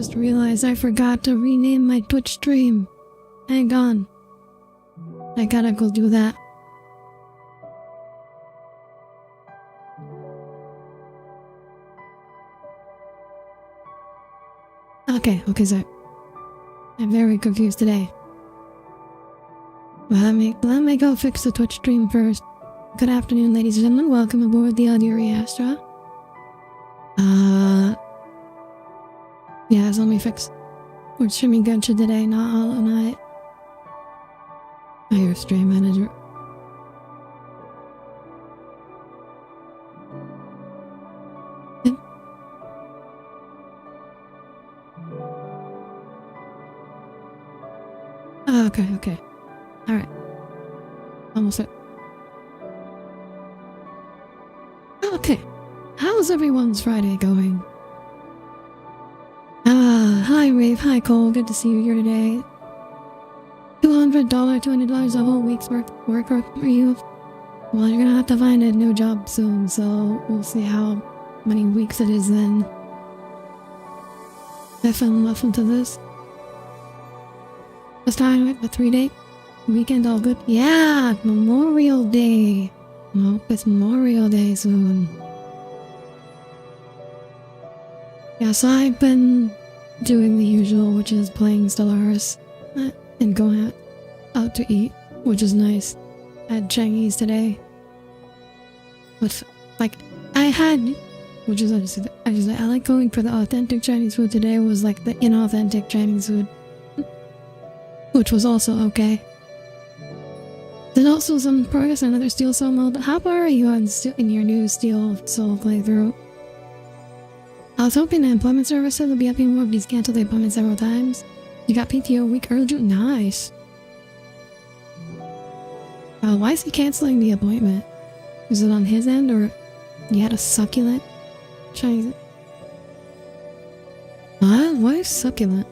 just realized I forgot to rename my Twitch stream. Hang on. I gotta go do that. Okay, so I'm very confused today. Let me go fix the Twitch stream first. Good afternoon, ladies and gentlemen. Welcome aboard the Audire Astra. Yeah, so let me fix. We're streaming Genshin today, not Hollow Knight. Your stream manager. Okay. Alright. Almost it. Okay. How's everyone's Friday going? Hi Rave, hi Cole, good to see you here today. $200 a whole week's worth of work for you. Well, you're gonna have to find a new job soon, so we'll see how many weeks it is then. Definitely listen to this. This time with the 3-day weekend, all good. Yeah, Memorial Day. Nope, it's Memorial Day soon. Yeah, so I've been doing the usual, which is playing Stellaris and going out to eat, which is nice. I had Chinese today. With, like, I like going for the authentic Chinese food. Today was like the inauthentic Chinese food, which was also okay. Then also some progress on another Steel Soul mode. How far are you on in your new Steel Soul playthrough? I was hoping the employment services will be upping more, but he's canceled the appointment several times. You got PTO a week early? Nice. Why is he canceling the appointment? Is it on his end, or you had a succulent Chinese? What? Why is succulent?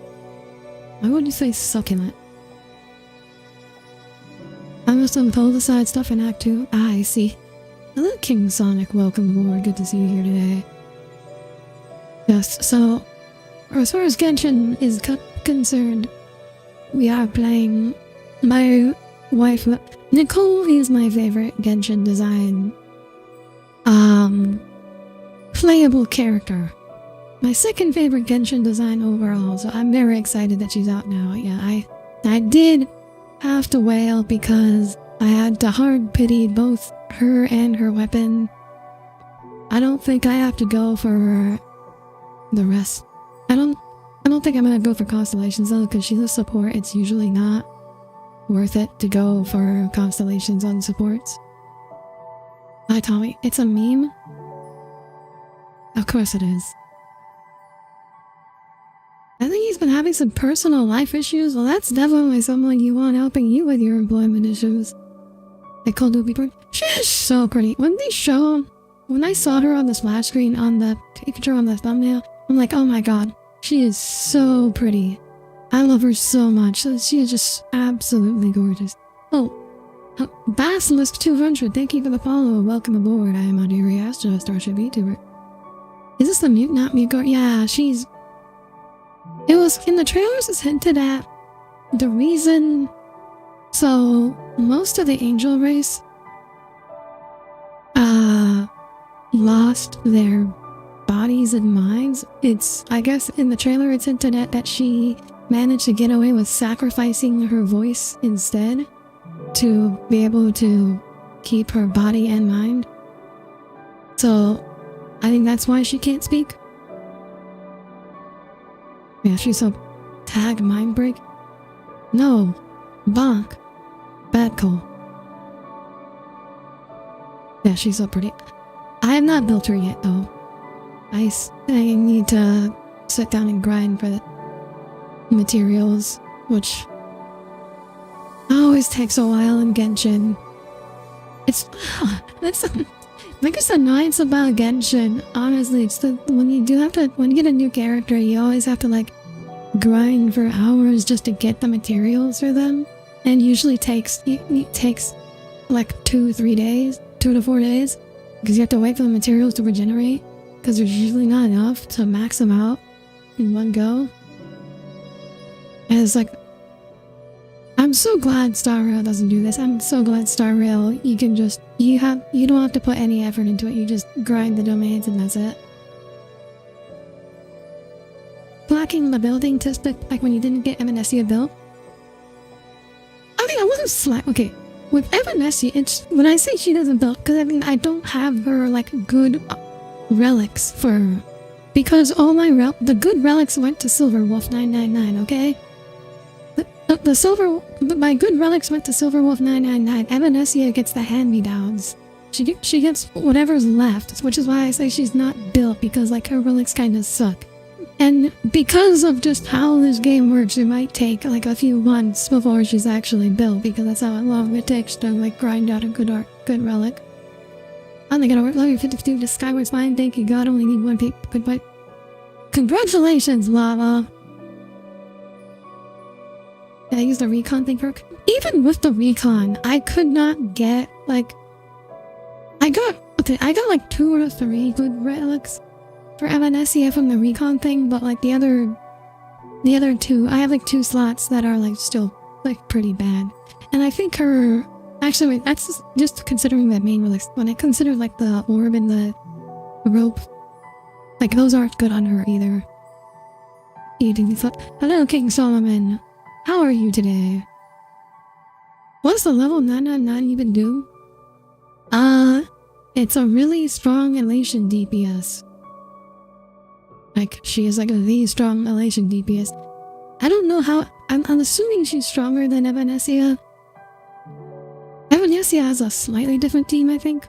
Why would you say succulent? I must have pulled aside stuff in Act 2. Ah, I see. Hello, King Sonic. Welcome aboard. Good to see you here today. Yes, so as far as Genshin is concerned, we are playing. My wife, Nicole, is my favorite Genshin design playable character. My second favorite Genshin design overall, so I'm very excited that she's out now. Yeah, I did have to wail because I had to hard pity both her and her weapon. I don't think I have to go for the rest. I don't think I'm gonna go for constellations though, because she's a support. It's usually not worth it to go for constellations on supports. Hi Tommy, it's a meme? Of course it is. I think he's been having some personal life issues. Well, that's definitely someone you want helping you with your employment issues. They called Doobie Bird. She's so pretty. When I saw her on the splash screen on the picture on the thumbnail, I'm like, oh my god, she is so pretty. I love her so much. She is just absolutely gorgeous. Oh, Basilisk 200, thank you for the follow. Welcome aboard. I am Audire Astra, starship vtuber. Is this the mute, not mute girl? Yeah, she's... It was in the trailers, it's hinted at the reason. So most of the angel race lost their bodies and minds. I guess in the trailer it's hinted at that she managed to get away with sacrificing her voice instead to be able to keep her body and mind. So I think that's why she can't speak. Yeah, she's so tag mind break. No, bonk, bad call. Yeah, she's so pretty. I have not built her yet though. I need to sit down and grind for the materials, which always takes a while in Genshin. That's I guess the nice about Genshin, honestly, it's when you get a new character, you always have to like grind for hours just to get the materials for them, and usually it takes like 2 to 4 days, because you have to wait for the materials to regenerate, because there's usually not enough to max them out in one go. And it's like, I'm so glad Star Rail doesn't do this. I'm so glad Star Rail, you can just, you don't have to put any effort into it. You just grind the domains and that's it. Blocking the building to like when you didn't get Evanescia built. I mean, I wasn't slack. Okay, with Evanescia, it's when I say she doesn't build, because I mean I don't have her like good relics for her, because all my the good relics went to Silver Wolf 999. Okay, my good relics went to Silver Wolf 999. Evanescia gets the hand-me-downs. She gets whatever's left, which is why I say she's not built, because like her relics kind of suck. And because of just how this game works, it might take like a few months before she's actually built, because that's how long it takes to like grind out a good relic. I'm gonna work level 52 to Skyward Spine. Thank you God, only need one pick. Goodbye. Congratulations, Lava! Did I use the recon thing perk? Even with the recon, I could not get like... I got like 2 or 3 good relics for Evanescia from the recon thing, but like the other 2, I have like 2 slots that are like still like pretty bad. And I think her, actually wait, that's just considering that main relics. When I consider like the orb and the rope, like those aren't good on her either. Eating these up. Hello King Solomon, how are you today? What's the level 999 even do? It's a really strong elation DPS. Like, she is like the strong elation DPS. I don't know how... I'm assuming she's stronger than Evanescia. Evanescia has a slightly different team, I think.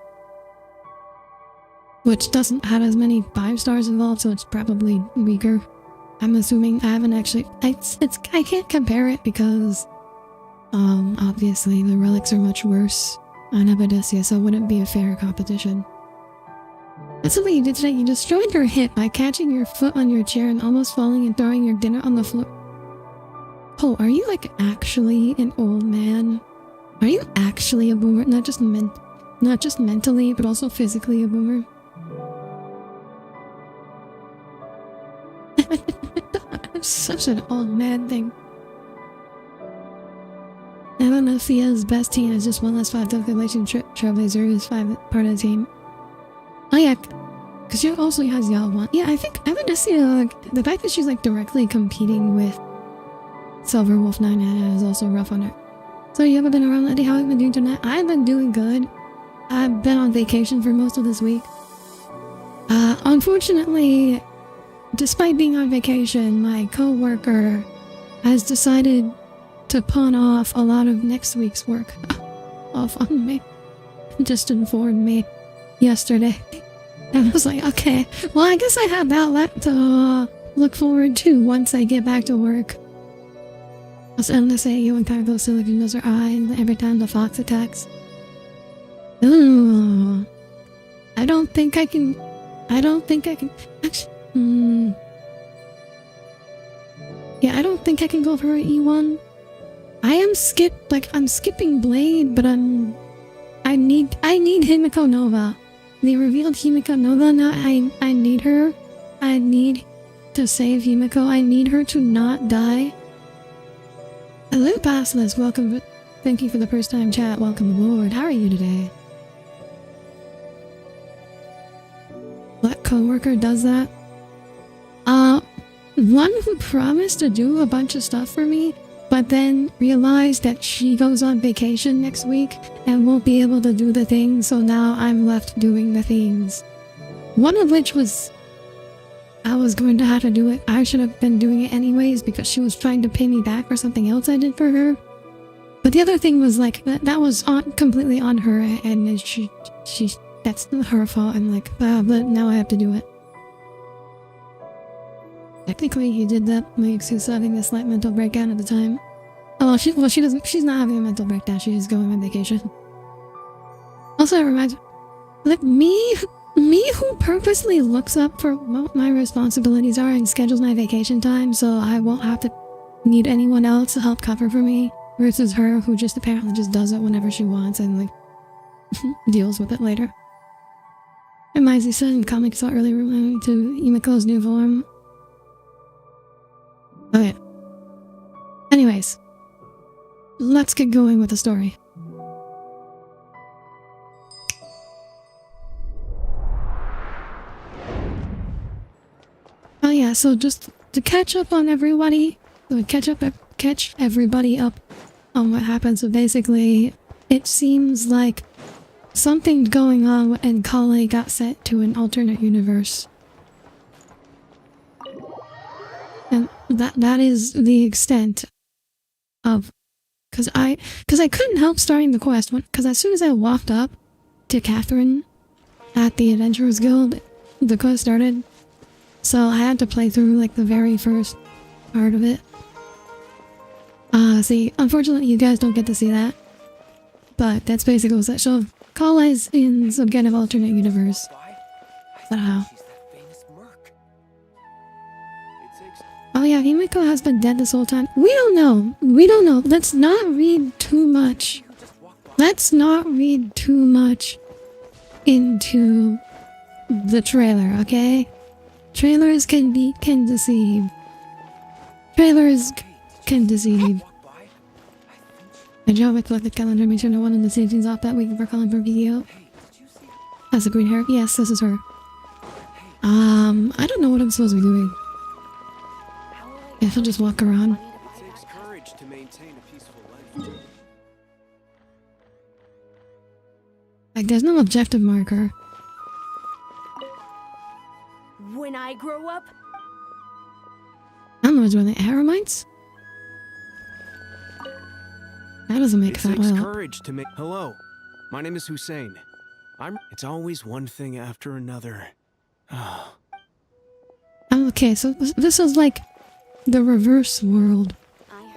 Which doesn't have as many 5 stars involved, so it's probably weaker. I'm assuming. I haven't actually... I can't compare it because... obviously the relics are much worse on Evanescia, so it wouldn't be a fair competition. That's something you did today. You destroyed your hip by catching your foot on your chair and almost falling and throwing your dinner on the floor. Oh, are you like actually an old man? Are you actually a boomer? Not just mentally, but also physically a boomer? It's such an old man thing. Evanescia's best team is just one less 5 calculation Trailblazer is 5 part of the team. Oh yeah, because she also has Yawan. Yeah, I think Evanescia, like, the fact that she's like directly competing with Silver Wolf 999 is also rough on her. So you haven't been around lately? How have you been doing tonight? I've been doing good. I've been on vacation for most of this week. Unfortunately, despite being on vacation, my co-worker has decided to pawn off a lot of next week's work off on me. Just informed me yesterday. And I was like, okay, well, I guess I have that to look forward to once I get back to work. I was going to say, you and Cargo Silicon knows her eye every time the fox attacks. Ooh. I don't think I can. Actually, yeah, I don't think I can go for an E1. I'm skipping Blade, but I need Himiko Nova. They revealed Himiko Nova now. I need her. I need to save Himiko. I need her to not die. Hello, Passless. Welcome. Thank you for the first time chat. Welcome aboard. How are you today? What coworker does that? One who promised to do a bunch of stuff for me, but then realized that she goes on vacation next week and won't be able to do the things, so now I'm left doing the things. One of which was I was going to have to do it. I should have been doing it anyways because she was trying to pay me back for something else I did for her. But the other thing was like that was completely on her, and she that's her fault. I'm like, but now I have to do it. Technically, he did that. My excuse having a slight mental breakdown at the time. Oh, she doesn't. She's not having a mental breakdown. She's just going on vacation. Also, it reminds like me who purposely looks up for what my responsibilities are and schedules my vacation time, so I won't have to need anyone else to help cover for me. Versus her, who just apparently just does it whenever she wants and like deals with it later. And Maisie said in comics saw earlier to Himiko's new form. Oh yeah. let's get going with the story. Oh yeah, so just to catch up on everybody, catch everybody up on what happened. So basically, it seems like something's going on and Kale got sent to an alternate universe. And that is the extent of... Cause I couldn't help starting the quest, because as soon as I walked up to Catherine at the Adventurers Guild, the quest started. So I had to play through like the very first part of it. See, unfortunately you guys don't get to see that. But that's basically what that show. Kale's in some kind of alternate universe. Is that how? Oh yeah, Himiko has been dead this whole time. We don't know. We don't know. Let's not read too much. Let's not read too much into the trailer, okay? Trailers can deceive. Trailers can deceive. I job with the calendar, make sure no one in the staging's off that week for calling for video. Has a green hair? Yes, this is her. I don't know what I'm supposed to be doing. If I'll just walk around. It takes courage to maintain a peaceful life. Like, there's no objective marker. When I grow up, I don't know what's running. Haramites? That doesn't make that well. It takes courage to make... Hello, my name is Hussein. It's always one thing after another. Okay, so this is like the reverse world.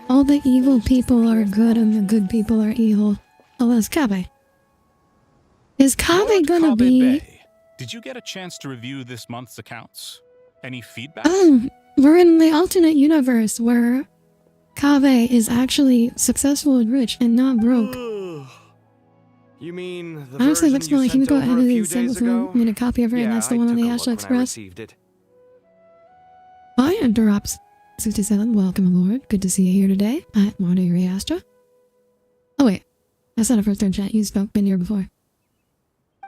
All the evil people are good and the good people are evil. Oh, that's Kabe. Is Kabe gonna be... Bay. Did you get a chance to review this month's accounts? Any feedback? Oh, we're in the alternate universe where Kabe is actually successful and rich and not broke. You mean the Honestly, version looks you more like sent Himiko over a edited few and sent days with ago? made a copy of it, and that's the one on the Astra Express. Hi, interrupts. 67, welcome aboard. Good to see you here today at Audire Astra. Oh wait, that's not a first turn chat. You've been here before.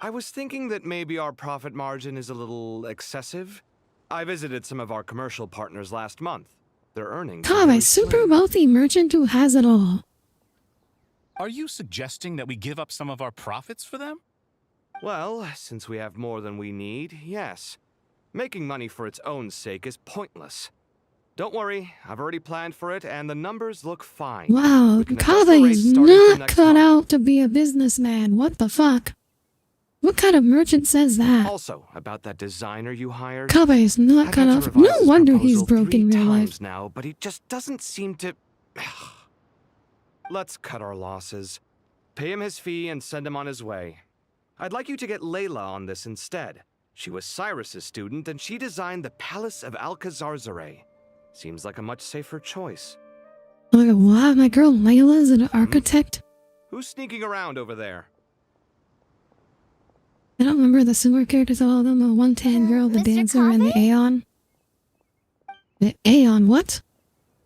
I was thinking that maybe our profit margin is a little excessive. I visited some of our commercial partners last month. Their earnings... Kabe, super wealthy merchant who has it all. Are you suggesting that we give up some of our profits for them? Well, since we have more than we need, yes. Making money for its own sake is pointless. Don't worry, I've already planned for it, and the numbers look fine. Wow, Kabe is not cut out to be a businessman. What the fuck? What kind of merchant says that? Also, about that designer you hired... Kabe is not cut out. No wonder he's broke in real life. Now, but he just doesn't seem to... Let's cut our losses. Pay him his fee and send him on his way. I'd like you to get Layla on this instead. She was Cyrus's student, and she designed the Palace of Alcazarzare. Seems like a much safer choice. Look at wow, my girl Layla is an architect. Who's sneaking around over there? I don't remember the sewer characters, all of them. The 110 girl, the Mr. dancer, and the Coffee? Aeon. The Aeon, what?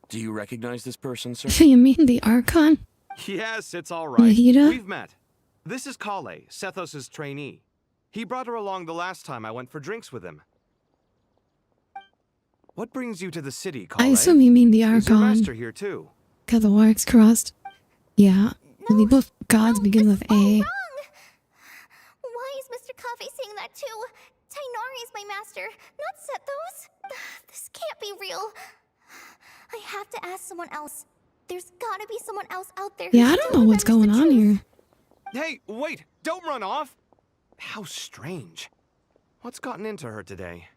Do you recognize this person, sir? You mean the Archon? Yes, it's all right. Mahita? We've met. This is Kale, Sethos' trainee. He brought her along the last time I went for drinks with him. What brings you to the city, Kale? I assume you mean the Is your Archon. master here too? Got the wires crossed. Yeah. And they both gods begin with A. wrong. Why is Mr. Coffee saying that too? Tainari is my master, not Sethos. This can't be real. I have to ask someone else. There's gotta be someone else out there. Yeah, I don't know what's going on here. Hey, wait! Don't run off! How strange. What's gotten into her today?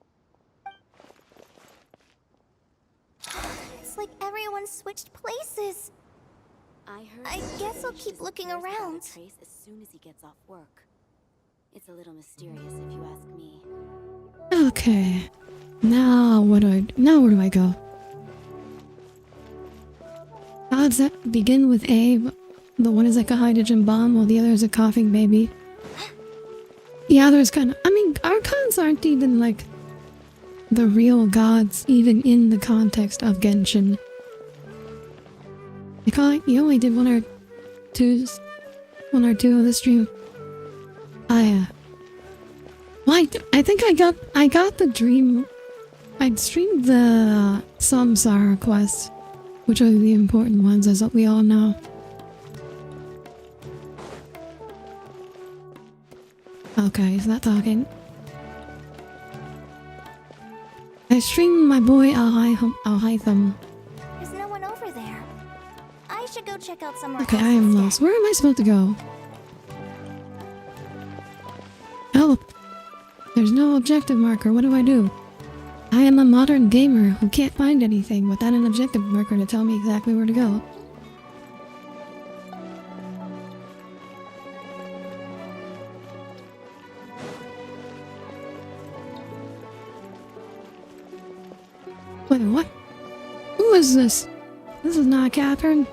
It's like everyone switched places. I guess I'll keep looking around. Trace as soon as he gets off work. It's a little mysterious if you ask me. Okay. Now where do I go? Gods that begin with A. The one is like a hydrogen bomb while the other is a coughing baby. Yeah, there's kind of... I mean, Archons aren't even like the real gods, even in the context of Genshin. You only did one or one or two of the stream. I think I got the dream. I streamed the Samsara quest, which are the important ones, as we all know. Okay, he's not talking. I streamed my boy Alhaitham. There's no one over there. I should go check out somewhere Okay, else I am instead. lost. Where am I supposed to go? Help! There's no objective marker. What do I do? I am a modern gamer who can't find anything without an objective marker to tell me exactly where to go. Wait, what? Who is this? This is not Catherine.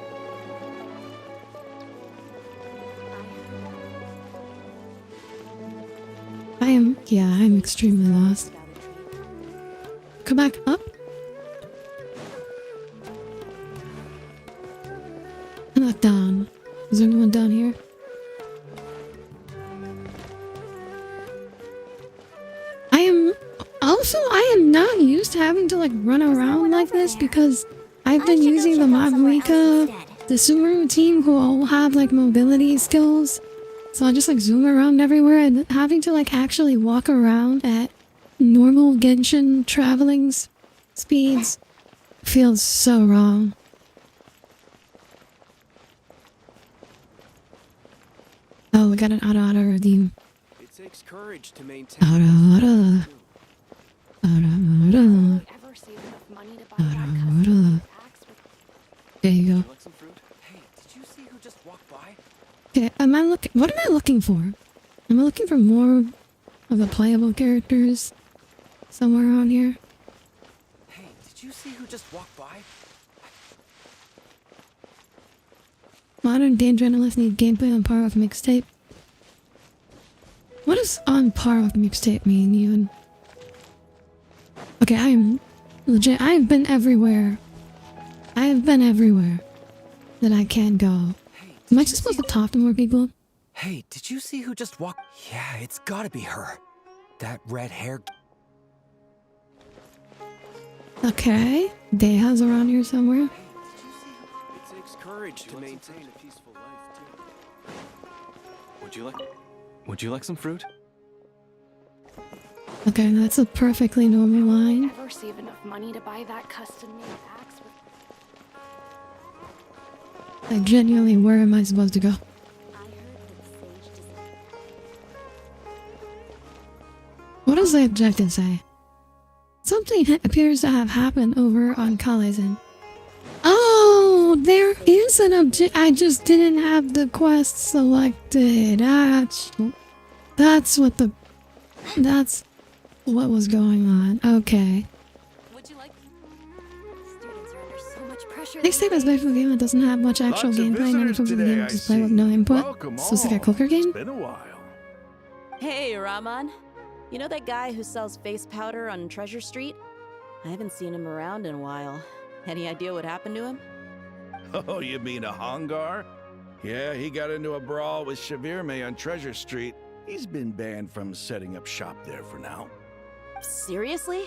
I'm extremely lost. Come back up? I'm not down. Is there anyone down here? I am not used to having to like run around like this because I've been using the Mabuika, the Subaru team who all have like mobility skills. So I just like zoom around everywhere, and having to like actually walk around at normal Genshin traveling speeds feels so wrong. Oh, we got an auto redeem. It takes courage to maintain. There you go. Like some fruit? Hey, did you see who just walked by? Okay, what am I looking for? Am I looking for more of the playable characters somewhere around here? Hey, did you see who just walked by? Modern game journalists need gameplay on par with mixtape. What does on par with mixtape mean, even? Okay, I am legit. I have been everywhere. I have been everywhere that I can go. Hey, Am I just supposed to talk to more people? Hey, did you see who just walked? Yeah, it's gotta be her. That red hair. Okay, Deha's around here somewhere. Hey, did you see who? It takes courage to maintain a peaceful life too. Would you like some fruit? Okay, that's a perfectly normal line. Ever save enough money to buy that custom-made axe with... Like, genuinely, where am I supposed to go? I heard that Sage just... What does the objective say? Something appears to have happened over on Kalezen. Oh, there is an object. I just didn't have the quest selected. That's what was going on. Okay. Would you like... Students are under so much pressure. Next time is made for a game that doesn't have much actual Lots of gameplay and any visitors forms of the today, game I display with see. no input. Welcome So it's like a all. clicker game? It's been a while. Hey, Raman. You know that guy who sells face powder on Treasure Street? I haven't seen him around in a while. Any idea what happened to him? Oh, you mean a Hongar? Yeah, he got into a brawl with Shavirme on Treasure Street. He's been banned from setting up shop there for now. Seriously?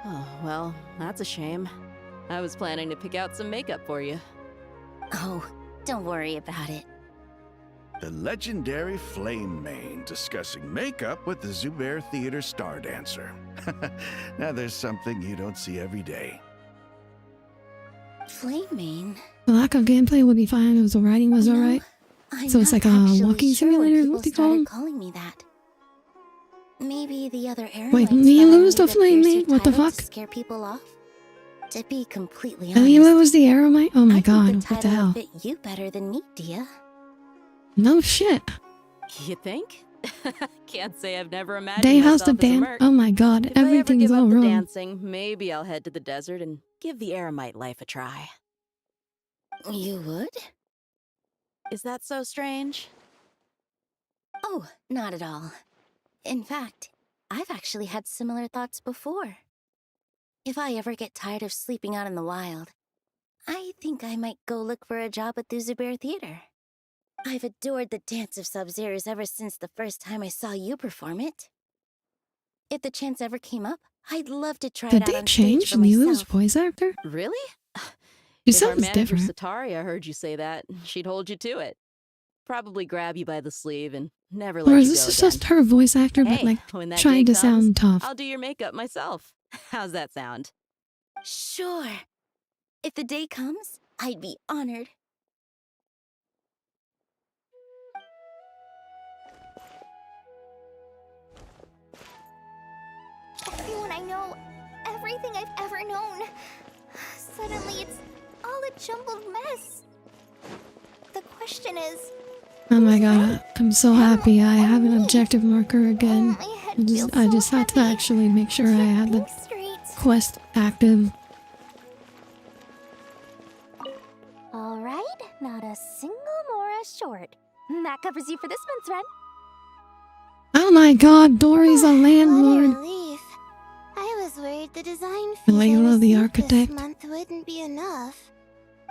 Oh, well, that's a shame. I was planning to pick out some makeup for you. Oh, don't worry about it. The legendary Flame Mane discussing makeup with the Zubair Theater star dancer. Now there's something you don't see every day. Flame Mane? The lack of gameplay would be fine if the writing was alright. I'm So it's not like a actually walking sure when simulator? people What do you call started them? calling me that. Maybe the other airlines Wait, thought me I lose the needed a Flame piercer Mane? What the title fuck? to scare people off? To be completely And you honest, was the arrow mate? Oh my I god, think the what the title hell? would fit you better than me, Dia. No shit. You think? Can't say I've never imagined Day House myself the as a Dan. merc. Oh my god, If I ever everything's give all up the wrong. dancing, maybe I'll head to the desert and give the Eremite life a try. You would? Is that so strange? Oh, not at all. In fact, I've actually had similar thoughts before. If I ever get tired of sleeping out in the wild, I think I might go look for a job at the Zubair Theater. I've adored the dance of Sub-Zeros ever since the first time I saw you perform it. If the chance ever came up, I'd love to try Did it out they on stage change for Neela's myself. voice actor? Really? She If our sounds manager different. Sataria heard you say that, she'd hold you to it. Probably grab you by the sleeve and never Or let is you this go just again. her voice actor, but Hey, like when that trying day to comes, sound tough? I'll do your makeup myself. How's that sound? Sure. If the day comes, I'd be honored. Everyone I know, everything I've ever known. Suddenly it's all a jumbled mess. The question is... Oh my god, I'm so happy I have an objective marker again. my head I feels just so had to heavy. actually make sure I had the Think straight. quest active. Alright, not a single Mora short. That covers you for this month's run. Oh my god, Dory's a What a landlord. relief. I was worried the design The fees I Layla the received architect. this month wouldn't be enough.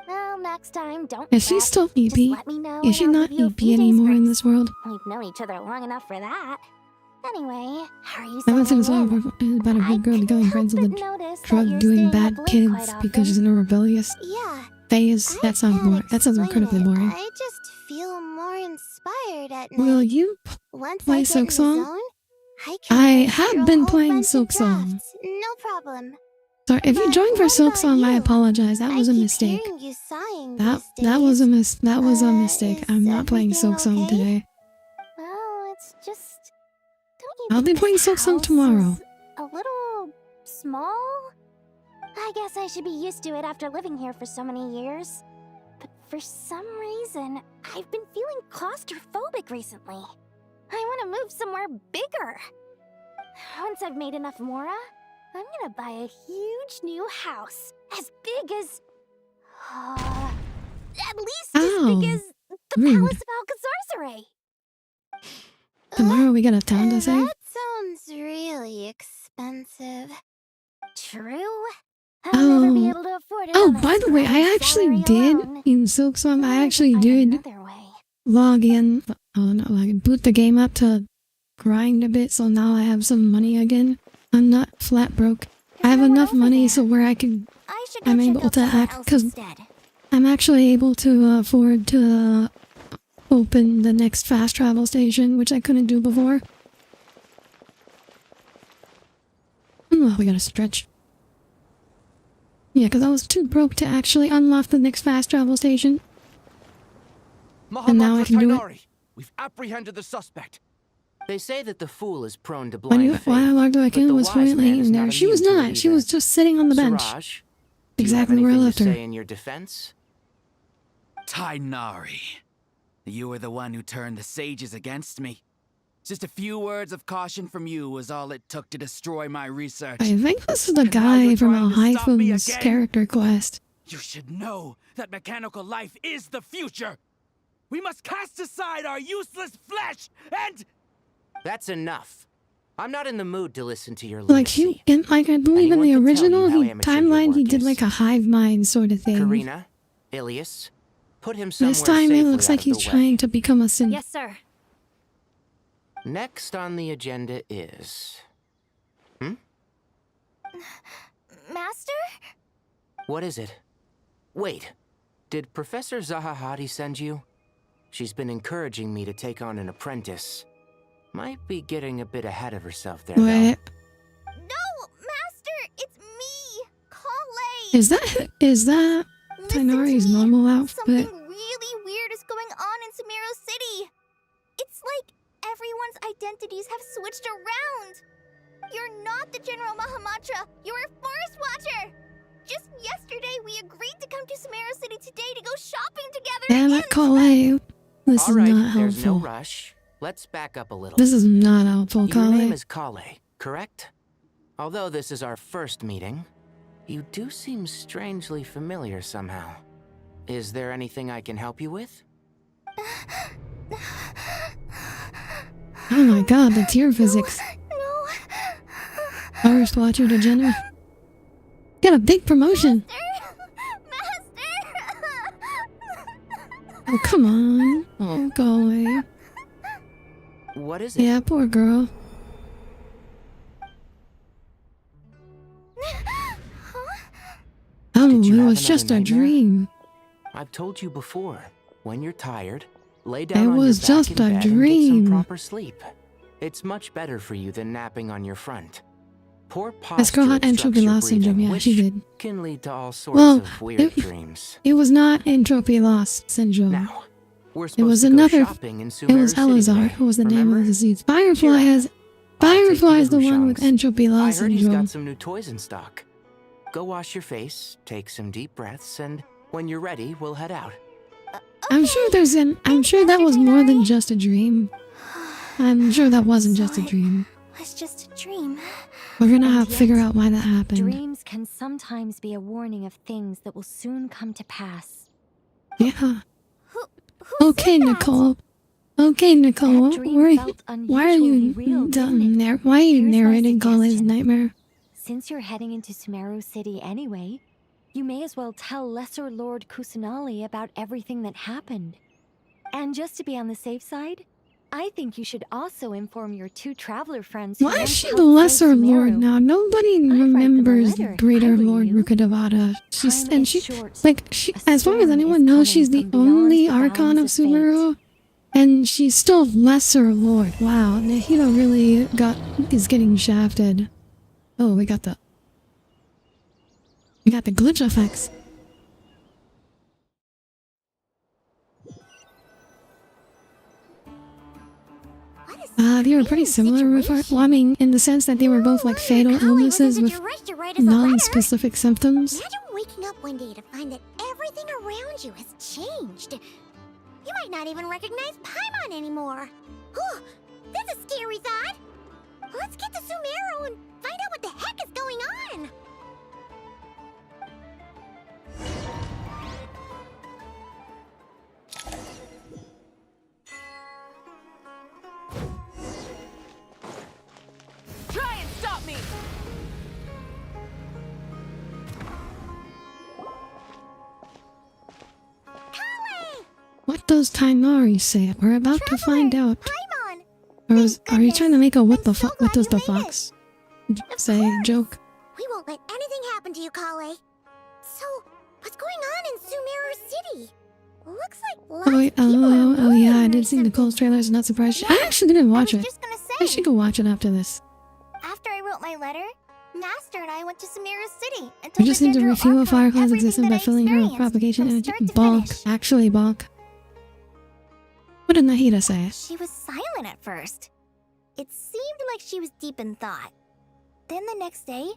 Well, next time, don't Is she fret. still Just EP? let me know Is she and I'll not give you a EP few days anymore in grace. this world? We've known each other long enough for that. Anyway, how are you I haven't seen settling so in? about a I good girl couldn't becoming help friends with but a notice that drug you're doing staying bad up late kids quite because she's often. in a rebellious Yeah, phase. That sounds can't boring. That sounds explain incredibly it. boring. I just feel more inspired at night. Will you Once play I get in Silk the Song? zone, I I can write have through a been whole playing bunch of Silk Song. drafts, no problem. Sorry, if you But joined for what Silk about Song, I you? apologize. That I was a keep mistake. hearing you sighing That these that was days. a mistake. Is I'm not playing everything Silk Song okay? today. Well, it's just... Don't you I'll think be playing this Silk Song house tomorrow. is a little... small? I guess I should be used to it after living here for so many years. But for some reason, I've been feeling claustrophobic recently. I want to move somewhere bigger. Once I've made enough Mora, I'm gonna buy a huge new house. As big as... at least as big Ow. as the Rude. Palace of Alcazarzaray. Tomorrow we got a town to save. That sounds really expensive. True. I'll Oh. never be able to afford it Oh, on a by the way, I small actually salary did alone. in Silk Song. I I'll actually find did another way. log in. Oh no, like boot the game up to grind a bit. So now I have some money again. I'm not flat broke. I have There's no one enough over money there. so where I can. I should go I'm check able out to somewhere act else because instead. I'm actually able to afford to open the next fast travel station, which I couldn't do before. Oh, we gotta stretch. Yeah, because I was too broke to actually unlock the next fast travel station. And now I can do it. We've apprehended the suspect. They say that the fool is prone to When blind you faith. why I logged back but in the was wise man fluently is in there. not She was immune to it not. She either. was just sitting on the bench. Siraj, Exactly do you where have I anything left to her. say in your defense? Tainari, you were the one who turned the sages against me. Just a few words of caution from you was all it took to destroy my research. I think this is the And now guy you're from trying to stop me Alhaithum's again? character quest. You should know that mechanical life is the future. We must cast aside our useless flesh and... That's enough. I'm not in the mood to listen to your Like he, lunacy. in, like I believe in Anyone the can tell you original how he amateur your timeline he work did is. like a hive mind sort of thing. Karina, Ilias, put him somewhere This time safely it looks out like of he's the way. trying to become a synth. Yes, sir. Next on the agenda is... Master? What is it? Wait, did Professor Zahahati send you? She's been encouraging me to take on an apprentice. Might be getting a bit ahead of herself there, Wait, No, Master! It's me! Kale! is that Listen to Tainari's me. normal outfit? Something really weird is going on in Sumeru City. It's like everyone's identities have switched around. You're not the General Mahamatra. You're a Forest Watcher. Just yesterday, we agreed to come to Sumeru City today to go shopping together. Damn it, and- Kale. This All is right, not there's no helpful. rush. Let's back up a little. This is not helpful, Your name Kale. is Kale, correct? Although this is our first meeting, you do seem strangely familiar somehow. Is there anything I can help you with? Oh my god, the tear physics. No. Forest Watcher to General. Got a big promotion. Master! Oh Oh, come on. Oh, go away. What is it? Yeah, poor girl. Oh, Did you it have was just a another nightmare? dream. I've told you before. When you're tired, lay down It on was your back just in a bed and get dream. some proper sleep. It's much better for you than napping on your front. Poor This girl posture had entropy obstructs your loss syndrome. breathing, Yeah, she which did. can lead to all sorts Well, of weird dreams. it was not entropy loss syndrome. Now, we're It supposed was to go another. shopping in It Sumeru was City Elazar, today, who was the name of remember? the disease. Cheer Firefly up. has. I'll take you Firefly is to the one with Hushang's. entropy I loss heard he's syndrome. got some new toys in stock. Go wash your face, take some deep breaths, and when you're ready, we'll head out. I'm sure there's an. I'm sure that was more than just a dream. I'm sure that wasn't just a dream. It was just a dream. We're gonna have to yet, figure out why that happened. Dreams can sometimes be a warning of things that will soon come to pass. Yeah. Who Okay, said that? Nicole. Okay, Nicole. That dream Why felt are you unusually real, didn't it? why are you Here's my narrating Cole's suggestion. nightmare? Since you're heading into Sumeru City anyway, you may as well tell Lesser Lord Kusanali about everything that happened. And just to be on the safe side, I think you should also inform your two traveler friends who Why is once she helped the save lesser lord Sumeru. now? Nobody I'd write them a remembers letter, Greater if I were Lord you. Rukadavada. She's Time and is she short. like she A as far as storm anyone is knows, she's coming the from beyond only the Archon of bounds of fate. Sumeru. And she's still lesser lord. Wow, Nahida really is getting shafted. Oh, we got the glitch effects. They were pretty similar with our, well, I mean, in the sense that they were both like fatal illnesses with non-specific symptoms. Imagine waking up one day to find that everything around you has changed. You might not even recognize Paimon anymore. Oh, that's a scary thought. Let's get to Sumeru and find out what the heck is going on. Try and stop me! What does Tainari say? We're about to find out. Paimon! Are you trying to make a what the I'm so fuck? What glad does the you made it. fox say? Joke? We won't let anything happen to you, Kale. So, what's going on in Sumeru City? Looks like lots Oh, of people are oh yeah, I moving or did see Nicole's something. trailers. Not surprised. I actually didn't watch I it. was just gonna I say, should go watch it after this. after I wrote my letter, Master and I went to Sumeru City and We told just the need to Dendro refuel a Archon Firefly's everything existence that by I filling her with experienced propagation from energy. start to Bonk. finish. Actually, bonk. What did Nahida say? She was silent at first. It seemed like she was deep in thought. Then the next day,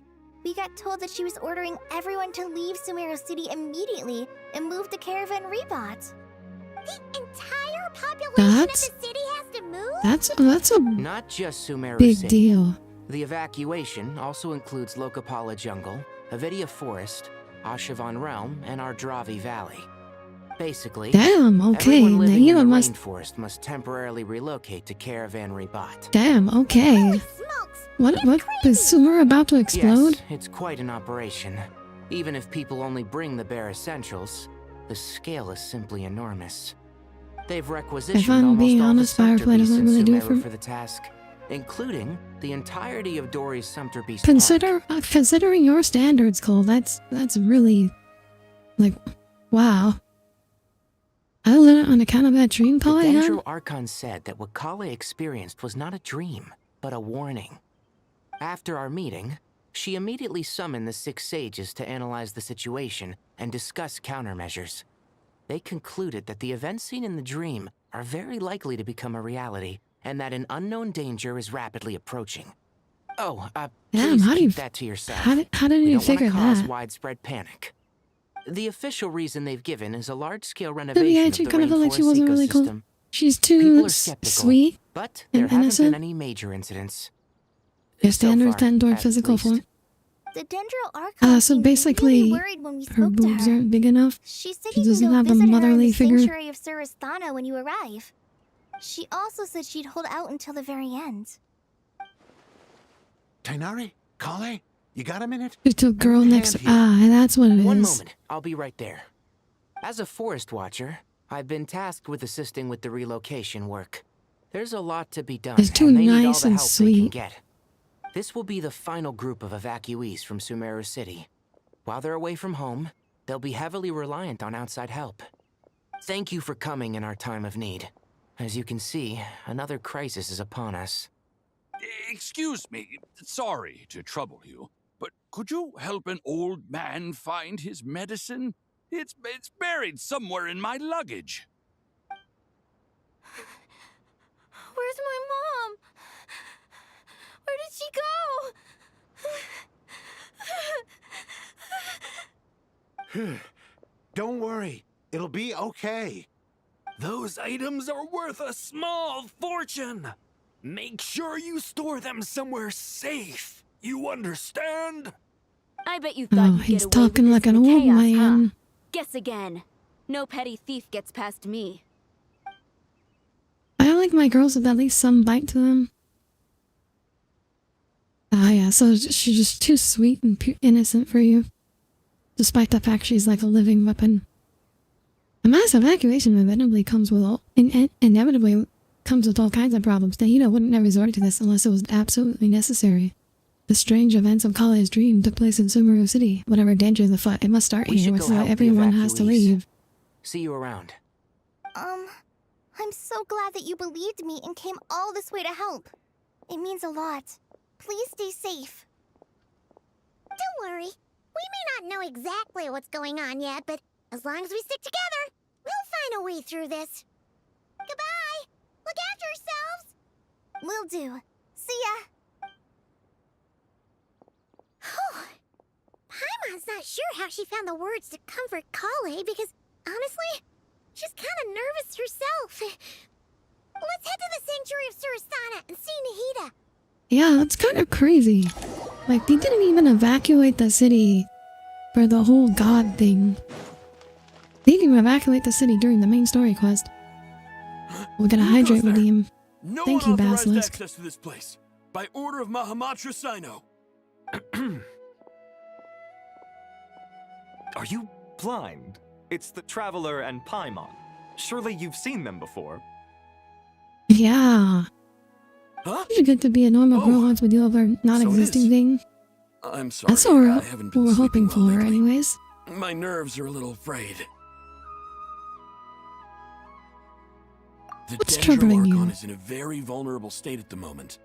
we got told that she was ordering everyone to leave Sumeru City immediately and move to Caravan Rebot. The entire population of the city has to move? That's a Not just Sumeru big City. deal. The evacuation also includes Lokapala Jungle, Avidia Forest, Ashavan Realm, and Ardravi Valley. Basically, Damn, okay. everyone living in Nahida the must. rainforest must temporarily relocate to Caravan Rebot. Damn, okay. Holy smokes! What is crazy. Sumeru about to explode? Yes, it's quite an operation. Even if people only bring the bare essentials, the scale is simply enormous. They've requisitioned If I'm almost being all honest, the Sumpter Firefly beasts doesn't in really do it Sumeru for- for the task, including the entirety of Dory's Sumpter Beast Considering your standards, Cole, that's really, like, wow. I learned on account of that dream call The I had. Dendro Archon said that what Kale experienced was not a dream, but a warning. After our meeting, she immediately summoned the 6 sages to analyze the situation and discuss countermeasures. They concluded that the events seen in the dream are very likely to become a reality, and that an unknown danger is rapidly approaching. Oh, Damn, please how do you- keep that to yourself. How did We you don't want figure to cause that? widespread panic. The official reason they've given is a large-scale To be renovation of actually the kind of felt like she rainforest wasn't really cool. ecosystem. She's People too are skeptical, sweet. but and there haven't innocent. been any major incidents. Your So standards far, tend toward at physical least. form. The Dendro Archon So seemed basically, really worried when we her spoke to boobs her. aren't big enough. She said She you can doesn't go have a visit her in motherly the figure. sanctuary of Surasthana when you arrive. She also said she'd hold out until the very end. Tainari? Kale? You got a minute? She took girl Lend me a next. hand here. That's what it is. One moment, I'll be right there. As a forest watcher, I've been tasked with assisting with the relocation work. There's a lot to be done, It's too and they need all nice the and help they can sweet. get. This will be the final group of evacuees from Sumeru City. While they're away from home, they'll be heavily reliant on outside help. Thank you for coming in our time of need. As you can see, another crisis is upon us. Excuse me, sorry to trouble you, but could you help an old man find his medicine? It's buried somewhere in my luggage. Where's my mom? Where did she go? Don't worry, it'll be okay. Those items are worth a small fortune. Make sure you store them somewhere safe. You understand? I bet you thought Oh, you'd he's get away with talking this like in an the old chaos, man. Huh? Guess again. No petty thief gets past me. I like my girls with at least some bite to them. Ah, yeah, so she's just too sweet and innocent for you. Despite the fact she's like a living weapon. A mass evacuation inevitably comes with all kinds of problems. Nahida wouldn't have resorted to this unless it was absolutely necessary. The strange events of Kale's dream took place in Sumeru City. Whatever danger is afoot, it must start here, which is why everyone has to leave. See you around. I'm so glad that you believed me and came all this way to help. It means a lot. Please stay safe. Don't worry. We may not know exactly what's going on yet, but as long as we stick together, we'll find a way through this. Goodbye! Look after yourselves! Will do. See ya! Paimon's not sure how she found the words to comfort Kale because, honestly, she's kind of nervous herself. Let's head to the Sanctuary of Surasana and see Nahida. Yeah, that's kind of crazy. Like, they didn't even evacuate the city for the whole god thing. They didn't evacuate the city during the main story quest. We're gonna hydrate with him. No Thank you, unauthorized Basilisk. access to this place. By order of Mahamatra Sino. Are you blind? It's the Traveler and Paimon. Surely you've seen them before. Yeah. Huh? It's good to be a normal girl once we deal with our non-existing thing. I'm sorry. That's what I haven't been we're sleeping hoping well for, lately. anyways. My nerves are a little frayed. The What's troubling Dendro you? Archon is in a very vulnerable state at the moment.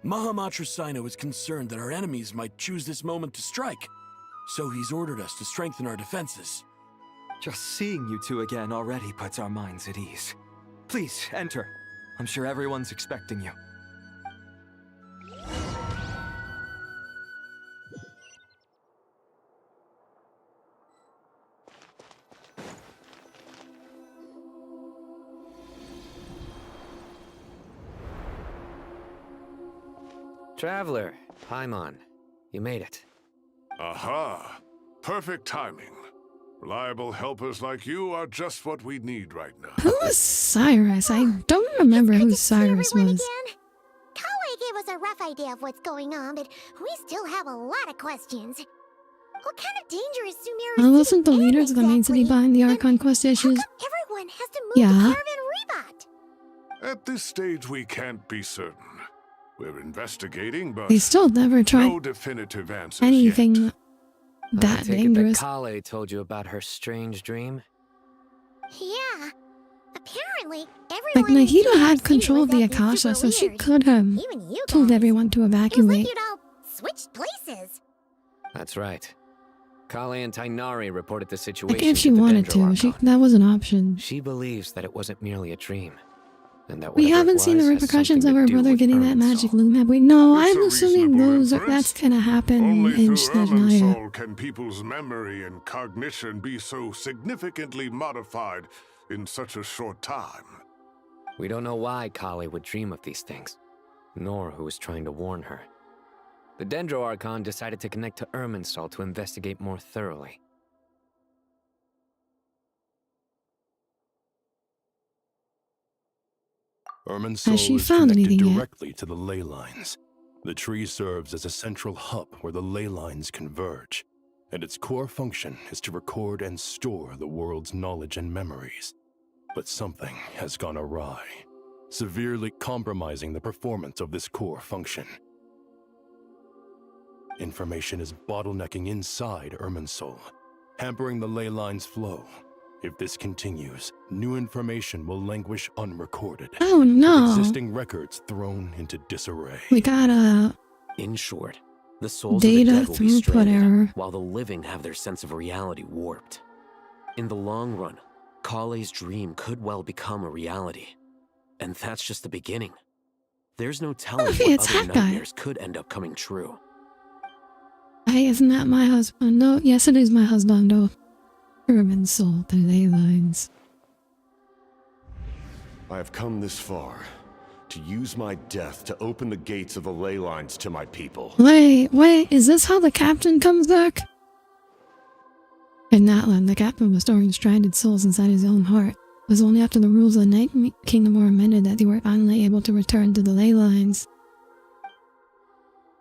Mahamatra Sino is concerned that our enemies might choose this moment to strike, so he's ordered us to strengthen our defenses. Just seeing you two again already puts our minds at ease. Please, enter. I'm sure everyone's expecting you. Traveler, Paimon, you made it. Aha! Perfect timing. Reliable helpers like you are just what we need right now. Who was Cyrus? I don't remember who Cyrus was. Kale gave us a rough idea of what's going on, but we still have a lot of questions. What kind of danger is Sumeru I wasn't the leaders of the main city behind the Archon quest issues. Everyone has to move Yeah. to Caravan Reebot. At this stage, we can't be certain. We're investigating, but They still never tried no definitive answers anything yet. that I take dangerous. it that Kale told you about her strange dream? Yeah. Apparently, Like, everyone in Nahida Sumeru had City control was of the acting Akasha, super so she weird. could have Even you told guys. everyone to It was like evacuate. you'd all switched places. That's right. Kale and Tainari reported the Like, situation if she to the wanted Dendro to, Archon. that was an option. She believes that it wasn't merely a dream, and that We whatever it haven't seen the was has repercussions of something her to do brother with getting that Irmin's magic soul. loom, have we? No, It's I'm a assuming reasonable that's gonna happen Only in through Irmin's Snezhnaya. soul can people's memory and cognition be so significantly modified in such a short time. We don't know why Kale would dream of these things, nor who was trying to warn her. The Dendro Archon decided to connect to Irmin's soul to investigate more thoroughly. Irmin's Has soul she is found connected anything yet? directly to the ley lines. The tree serves as a central hub where the ley lines converge, and its core function is to record and store the world's knowledge and memories. But something has gone awry, severely compromising the performance of this core function. Information is bottlenecking inside Irminsul, hampering the ley line's flow. If this continues, new information will languish unrecorded. Oh no! With existing records thrown into disarray. We got a... In short, the souls of the data dead will be throughput stranded, error. while the living have their sense of reality warped. In the long run, Kale's dream could well become a reality. And that's just the beginning. There's no telling what it's other that guy. nightmares could end up coming true. Hey, isn't that my husband? No, yes it is my husband. Oh. Irminsul, the ley lines. I have come this far to use my death to open the gates of the ley lines to my people. Wait, is this how the captain comes back? In Natlan, the captain was storing stranded souls inside his own heart. It was only after the rules of the Night Kingdom were amended that they were finally able to return to the ley lines.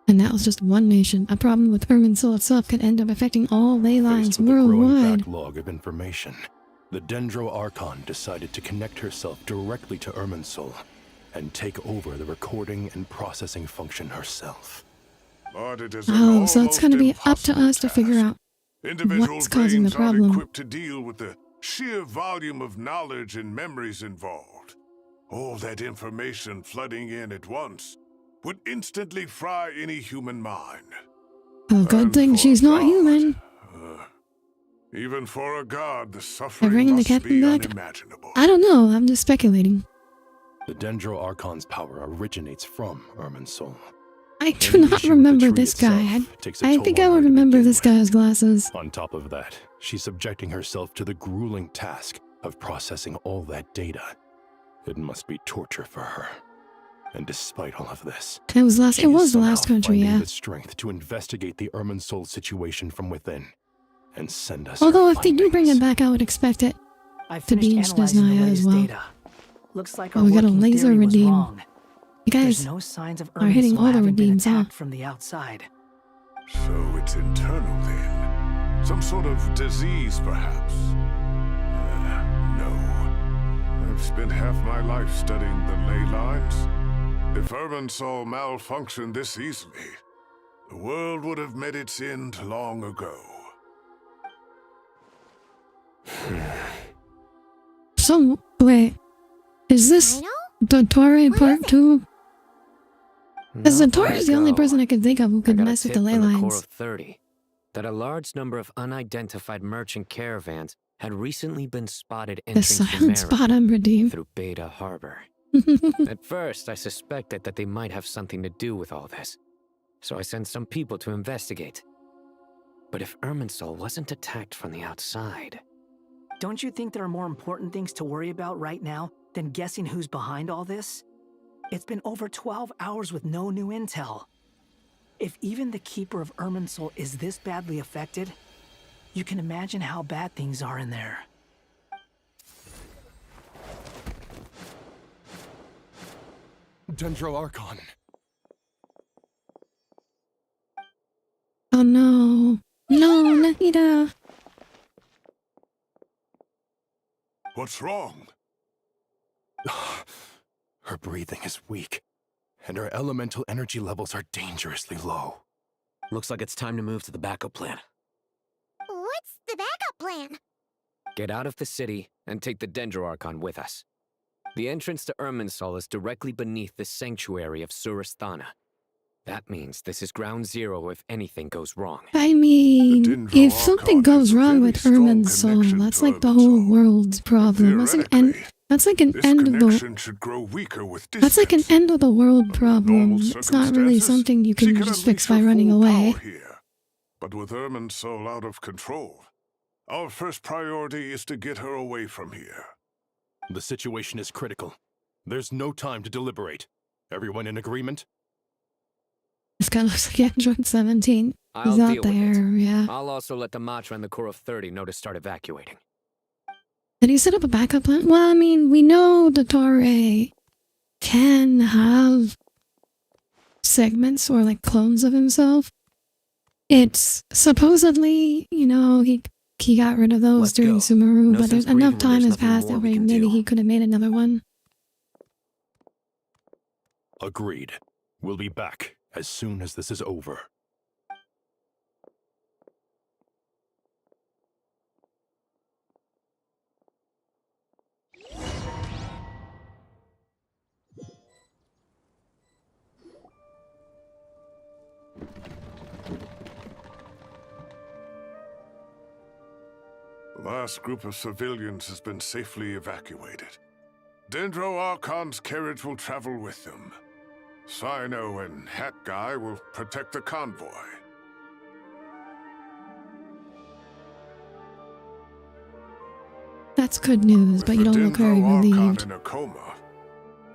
And that was just one nation. A problem with Irminsul itself could end up affecting all ley lines Faced with a growing worldwide. backlog of information, the Dendro Archon decided to connect herself directly to Irminsul and take over the recording and processing function herself. But it is an Oh, so it's almost going to be up to impossible us to figure out Individual what's causing the brains aren't problem. equipped to deal with the sheer volume of knowledge and memories involved. All that information flooding in at once would instantly fry any human mind. Oh, good thing she's not human. Even for a god, the They're suffering bringing the must captain be back? unimaginable. I don't know, I'm just speculating. The Dendro Archon's power originates from Irminsul. I do not remember this guy. I think I would remember this guy's glasses. On top of that, she's subjecting herself to the grueling task of processing all that data. It must be torture for her. And despite all of this, It was the last somehow country, finding yeah. the strength to investigate the Irminsul situation from within and send us Although her if they do bring him back, I would expect it I've to be finished in analyzing the Snezhnaya as latest well. data. Looks like Oh, our we got a working laser theory was redeem. wrong. You guys There's no signs of are hitting Irminsul all the having been redeems, huh? attacked from the outside. So it's internal then. Some sort of disease, perhaps. No. I've spent half my life studying the ley lines. If Irminsul malfunctioned this easily, the world would have met its end long ago. So, wait. Is this the Torre Part 2? Because the Torre is the only person I could think of who could I got mess a with tip the ley from the Core lines. of 30 that a large number of unidentified merchant caravans had recently been spotted The entering silent Sumeru spot I'm redeemed. through Beta Harbor. At first, I suspected that they might have something to do with all this, so I sent some people to investigate. But if Irminsul wasn't attacked from the outside... Don't you think there are more important things to worry about right now than guessing who's behind all this? It's been over 12 hours with no new intel. If even the Keeper of Irminsul is this badly affected, you can imagine how bad things are in there. Dendro Archon. Oh no. No, Nahida. What's wrong? Her breathing is weak, and her elemental energy levels are dangerously low. Looks like it's time to move to the backup plan. What's the backup plan? Get out of the city and take the Dendro Archon with us. The entrance to Irminsul is directly beneath the sanctuary of Surasthana. That means this is ground zero if anything goes wrong. I mean, if something goes wrong with Irminsul, that's like the whole world's problem. That's like an end of the Connection should grow weaker with distance. That's like an end of the world problem. It's not really something you can just fix by running away. But with Irminsul out of control, our first priority is to get her away from here. The situation is critical. There's no time to deliberate. Everyone in agreement? This guy looks like Android 17. I'll He's out deal with there, it. yeah. I'll also let the Matra and the Core of 30 know to start evacuating. Did he set up a backup plan? Well, I mean, we know the Torre can have segments or like clones of himself. It's supposedly, you know, he he got rid of those during Sumeru, but there's enough time has passed that way maybe he could have made another one. Agreed. We'll be back as soon as this is over. The last group of civilians has been safely evacuated. Dendro Archon's carriage will travel with them. Sino and Hat Guy will protect the convoy. That's good news, but you don't look very relieved. In a coma,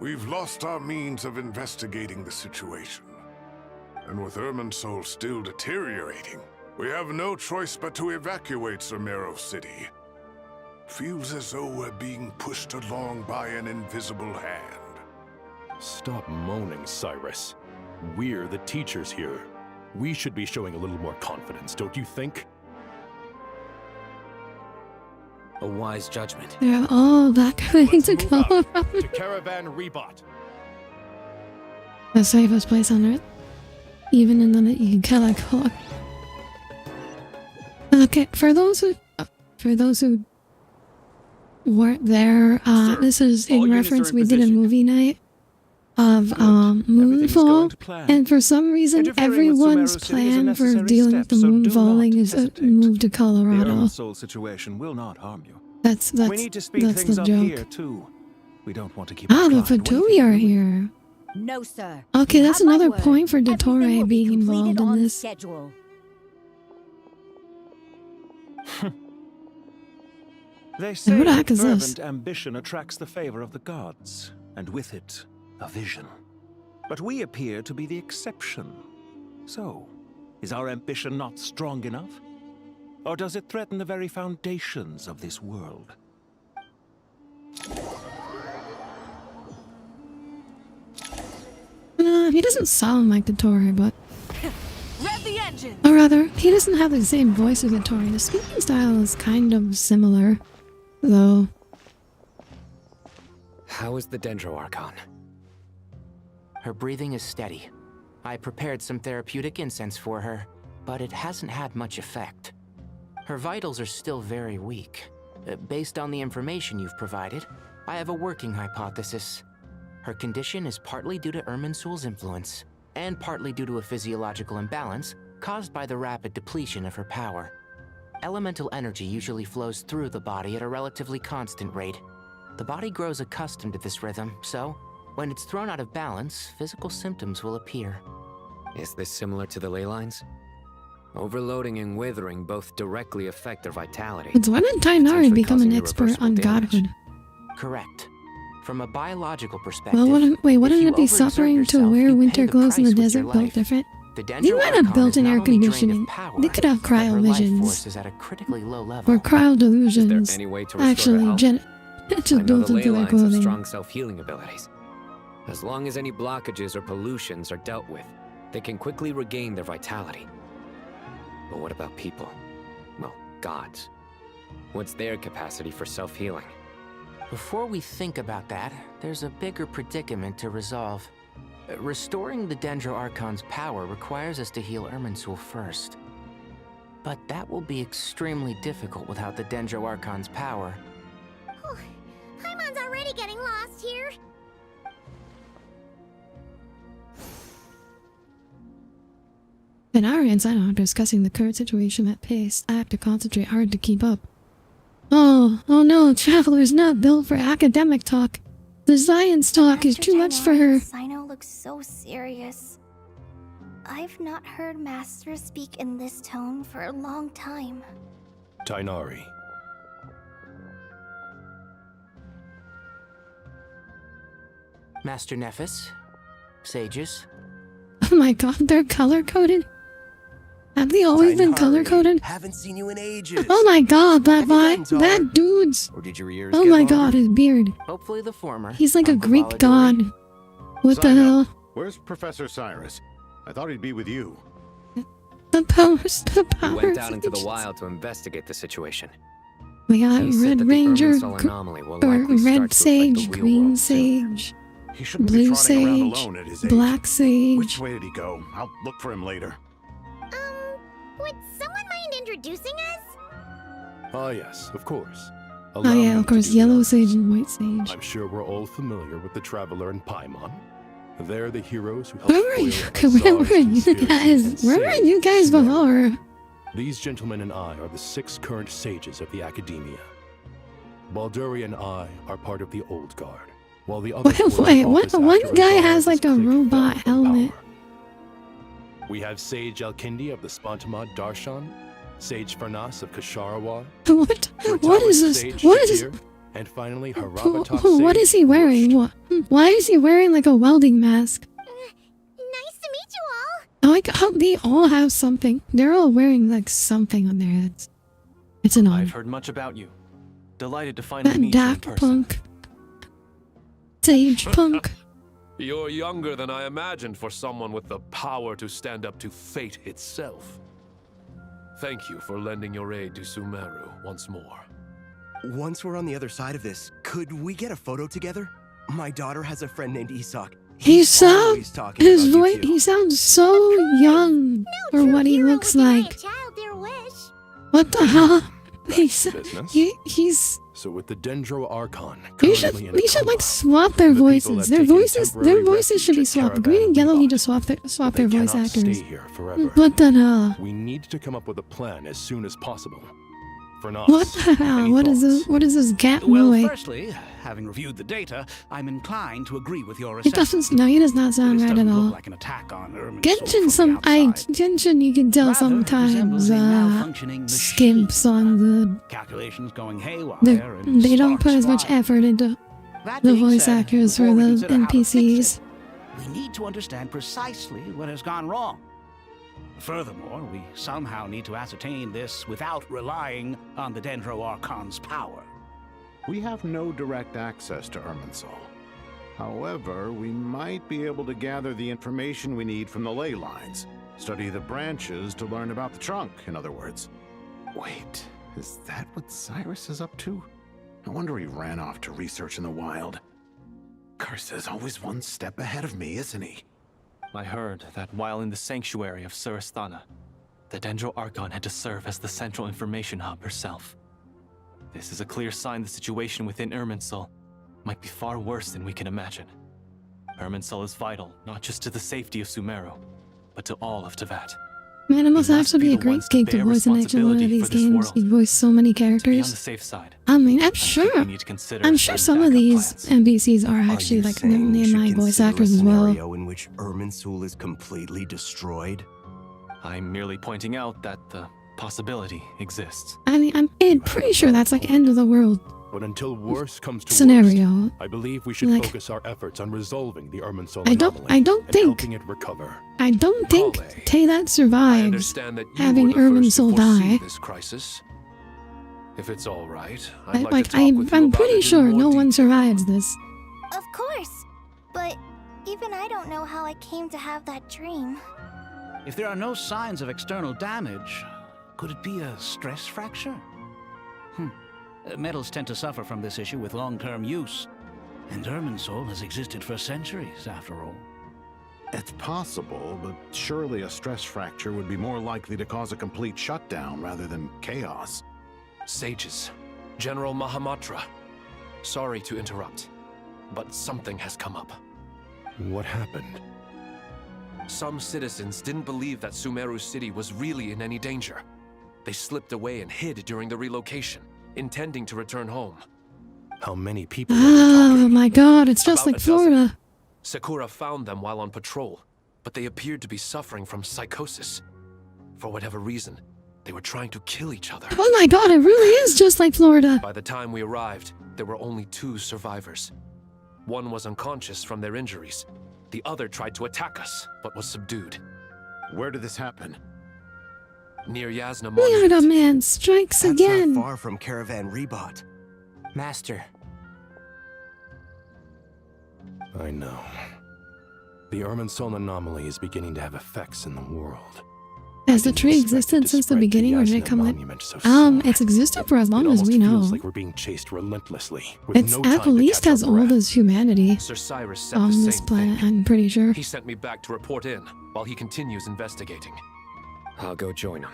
we've lost our means of investigating the situation. And with Irminsul still deteriorating, we have no choice but to evacuate Sumeru City. Feels as though we're being pushed along by an invisible hand. Stop moaning, Cyrus. We're the teachers here. We should be showing a little more confidence, don't you think? A wise judgment. They're all back ready to go. To Caravan Rebot. The safest place on Earth. Even in the Galaxy. Okay, for those who weren't there, this is in reference we did a movie night of Moonfall, and for some reason everyone's plan for dealing with the moon falling is move to Colorado. The soul situation will not harm you. That's we need to speed that's things the up joke. here too. We don't want to keep Ah, the Fatui are here. No, sir. Okay, that's another point for Dottore being involved in this. Schedule. They say Who the that heck is this? fervent ambition attracts the favor of the gods, and with it, a vision. But we appear to be the exception. So, is our ambition not strong enough? Or does it threaten the very foundations of this world? He doesn't sound like Dottore, but... Rev the engine. Or rather, he doesn't have the same voice as Dottore. The speaking style is kind of similar, though. How is the Dendro Archon? Her breathing is steady. I prepared some therapeutic incense for her, but it hasn't had much effect. Her vitals are still very weak. Based on the information you've provided, I have a working hypothesis. Her condition is partly due to Irminsul's influence, and partly due to a physiological imbalance caused by the rapid depletion of her power. Elemental energy usually flows through the body at a relatively constant rate. The body grows accustomed to this rhythm, so when it's thrown out of balance, physical symptoms will appear. Is this similar to the ley lines? Overloading and withering both directly affect their vitality. It's when did Tainari become an expert on godhood? Correct. From a biological perspective, Well, wouldn't it be suffering to wear winter clothes in the desert built different? They might have built in air conditioning. They could have cryovisions. Or cryo delusions. Actually, it's just built into their have clothing. strong self-healing abilities. As long as any blockages or pollutions are dealt with, they can quickly regain their vitality. But what about people? Well, gods. What's their capacity for self-healing? Before we think about that, there's a bigger predicament to resolve. Restoring the Dendro Archon's power requires us to heal Irminsul first. But that will be extremely difficult without the Dendro Archon's power. Paimon's already getting lost here. Tainari and Sino are discussing the current situation at pace. I have to concentrate hard to keep up. Oh no, Traveler's not built for academic talk. The science talk is too much for her. Sino looks so serious. I've not heard Master speak in this tone for a long time. Tainari. Master Nephis, sages. Oh my god, they're color-coded? Have they always been color-coded? Haven't seen you in ages. Oh my god, that dude's... Or did your ears Oh get my longer? god, his beard. Hopefully the former. He's like a Greek god. What the hell? Where's Professor Cyrus? I thought he'd be with you. The powers. We went out into the wild to investigate the situation. We got He said Red that the Ranger, Irminsul anomaly will or likely start Red to Sage, affect the real Green world soon. Sage, He shouldn't be Blue trotting around Sage, alone at his age. Black Sage. Which way did he go? I'll look for him later. Would someone mind introducing us? Ah, yes, of course. Oh Allow yeah, me of to course, do Yellow that. Sage and White Sage. I'm sure we're all familiar with the Traveler and Paimon. They're the heroes who helped Where were you? foil Where Azar's were you conspiracy guys? and Where were save you guys Sumeru. before? These gentlemen and I are the 6 current sages of the Academia. Balduri and I are part of the Old Guard, while the other Wait, what? One guy has like a robot helmet. We have Sage Alkindi of the Spontamod Darshan, Sage Farnas of Kasharawar, What? What is this? Sage What is Shakir, this? and finally Harabatok What Sage is he wearing? What? Why is he wearing like a welding mask? Nice to meet you all. Oh, like how they all have something. They're all wearing like something on their heads. It's an I've honor. heard much about you. Delighted to finally That meet you in Daft person. Punk. Sage Punk. You're younger than I imagined for someone with the power to stand up to fate itself. Thank you for lending your aid to Sumeru once more. Once we're on the other side of this, could we get a photo together? My daughter has a friend named Isak. He sounds always talking his about you voice. two. He sounds so young for what he looks like. Child, their wish. What the hell? Business. He's. So with the Dendro Archon You should. currently in We should coma, like swap their voices. that Their take in voices. Their temporary voices should be refuge at swapped. Caravan Green and Yellow Rebot, need to swap their they voice cannot actors. stay here forever. What the hell? We need to come up with a plan as soon as possible. For Nos, What the hell? What is this? What is this gap Well, noise? firstly, having reviewed the data, I'm inclined to agree with your It assessment. doesn't. No, he does not sound This right at doesn't all. look like an attack on Irminsul Genshin, Genshin, you can tell sometimes resembles a malfunctioning machine. skimps on the. Calculations going haywire They don't put as much effort into That the being voice said, actors for before we the consider how to fix NPCs. We need to understand precisely what has gone wrong. Furthermore, we somehow need to ascertain this without relying on the Dendro Archon's power. We have no direct access to Irminsul. However, we might be able to gather the information we need from the ley lines. Study the branches to learn about the trunk, in other words. Wait, is that what Cyrus is up to? No wonder he ran off to research in the wild. Curse's always one step ahead of me, isn't he? I heard that while in the sanctuary of Surasthana, the Dendro Archon had to serve as the central information hub herself. This is a clear sign the situation within Irminsul might be far worse than we can imagine. Irminsul is vital not just to the safety of Sumeru, but to all of Teyvat. Man, it must actually be a great gig to voice in actually one of these games. You voice so many To be on the characters. safe side, I mean, I'm sure. we need to consider I'm sure certain some of backup these plans. NPCs are actually like my voice actors as well. Scenario in which Irminsul is completely destroyed. I'm merely pointing out that the possibility exists. I mean, I'm pretty sure that's like end of the world But until worse comes to scenario. worst, I believe we should Like- focus our efforts on resolving the Irminsul I don't anomaly and think- helping it recover. I don't think Teyvat I survives understand that you having were the first to Irminsul foresee die. this crisis. If it's all right, I'd like, Like, to talk with you I'm about pretty it in sure more no detail. one survives this. Of course. But even I don't know how I came to have that dream. If there are no signs of external damage, could it be a stress fracture? Metals tend to suffer from this issue with long-term use, and Irminsul has existed for centuries, after all. It's possible, but surely a stress fracture would be more likely to cause a complete shutdown rather than chaos. Sages, General Mahamatra. Sorry to interrupt, but something has come up. What happened? Some citizens didn't believe that Sumeru City was really in any danger. They slipped away and hid during the relocation, intending to return home. How many people? Oh my god, it's just About like a dozen. Florida. Sakura found them while on patrol, but they appeared to be suffering from psychosis. For whatever reason, they were trying to kill each other. Oh my god, it really is just like Florida. By the time we arrived, there were only 2 survivors. One was unconscious from their injuries. The other tried to attack us, but was subdued. Where did this happen? Near Yasna Florida Monument. man strikes That's again. not far from Caravan Rebot. Master, I know. The Irminsul anomaly is beginning to have effects in the world. Has the tree existed since the beginning, or did it come it's existed for as long as we know. Feels like we're being chased relentlessly. With It's no time at to least catch our as old breath. as humanity Sir Cyrus said the on same this planet, thing. I'm pretty sure. He sent me back to report in while he continues investigating. I'll go join him.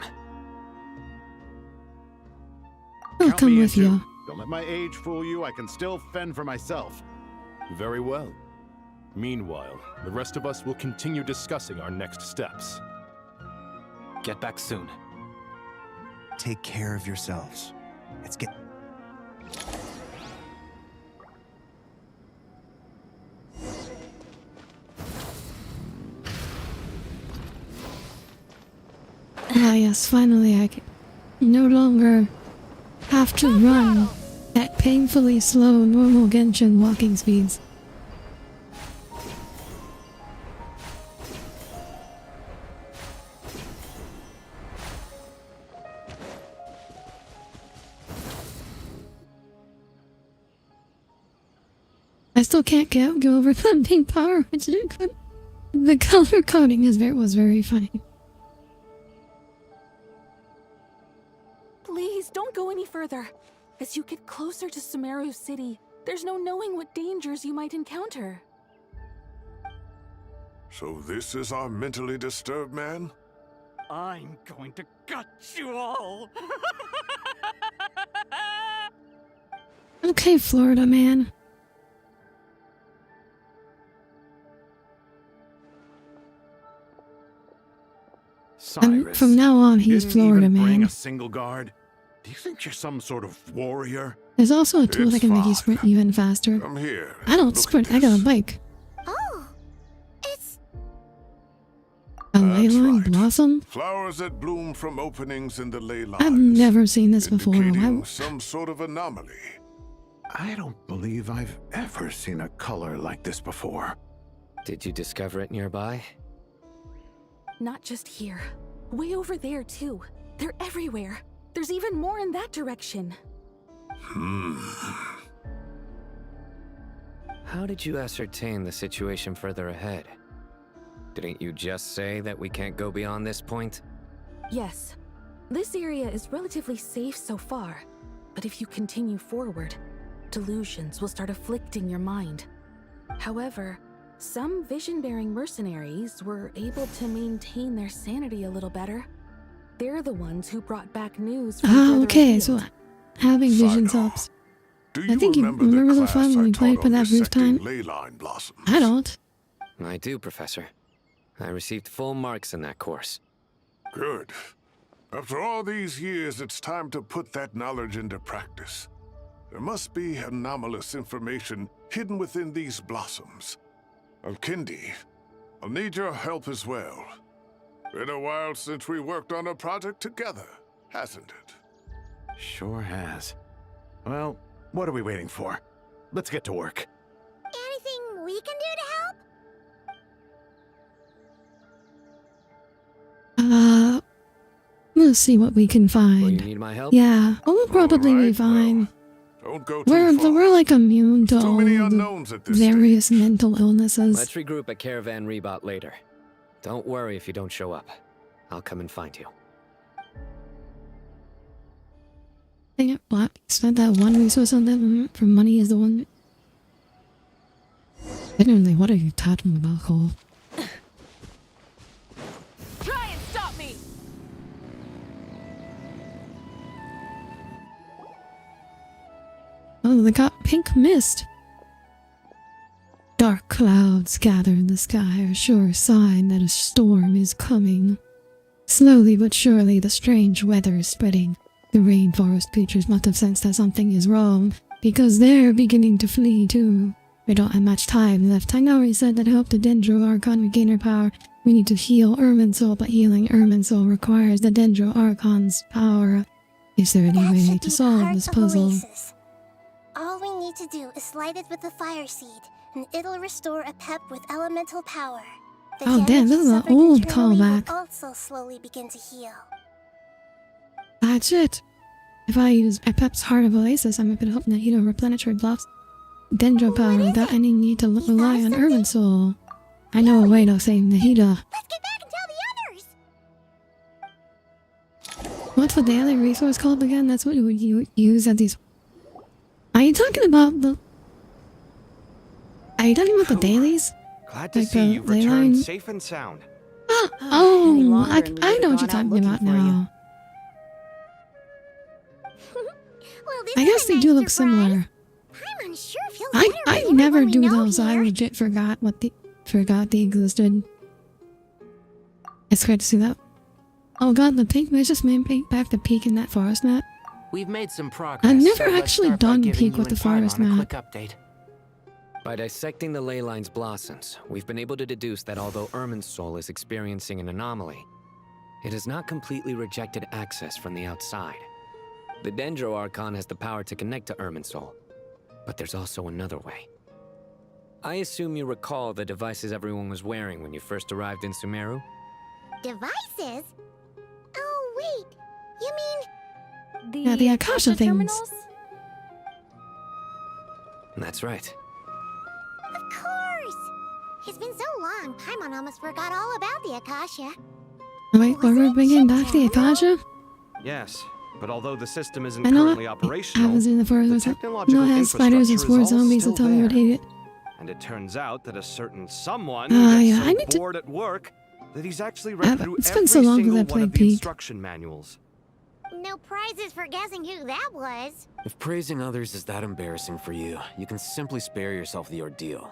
I'll Count come me with in, you. too. Don't let my age fool you. I can still fend for myself. Very well. Meanwhile, the rest of us will continue discussing our next steps. Get back soon. Take care of yourselves. Let's get... Ah yes, finally I can no longer have to run at painfully slow normal Genshin walking speeds. I still can't go over the pink power, which didn't good. The color coding was very funny. Please, don't go any further. As you get closer to Sumeru City, there's no knowing what dangers you might encounter. So this is our mentally disturbed man? I'm going to gut you all. Okay, Florida man. Cyrus, From now on, he's didn't Florida even bring man. a single guard. Do you think you're some sort of warrior? There's also a tool that can make you sprint even faster. Come here. I don't sprint, I got a bike. Oh, it's... A leyline blossom? Flowers that bloom from openings in the ley I've lines, never seen this before. indicating Why- some sort of anomaly. I don't believe I've ever seen a color like this before. Did you discover it nearby? Not just here. Way over there, too. They're everywhere. There's even more in that direction. How did you ascertain the situation further ahead? Didn't you just say that we can't go beyond this point? Yes. This area is relatively safe so far. But if you continue forward, delusions will start afflicting your mind. However, some vision-bearing mercenaries were able to maintain their sanity a little better. They're the ones who brought back news from further okay, afield. so having visions helps. I think you remember the fun when we played for that roof time? I don't. I do, Professor. I received full marks in that course. Good. After all these years, it's time to put that knowledge into practice. There must be anomalous information hidden within these blossoms. Alkindi, I'll need your help as well. Been a while since we worked on a project together, hasn't it? Sure has. Well, what are we waiting for? Let's get to work. Anything we can do to help? We'll see what we can find. Will you need my help? Yeah, we'll probably be fine. Don't go too far. We're like immune to all many the unknowns at this various mental illnesses. Let's regroup at Caravan Rebot later. Don't worry if you don't show up. I'll come and find you. Dang it, Black spent that one resource on that for money is the one. Literally, what are you talking about, Cole? Try and stop me! Oh, they got pink mist. Dark clouds gather in the sky, a sure sign that a storm is coming. Slowly but surely, the strange weather is spreading. The rainforest creatures must have sensed that something is wrong, because they're beginning to flee too. We don't have much time left. Tainari said that to help the Dendro Archon regain her power, we need to heal Irminsul, but healing Irminsul requires the Dendro Archon's power. Is there any way to solve this puzzle? Oasis. All we need to do is light it with the fire seed, and it'll restore a pep with elemental power. The Oh, damn, this is an damage old internally callback. will also slowly begin to heal. That's it. If I use Pep's Heart of Oasis, I'm able to help Nahida replenish her buffs. Dendro power without any need to rely on Irminsul. I know a way to save Nahida. Let's get back and tell the others! What's the daily resource called again? That's what you would use at these. Are you talking about the? Are you talking about the dailies? Glad to Like see the you've ley returned line? safe and sound. Oh, I know what you're talking about now. I guess they do look similar. I'm unsure if he'll I never do those. I legit forgot they existed. It's great to see that. Oh god, the peak. Let's just back the peak in that forest map. We've made some progress. I've never so let's actually start by done giving peak you with the and forest Paimon a map. quick update. By dissecting the ley line's blossoms, we've been able to deduce that although Irminsul is experiencing an anomaly, it has not completely rejected access from the outside. The Dendro Archon has the power to connect to Irminsul, but there's also another way. I assume you recall the devices everyone was wearing when you first arrived in Sumeru? Devices? Oh, wait. You mean... Yeah, the Akasha things. terminals? That's right. Of course! It's been so long, Paimon almost forgot all about the Akasha. Wait, we're bringing back the Akasha? Yes, but although the system isn't I know currently I operational, was in the forest. the technological No, it has spiders and infrastructure spore is all zombies still that tell me what there. hate it. And it turns out that a certain someone Yeah, gets I need so to- bored at work that he's actually read through it's every been so long single since I one of played the Peak. instruction manuals. No prizes for guessing who that was. If praising others is that embarrassing for you, you can simply spare yourself the ordeal.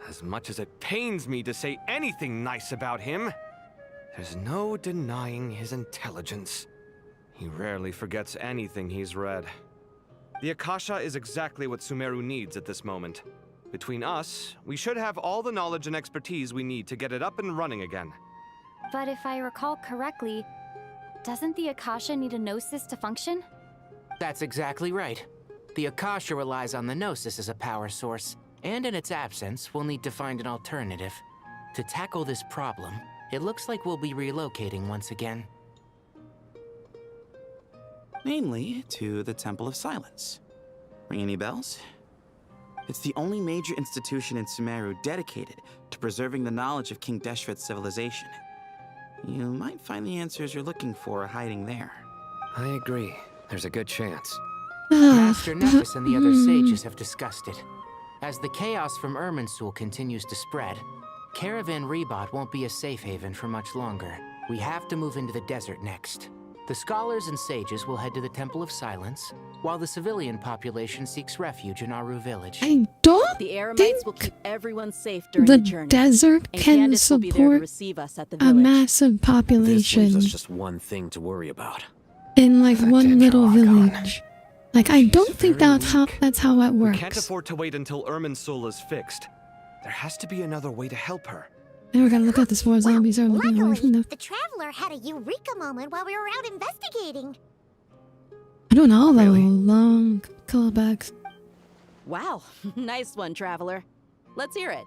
As much as it pains me to say anything nice about him, there's no denying his intelligence. He rarely forgets anything he's read. The Akasha is exactly what Sumeru needs at this moment. Between us, we should have all the knowledge and expertise we need to get it up and running again. But if I recall correctly, doesn't the Akasha need a Gnosis to function? That's exactly right. The Akasha relies on the Gnosis as a power source, and in its absence, we'll need to find an alternative. To tackle this problem, it looks like we'll be relocating once again. Namely, to the Temple of Silence. Ring any bells? It's the only major institution in Sumeru dedicated to preserving the knowledge of King Deshret's civilization. You might find the answers you're looking for hiding there. I agree. There's a good chance. Master Nephis and the other sages have discussed it. As the chaos from Irminsul continues to spread, Caravan Rebot won't be a safe haven for much longer. We have to move into the desert next. The scholars and sages will head to the Temple of Silence, while the civilian population seeks refuge in Aru village. I don't The Eremites think will keep everyone safe during the the journey. desert and can Candace will be there to support receive us at the a village. massive This population leaves us just one thing to worry about. in like one little village. Like I don't think that's how it We works. can't afford to wait until Irminsul is fixed. There has to be another way to help her. Now we gotta look at the spore zombies are looking away from them. The Traveler had a eureka moment while we were out investigating. I don't know though. Long callbacks. Wow, nice one, Traveler. Let's hear it.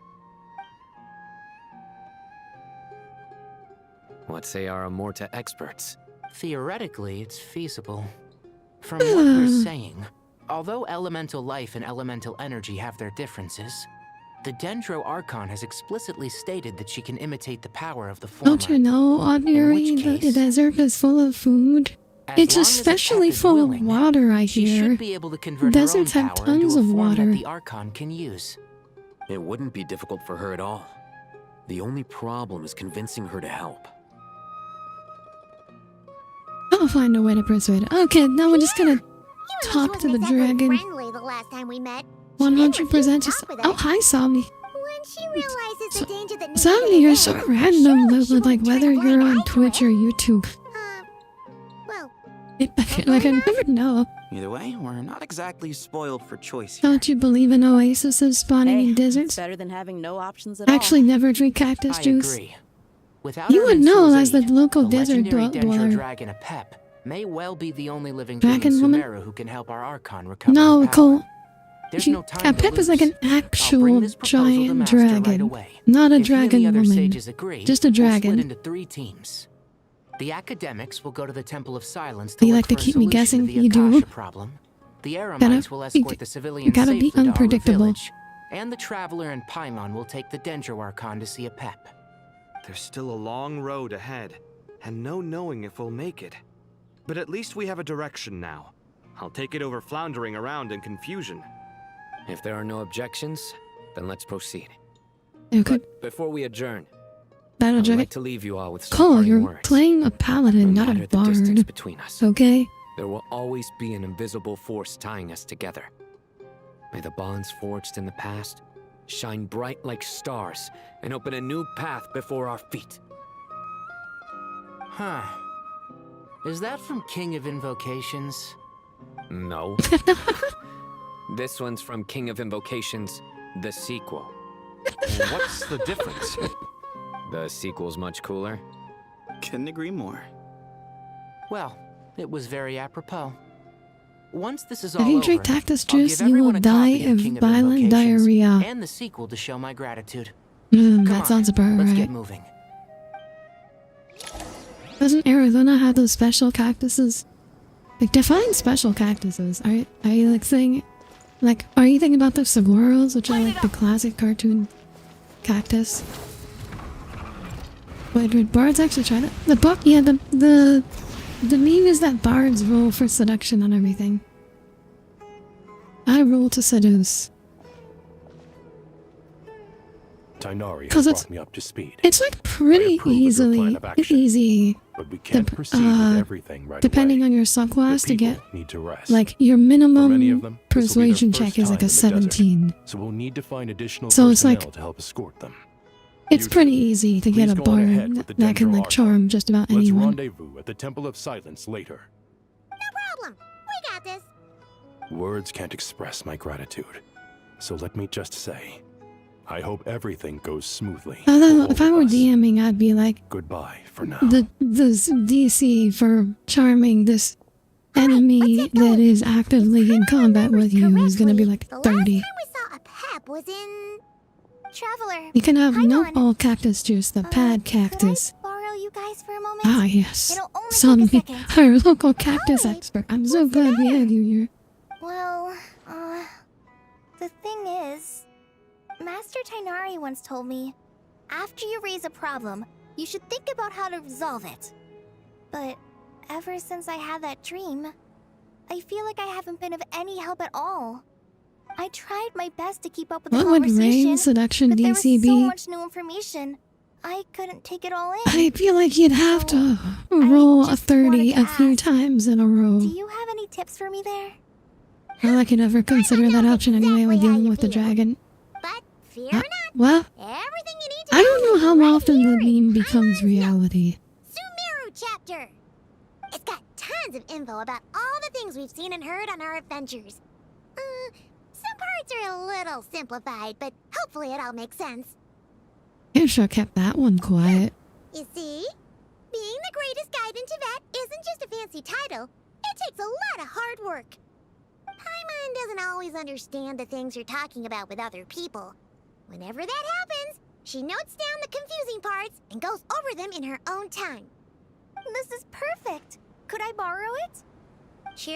What say our Amorta experts? Theoretically, it's feasible. From what they're saying, although elemental life and elemental energy have their differences, the Dendro Archon has explicitly stated that she can imitate the power of the former. Don't you know, Audire, the desert is full of food? It's especially full of water, I She hear. should be able to convert Deserts her own have power tons into a of form water. that the Archon can use. It wouldn't be difficult for her at all. The only problem is convincing her to help. I'll find a way to persuade her. Okay, now we're just gonna talk to the dragon. Friendly the last time we met. 100% just. Oh, hi, Somni. When she realizes the danger that Somni, you're so random, like whether you're on Twitch or YouTube. well, Like, I never know. Either way, we're not exactly spoiled for choice here. Don't you believe in oases spawning in It's deserts? better than having no options at Actually, never drink cactus I juice. agree. Without You would know Irminsul's as the aid, local the desert legendary Dendro dweller. dragon Apep may well be the only living thing in Dragon woman? Sumeru who can help our Archon recover No, her power. Cole. There's no time to Pep is like lose. an I'll bring actual this proposal to giant Master right dragon. away. Not a If you and the dragon other woman. sages agree, Just a we'll dragon. split into 3 teams. The academics will go to the Temple of Silence Do to you look like to for a keep me solution guessing? to the You do? Akasha problem. The Eremites will escort the civilians gotta safely be to Aru unpredictable. village, and the Traveler and Paimon will take the Dendro Archon to see Apep. There's still a long road ahead, and no knowing if we'll make it. But at least we have a direction now. I'll take it over floundering around in confusion. If there are no objections, then let's proceed. Okay. But before we adjourn, Battle I'd Jacket. like to leave you all with some Cole, parting you're words. playing a paladin, No not a matter the distance bard. between us, Okay? there will always be an invisible force tying us together. May the bonds forged in the past shine bright like stars and open a new path before our feet. Huh. Is that from King of Invocations? No. This one's from King of Invocations, the sequel. What's the difference? The sequel's much cooler. Couldn't agree more. Well, it was very apropos. Once this is If all you over, drink cactus I'll juice, give you will everyone a die copy of King violent Invocations diarrhea. and the sequel to show my gratitude. That sounds about Let's right. get moving. Doesn't Arizona have those special cactuses? Like, define special cactuses. Are you like saying, like, are you thinking about the saguaros, which are like the classic cartoon cactus? Wait, did bards actually try that? The book, yeah, the meme is that bards roll for seduction and everything. I roll to seduce. Tainari 'Cause has it's- brought me up to speed. It's like pretty easy, But we can't proceed with everything right depending away. on your subclass to get Need to rest. like your For many of minimum them, this will be their persuasion first check is like time a in the desert, 17. so we'll need to find additional So it's personnel like- to help escort them. It's pretty easy to get Please a go on ahead bard with the that can like Dendro charm just about Let's anyone. rendezvous at the Temple of Silence later. Problem. We got this. Words can't express my gratitude. So let me just say, I hope everything goes smoothly. Although, if I were DMing, I'd be like, Goodbye for now. the DC for charming this enemy that is actively in combat with you is gonna be like 30. Pep was in... Traveler. You can have no all cactus juice, the pad cactus. Borrow you guys for a moment? Ah, yes. It'll only Some take a second. our local cactus expert. I'm so glad we have you here. Well, the thing is, Master Tainari once told me, after you raise a problem, you should think about how to resolve it. But ever since I had that dream, I feel like I haven't been of any help at all. I tried my best to keep up with the What would conversation, Rain Seduction but there was DC so be? much new information. I couldn't take it all in. I feel like you'd have to roll a 30 a few times in a row. Do you have any tips for me there? Well, I could never consider that option anyway when dealing with the dragon. Fear Uh, not. well, Everything you need to I don't know how often the meme becomes reality. Sumeru chapter. It's got tons of info about all the things we've seen and heard on our adventures. Some parts are a little simplified, but hopefully it all makes sense. You sure kept that one quiet. You see? Being the greatest guide in Tibet isn't just a fancy title. It takes a lot of hard work. Paimon doesn't always understand the things you're talking about with other people. Whenever that happens, she notes down the confusing parts and goes over them in her own time. This is perfect. Could I borrow it? Sure.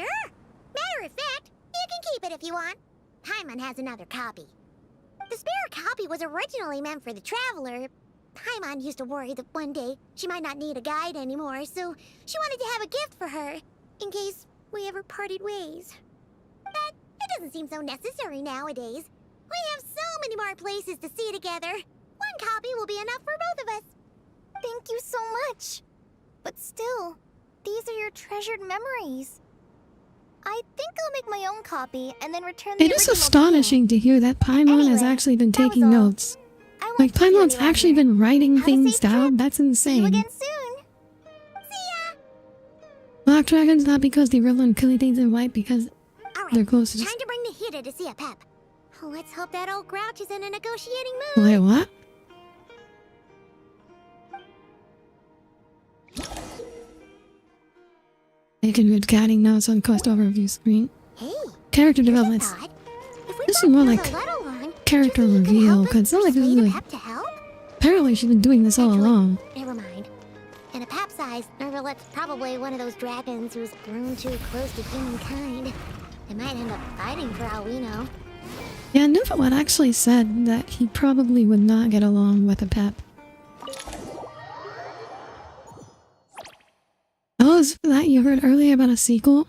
Matter of fact, you can keep it if you want. Paimon has another copy. The spare copy was originally meant for the Traveler. Paimon used to worry that one day she might not need a guide anymore, so she wanted to have a gift for her, in case we ever parted ways. But it doesn't seem so necessary nowadays. We have so many more places to see together. One copy will be enough for both of us. Thank you so much. But still, these are your treasured memories. I think I'll make my own copy and then return the It is original astonishing to hear that Paimon has actually been taking notes. Like, Paimon's actually been writing things down. That's insane. soon. Black dragons not because they roll on killing things in white, because they're close to Time just... to bring the Hida to see a Pep. Let's hope that old grouch is in a negotiating mood. Wait, what? You can read guiding notes on quest overview screen. Hey, Character developments. This is more like character reveal, because it's not like this is like... Apparently she's been doing this all along. Never mind. In a Pep size, Nervalet's probably one of those dragons who's grown too close to humankind. They might end up fighting for all we know. Yeah, Nervalet actually said that he probably would not get along with a Pep. those that you heard earlier about a sequel,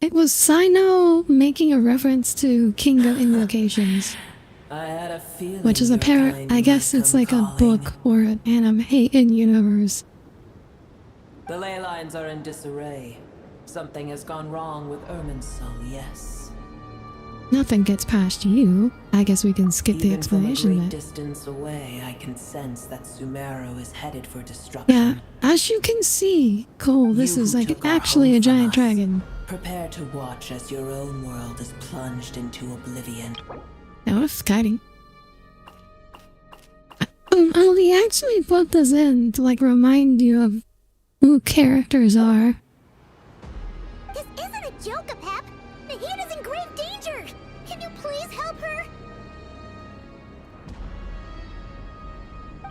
it was Sino making a reference to Kingdom Invocations, which is I guess it's like a book or an anime in universe. The ley lines are in disarray. Something has gone wrong with Irminsul, yes. Nothing gets past you. I guess we can skip the explanation From a great bit. distance away, I can sense that Sumeru is headed for destruction. Yeah, as you can see, Cole, this is like actually a giant dragon. Prepare to watch as your own world is plunged into oblivion. That was exciting. He actually put this in to like remind you of who characters are. This isn't a joke, Apep. Nahida's in grave danger. Can you please help her?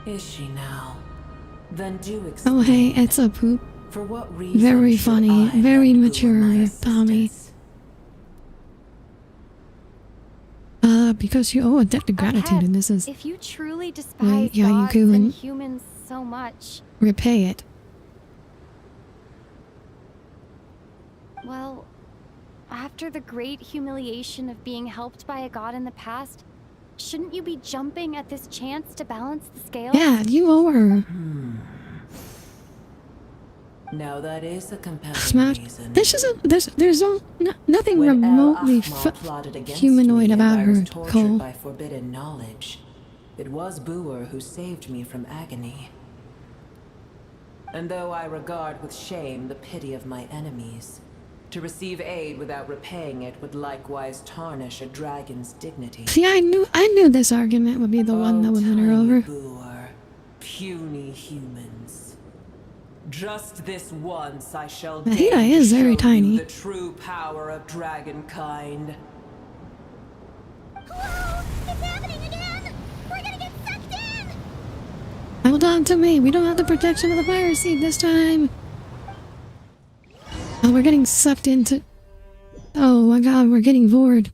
Is she now? Then do explain. Oh hey, it's a poop. For what reason? Very funny, very mature, Tommy. Because you owe a debt of gratitude, and this is. If you truly despise yeah, you gods couldn't and humans so much, repay it. well, after the great humiliation of being helped by a god in the past, shouldn't you be jumping at this chance to balance the scales? Yeah, you owe her. Now that is a compelling Smash. reason. There's nothing When remotely plotted against humanoid me and about I her, was tortured Cole. by forbidden knowledge, it was Booer who saved me from agony. And though I regard with shame the pity of my enemies, to receive aid without repaying it would likewise tarnish a dragon's dignity. See, I knew this argument would be the one that would win her over. Booer, puny humans. Just this once I shall Nahida is very show tiny. you the true power of dragonkind. Whoa! It's happening again! We're gonna get sucked in! Hold on to me. We don't have the protection of the fire seed this time. Oh, we're getting sucked into. Oh my god, we're getting bored.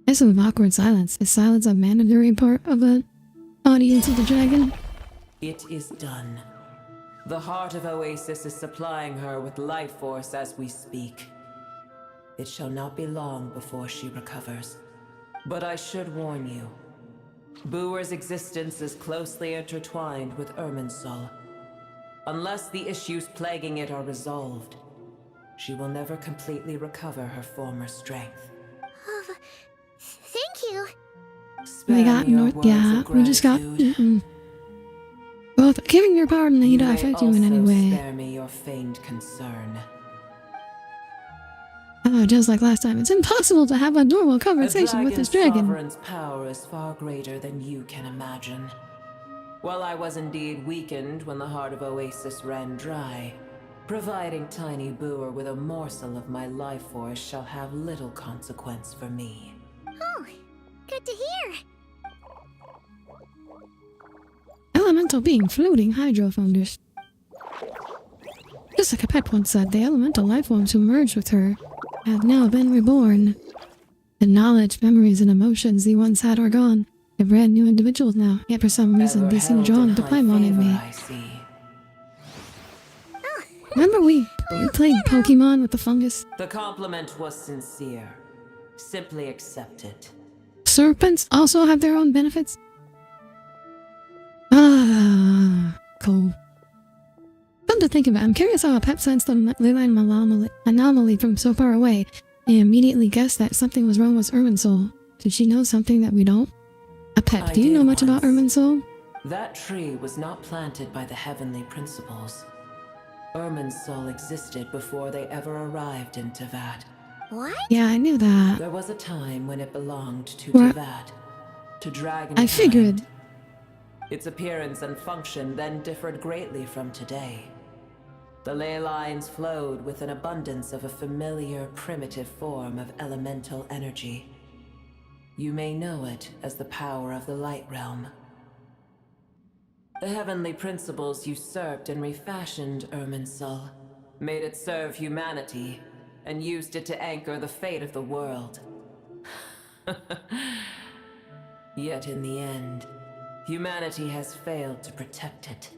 There's some awkward silence. Is silence a mandatory part of an audience of the dragon? It is done. The heart of Oasis is supplying her with life force as we speak. It shall not be long before she recovers. But I should warn you. Booer's existence is closely intertwined with Irminsul. Unless the issues plaguing it are resolved, she will never completely recover her former strength. Thank you. We got North. Yeah, we just got eaten. Well, if giving your power to Nahida affect you in any way. Spare me your feigned concern. Oh, just like last time, it's impossible to have a normal conversation with this dragon. Sovereign's power is far greater than you can imagine. While I was indeed weakened when the heart of Oasis ran dry, providing tiny Booer with a morsel of my life force shall have little consequence for me. Oh, good to hear. Elemental being floating hydro founders. Just like a pet once said, the elemental life forms who merged with her have now been reborn. The knowledge, memories, and emotions they once had are gone. They're brand new individuals now, yet for some reason they seem drawn to Paimon in me. Remember we played Pokemon with the fungus? The compliment was sincere. Simply accept it. Serpents also have their own benefits? Ah, cool. Come to think of it, I'm curious how a pep sensed the leyline anomaly from so far away and immediately guessed that something was wrong with Irminsul. Did she know something that we don't? A pep, do you know much about Irminsul? That tree was not planted by the heavenly principles. Irminsul existed before they ever arrived in Teyvat. What? Yeah, I knew that. There was a time when it belonged to What? Teyvat, to dragon. I figured. Its appearance and function then differed greatly from today. The ley lines flowed with an abundance of a familiar, primitive form of elemental energy. You may know it as the power of the Light Realm. The heavenly principles usurped and refashioned Irminsul, made it serve humanity, and used it to anchor the fate of the world. Yet in the end, Humanity has failed to protect it.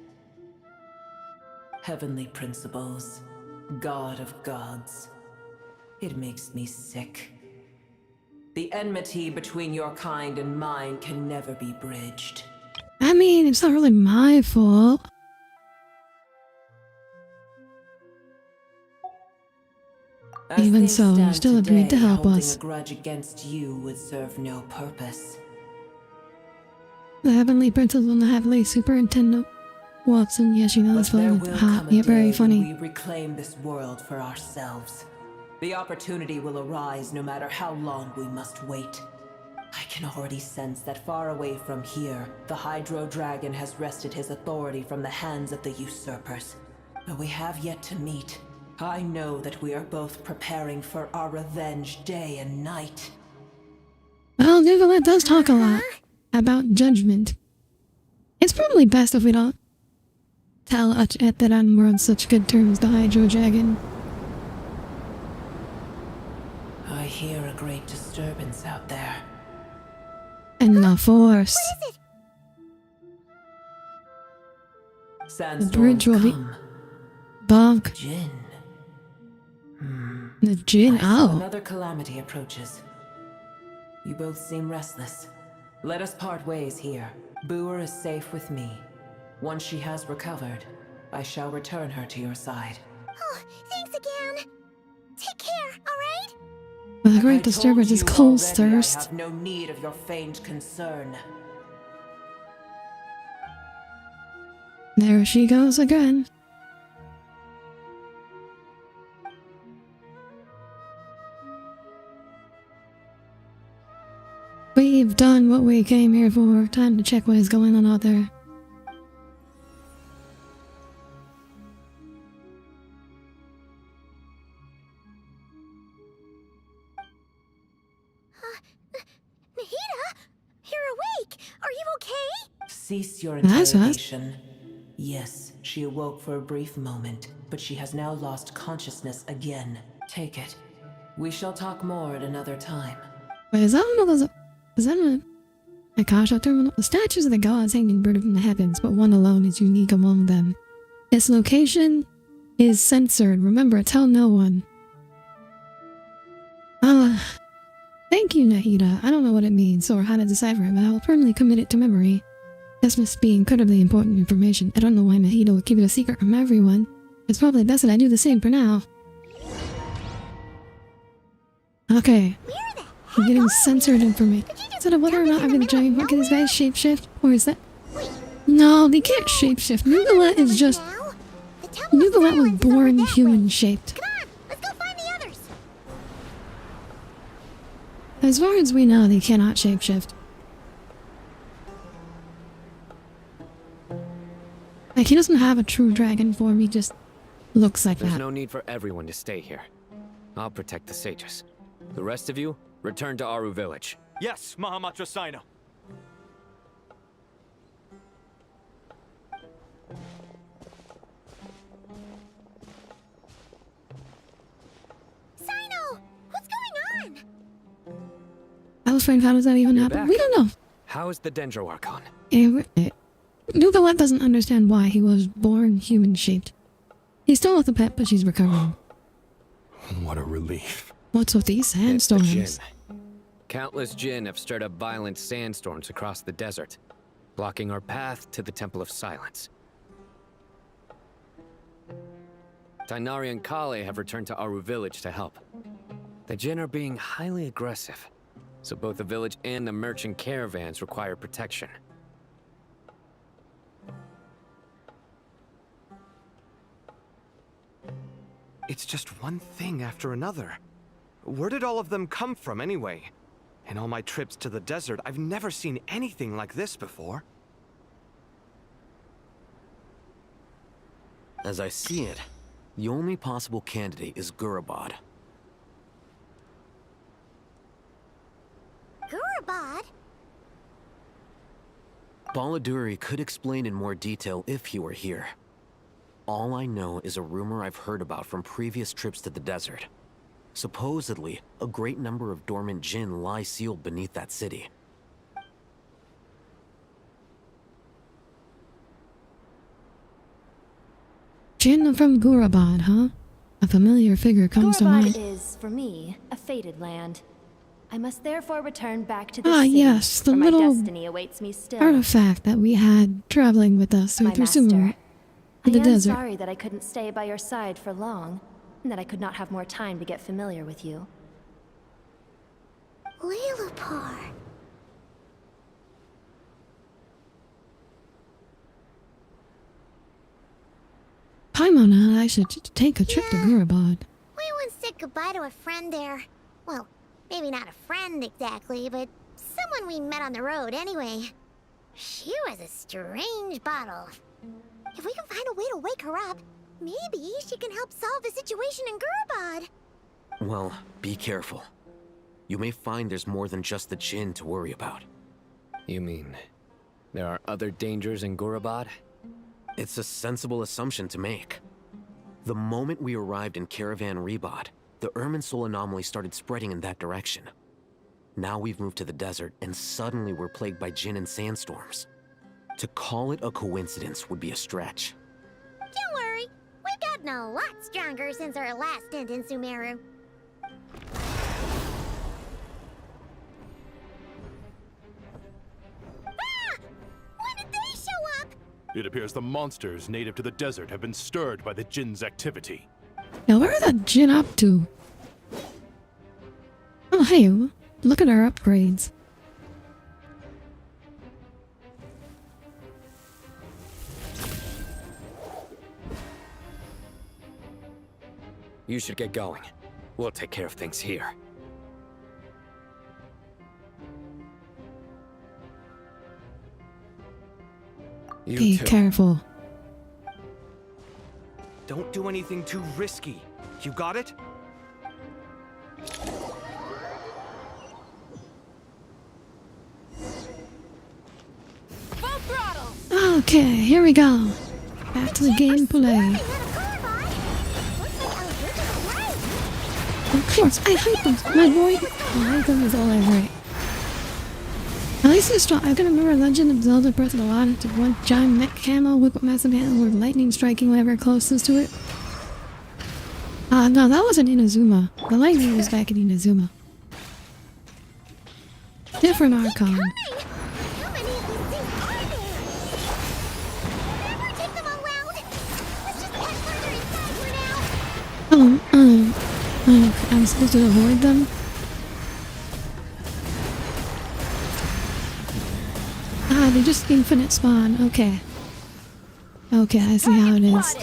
Heavenly principles, God of gods. It makes me sick. The enmity between your kind and mine can never be bridged. I mean, it's not really my fault. Even so, you still agreed to help us. Holding a grudge against you would serve no purpose. The Heavenly Principal and the Heavenly Superintendent Watson, yeah, she knows funny. Hot, yeah, very funny. We reclaim this world for ourselves. The opportunity will arise no matter how long we must wait. I can already sense that far away from here, the Hydro Dragon has wrested his authority from the hands of the usurpers. But we have yet to meet. I know that we are both preparing for our revenge day and night. Well, Nicolette does talk a lot about judgment. It's probably best if we don't tell Uchet that we're on such good terms with the Hydro Dragon. I hear a great disturbance out there. And the Force. Sandstorm, the bridge will be... Bonk. Jinn. The Jinn, oh. Another calamity approaches. You both seem restless. Let us part ways here. Boer is safe with me. Once she has recovered, I shall return her to your side. Oh, thanks again. Take care, alright? The great disturbance is Cole's thirst. I have no need of your feigned concern. There she goes again. We've done what we came here for. Time to check what is going on out there. Nahida? You're awake! Are you okay? Cease your That's interrogation. Yes, she awoke for a brief moment, but she has now lost consciousness again. Take it. We shall talk more at another time. Wait, is that one of those... Is that a Akasha terminal? The statues of the gods hanging bird from the heavens, but one alone is unique among them. Its location is censored. Remember, tell no one. Thank you, Nahida. I don't know what it means or how to decipher it, but I'll permanently commit it to memory. This must be incredibly important information. I don't know why Nahida would keep it a secret from everyone. It's probably best that I do the same for now. Okay. I'm getting censored information. Is that whether or not I've been trying to look at this guy's shapeshift? Or is that... No, they can't shapeshift. Nougalet is just... Nougalet was born human-shaped. Come on, let's go find the others. As far as we know, they cannot shapeshift. Like, he doesn't have a true dragon form, he just looks like There's that. no need for everyone to stay here. I'll protect the sages. The rest of you, return to Aru village. Yes, Mahamatra Sino. Sino! What's going on? I was afraid, how does that even You're happen? back. We don't know. How is the Dendro Archon? Nougalet doesn't understand why he was born human-shaped. He's still with the pet, but she's recovering. What a relief. What's with these It's the sandstorms? Jinn. Countless Jinn have stirred up violent sandstorms across the desert, blocking our path to the Temple of Silence. Tainari and Kale have returned to Aru village to help. The Jinn are being highly aggressive, so both the village and the merchant caravans require protection. It's just one thing after another. Where did all of them come from anyway? In all my trips to the desert, I've never seen anything like this before. As I see it, the only possible candidate is Gurabad. Gurabad? Baladuri could explain in more detail if he were here. All I know is a rumor I've heard about from previous trips to the desert. Supposedly, a great number of dormant Jinn lie sealed beneath that city. Jin from Gurabad, huh? A familiar figure comes to mind. Gurabad is, for me, a fated land. I must therefore return back to the city, Yes, the where my little destiny awaits me still. artifact that we had traveling with us through My master, Sumeru. I The am desert. sorry that I couldn't stay by your side for long, and that I could not have more time to get familiar with you. Lilipar. Paimon and I should take a trip to Gurabad. We once said goodbye to a friend there. Well, maybe not a friend exactly, but someone we met on the road anyway. She was a strange bottle. If we can find a way to wake her up, maybe she can help solve the situation in Gurabad. Well, be careful. You may find there's more than just the Jinn to worry about. You mean, there are other dangers in Gurabad? It's a sensible assumption to make. The moment we arrived in Caravan Rebod, the Irminsul anomaly started spreading in that direction. Now we've moved to the desert, and suddenly we're plagued by Jinn and sandstorms. To call it a coincidence would be a stretch. Don't worry, we've gotten a lot stronger since our last stint in Sumeru. Ah! When did they show up? It appears the monsters native to the desert have been stirred by the Jinn's activity. Now, where are the Jin up to? Oh, hey, look at our upgrades. You should get going. We'll take care of things here. Be careful. Don't do anything too risky. You got it? Full throttle! Okay, here we go. Back to the gameplay. Of course, I hate them. My boy, I hate them is all I write. At least it's strong. I can remember Legend of Zelda Breath of the Wild to one giant mech camo with massive hand with lightning striking whatever closest to it. No, that wasn't Inazuma. The lightning was back in Inazuma. Different Archon. I'm supposed to avoid them? Ah, they just infinite spawn. Okay. Okay, I see how it is.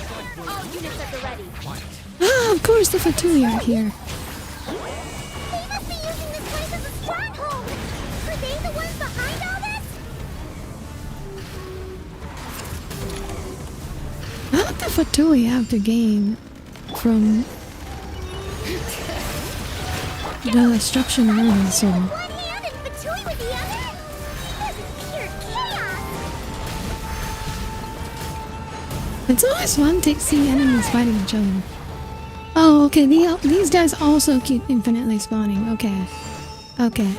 Ah, of course the Fatui are here. They must be using this place as a stronghold. Are they the ones behind all this? What the Fatui have to gain from the destruction of Irminsul? One hand and Fatui with the other? This is pure chaos. It's always fun to see enemies fighting each other. Oh, okay, these guys also keep infinitely spawning. Okay. Okay.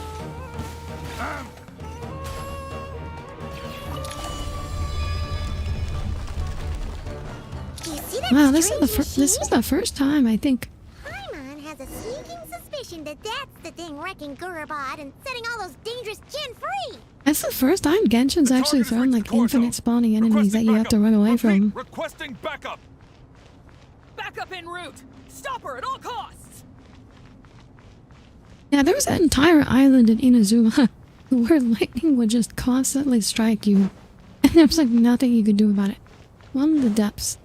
Wow, this is the first time I think. Paimon has a sneaking suspicion that that's the thing wrecking Gurabad and setting all those dangerous Jinn free. That's the first time Genshin's actually thrown like infinite spawning enemies that you have to run away from. Requesting backup. Backup en route. Stop her at all costs. Yeah, there was an entire island in Inazuma where lightning would just constantly strike you, and there was like nothing you could do about it. One of the depths.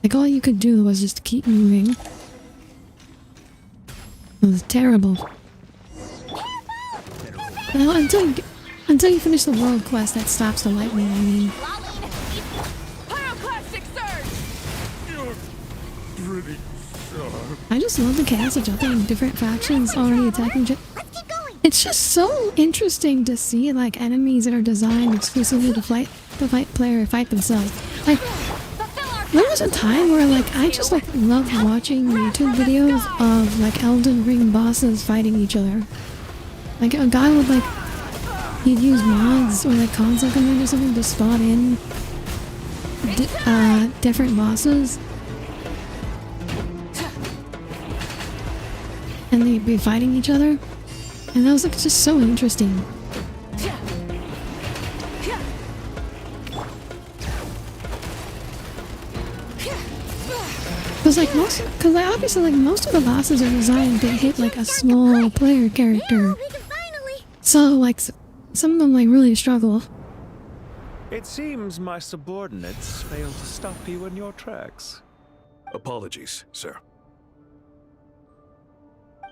Like all you could do was just keep moving. It was terrible. Well, until you finish the world quest that stops the lightning, I mean. Pyroclastic surge. Pretty sharp. I just love the chaos of jumping different factions already attacking. It's just so interesting to see like enemies that are designed exclusively to fight themselves. Like there was a time where like I just like loved watching YouTube videos of like Elden Ring bosses fighting each other. Like a guy would like he'd use mods or like console command or something to spawn in different bosses. And they'd be fighting each other. And that was like just so interesting. Because obviously like most of the bosses are designed to hit like a small player character. So like some of them like really struggle. It seems my subordinates failed to stop you in your tracks. Apologies, sir.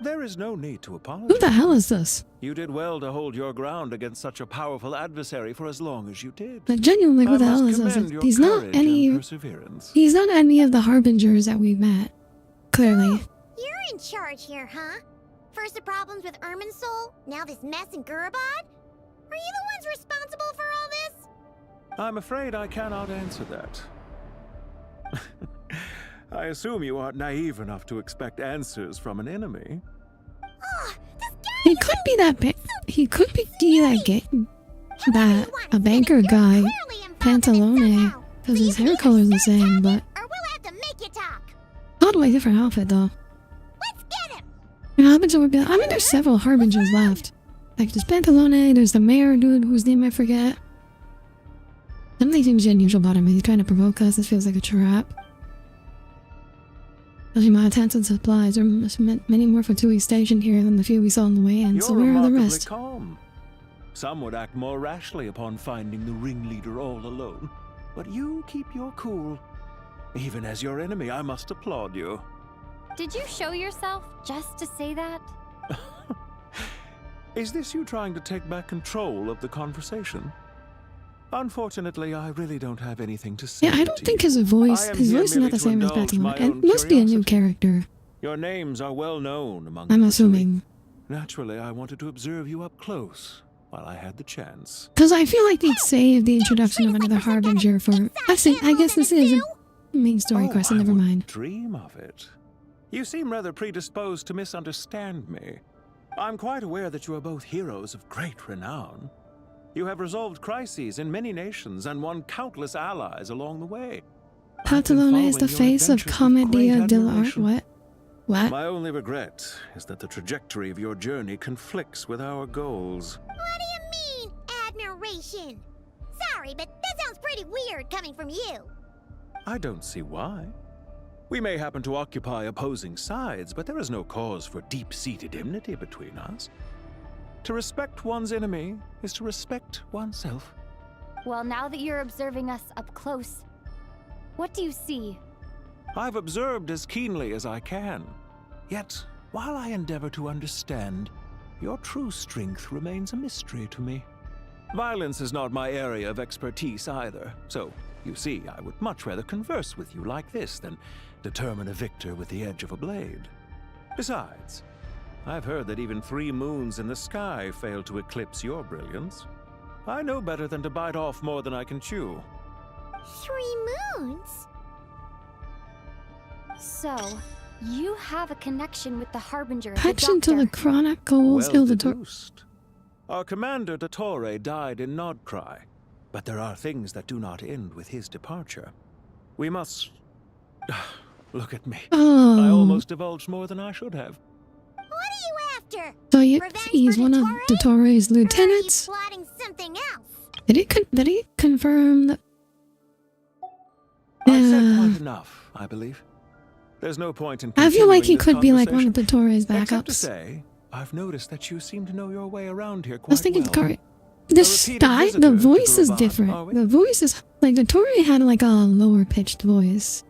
There is no need to apologize. Who the hell is this? You did well to hold your ground against such a powerful adversary for as long as you did. Like genuinely, who the hell is this? He's not any. He's not any of the harbingers that we've met. Clearly. You're in charge here, huh? First the problems with Irminsul, now this mess in Gurabad? Are you the ones responsible for all this? I'm afraid I cannot answer that. I assume you aren't naive enough to expect answers from an enemy. He could be that he could be that a banker guy, Pantalone, because his hair color is the same, but totally different outfit though. Harbinger would be. I mean, there's several harbingers left. Like there's Pantalone, there's the mayor dude whose name I forget. Something seems unusual about him. He's trying to provoke us. This feels like a trap. Judging my tents and supplies, there must have many more Fatui stationed here than the few we saw on the way in, so where are the rest? Calm. Some would act more rashly upon finding the ringleader all alone. But you keep your cool. Even as your enemy, I must applaud you. Did you show yourself just to say that? Is this you trying to take back control of the conversation? Unfortunately, I really don't have anything to say. Yeah, I don't think his voice is not the same as Pantalone. It must be a new character. Your names are well known among I'm assuming. Naturally, I wanted to observe you up close while I had the chance. Because I feel like they'd save the introduction of another harbinger for. I guess this is a main story quest, and never mind. Dream of it. You seem rather predisposed to misunderstand me. I'm quite aware that you are both heroes of great renown. You have resolved crises in many nations and won countless allies along the way. Pantalone is the face of Commedia dell'arte. What? My only regret is that the trajectory of your journey conflicts with our goals. What do you mean, admiration? Sorry, but that sounds pretty weird coming from you. I don't see why. We may happen to occupy opposing sides, but there is no cause for deep-seated enmity between us. To respect one's enemy is to respect oneself. Well, now that you're observing us up close, what do you see? I've observed as keenly as I can. Yet, while I endeavor to understand, your true strength remains a mystery to me. Violence is not my area of expertise either, so, you see, I would much rather converse with you like this than determine a victor with the edge of a blade. Besides, I've heard that even 3 moons in the sky fail to eclipse your brilliance. I know better than to bite off more than I can chew. 3 moons? So, you have a connection with the Harbinger, Connection to the Chronicles Well Ildator. deduced. Our commander Dottore died in Nodcry, but there are things that do not end with his departure. We must... Look at me. Oh. I almost divulged more than I should have. What are you after? So he's one of Dottore's lieutenants? Plotting something else. Did he confirm that? I said quite enough, I believe. There's no point in I feel like he continuing could be like this one of Dottore's Except to backups. say, I've noticed that you seem to know your way around here I was quite thinking well. the style, the voice is different. The voice is like Dottore had like a lower pitched voice.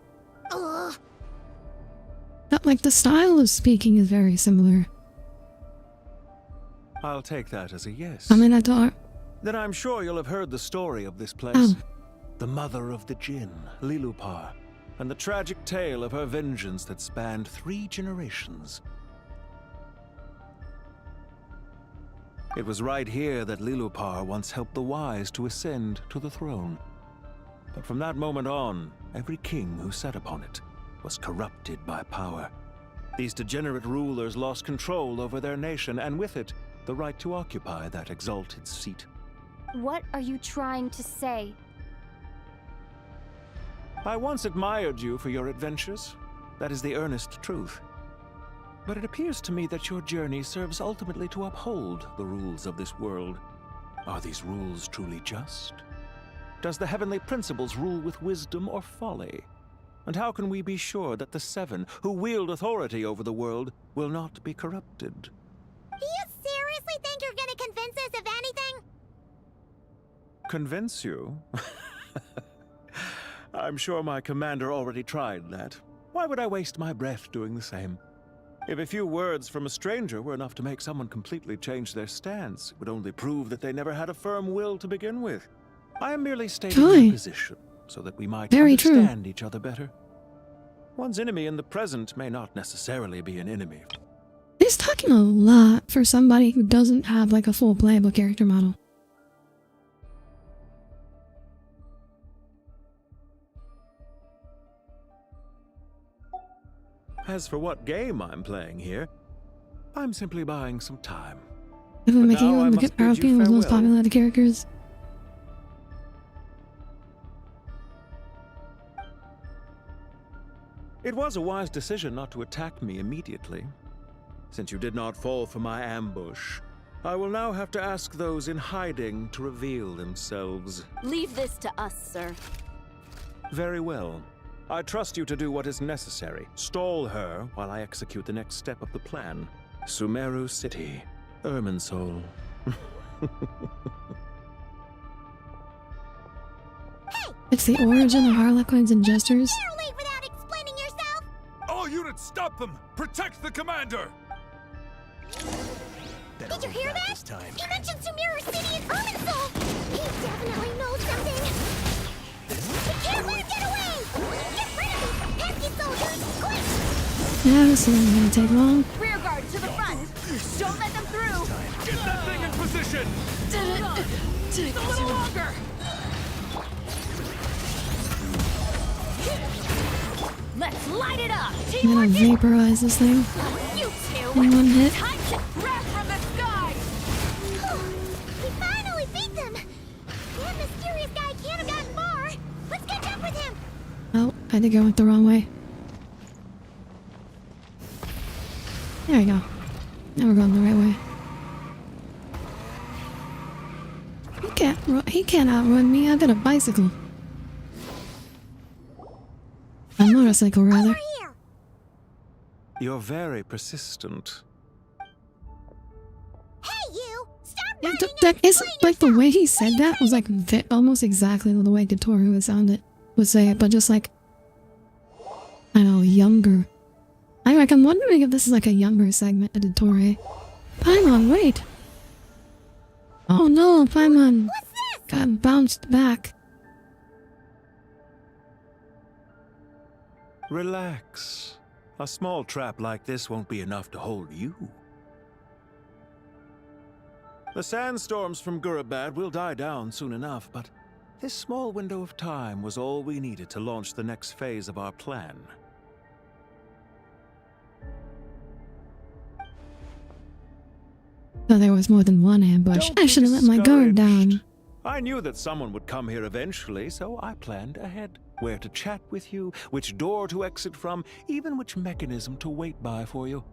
Not like the style of speaking is very similar. I'll take that as a yes. I mean, I thought. Then I'm sure you'll have heard the story of this place. Oh. The mother of the Jinn, Lilupar, and the tragic tale of her vengeance that spanned 3 generations. It was right here that Lilupar once helped the wise to ascend to the throne. But from that moment on, every king who sat upon it was corrupted by power. These degenerate rulers lost control over their nation, and with it, the right to occupy that exalted seat. What are you trying to say? I once admired you for your adventures. That is the earnest truth. But it appears to me that your journey serves ultimately to uphold the rules of this world. Are these rules truly just? Does the heavenly principles rule with wisdom or folly? And how can we be sure that the Seven, who wield authority over the world, will not be corrupted? Do you seriously think you're gonna convince us of anything? Convince you? I'm sure my commander already tried that. Why would I waste my breath doing the same? If a few words from a stranger were enough to make someone completely change their stance, it would only prove that they never had a firm will to begin with. I am merely stating my position, so that we might understand each other better. One's enemy in the present may not necessarily be an enemy. He's talking a lot for somebody who doesn't have like a full playable character model. As for what game I'm playing here, I'm simply buying some time. If we But make now you I look must at bid Power you Game was the most farewell. popular of the characters. It was a wise decision not to attack me immediately. Since you did not fall for my ambush, I will now have to ask those in hiding to reveal themselves. Leave this to us, sir. Very well. I trust you to do what is necessary. Stall her while I execute the next step of the plan. Sumeru City, Irminsul. It's the origin of Harlequins and Jesters. All units, stop them! Protect the commander! Did you hear that? He mentioned Sumeru City and Irminsul! He definitely knows something! We can't let him get away! Get rid of these pesky soldiers, quick! Yeah, this isn't gonna take long. Rear guard to the front! Don't let them through! Get that thing in position! Just a little longer! Let's light it up! I'm gonna vaporize this thing You two! in one hit. Time to grab from the sky! We finally beat them! That mysterious guy can't have gotten far! Let's catch up with him! Oh, I think I went the wrong way. There we go. Now we're going the right way. He can't outrun me. I've got a bicycle. A motorcycle, rather. You're very persistent. Hey, you! Stop Yeah, that isn't like the way he said that was like almost exactly the way Dotoru would say it, but just like, I don't know, younger. I'm wondering if this is like a younger segment of Dottore. Paimon, wait! Oh no, Paimon got bounced back. Relax. A small trap like this won't be enough to hold you. The sandstorms from Gurabad will die down soon enough, but this small window of time was all we needed to launch the next phase of our plan. So there was more than one ambush. I should have let my guard down. I knew that someone would come here eventually, so I planned ahead. Where to chat with you, which door to exit from, even which mechanism to wait by for you.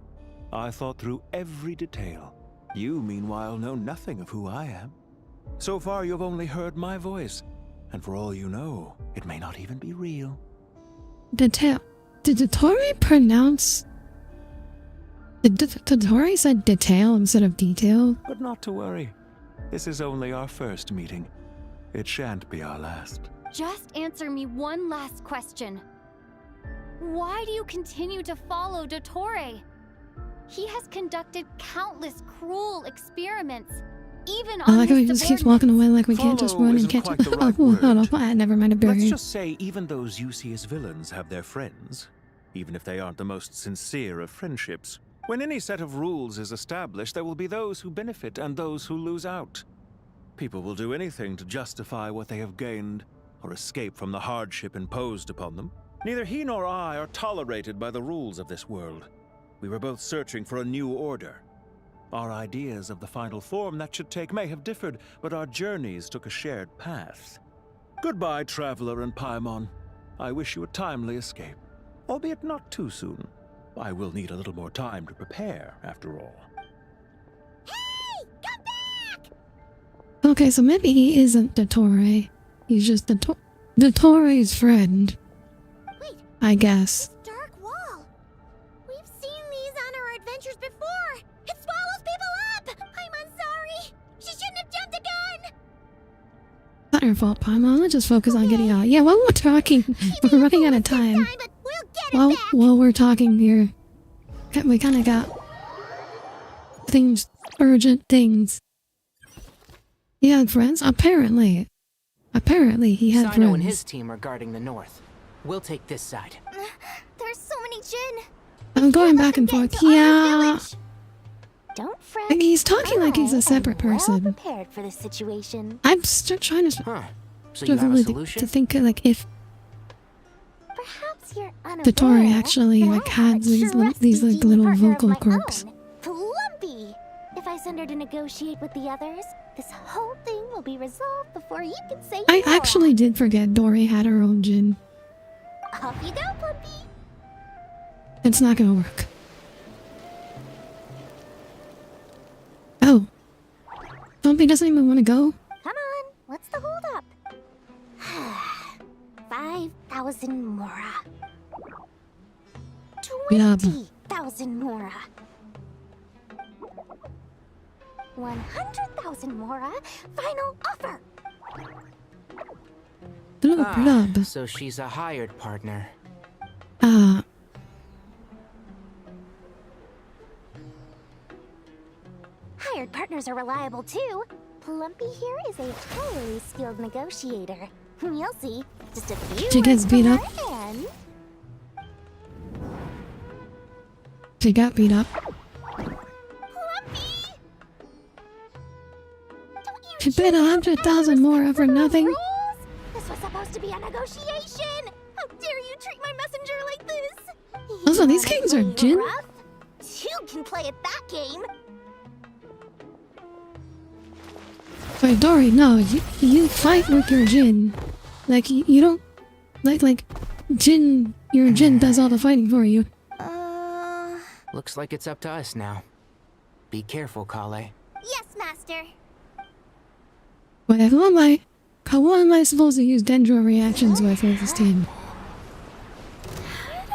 I thought through every detail. You, meanwhile, know nothing of who I am. So far, you've only heard my voice, and for all you know, it may not even be real. Detail. Did Dottore pronounce... Did Dottore said detail instead of detail? But not to worry. This is only our first meeting. It shan't be our last. Just answer me one last question. Why do you continue to follow Dottore? He has conducted countless cruel experiments, even I on like how he his just keeps walking away like we can't just Follow run and isn't catch quite him. the right Oh, word. never mind, a berry. Let's just say even those you see as villains have their friends, even if they aren't the most sincere of friendships. When any set of rules is established, there will be those who benefit and those who lose out. People will do anything to justify what they have gained, or escape from the hardship imposed upon them. Neither he nor I are tolerated by the rules of this world. We were both searching for a new order. Our ideas of the final form that should take may have differed, but our journeys took a shared path. Goodbye, Traveler and Paimon. I wish you a timely escape, albeit not too soon. I will need a little more time to prepare, after all. Okay, so maybe he isn't Dottore. He's just Dottore's friend. Wait, I guess. dark wall. We've seen these on our adventures before. It swallows people up. I'm sorry. She shouldn't have jumped the gun. Not your fault, Paimon. Let's just focus on getting out. Yeah, while we're talking, we're running out of time. While we're talking here, we kind of got things, urgent things. He had friends? Apparently. Apparently he had Sino and friends. his team are guarding the north. We'll take this side. There's so many Jin. I'm going back and forth. Yeah. Don't fret. Like, he's talking like he's a separate Well person. prepared for this situation. I'm still trying to So you have a to solution? think like if Perhaps you're unaware Dottore actually that like I have had a these like trusty little partner of vocal my quirks. own, Plumpy. If I send her to negotiate with the others, this whole thing will be resolved before you can say I more. actually did forget Dory had her own gin. Off you go, Plumpy. It's not gonna work. Oh. Bumpy doesn't even want to go? Come on, what's the holdup? 5,000 Mora. Yum. 20,000 Mora. 100,000 Mora. Final offer. Blub. So she's a hired partner. Hired partners are reliable too. Plumpy here is a highly skilled negotiator. You'll see. Just a few She gets words beat from up. her and... She got beat up. She paid 100,000 more for nothing. This was supposed to be a negotiation. How dare you treat my messenger like this? Also, these games are gin? You can play at that game. Wait, Dory, no, you fight with your Jin. Like, you don't... Like, Jin... Your Jin does all the fighting for you. Looks like it's up to us now. Be careful, Kale. Yes, master. Wait, what am I supposed to use Dendro reactions with this team?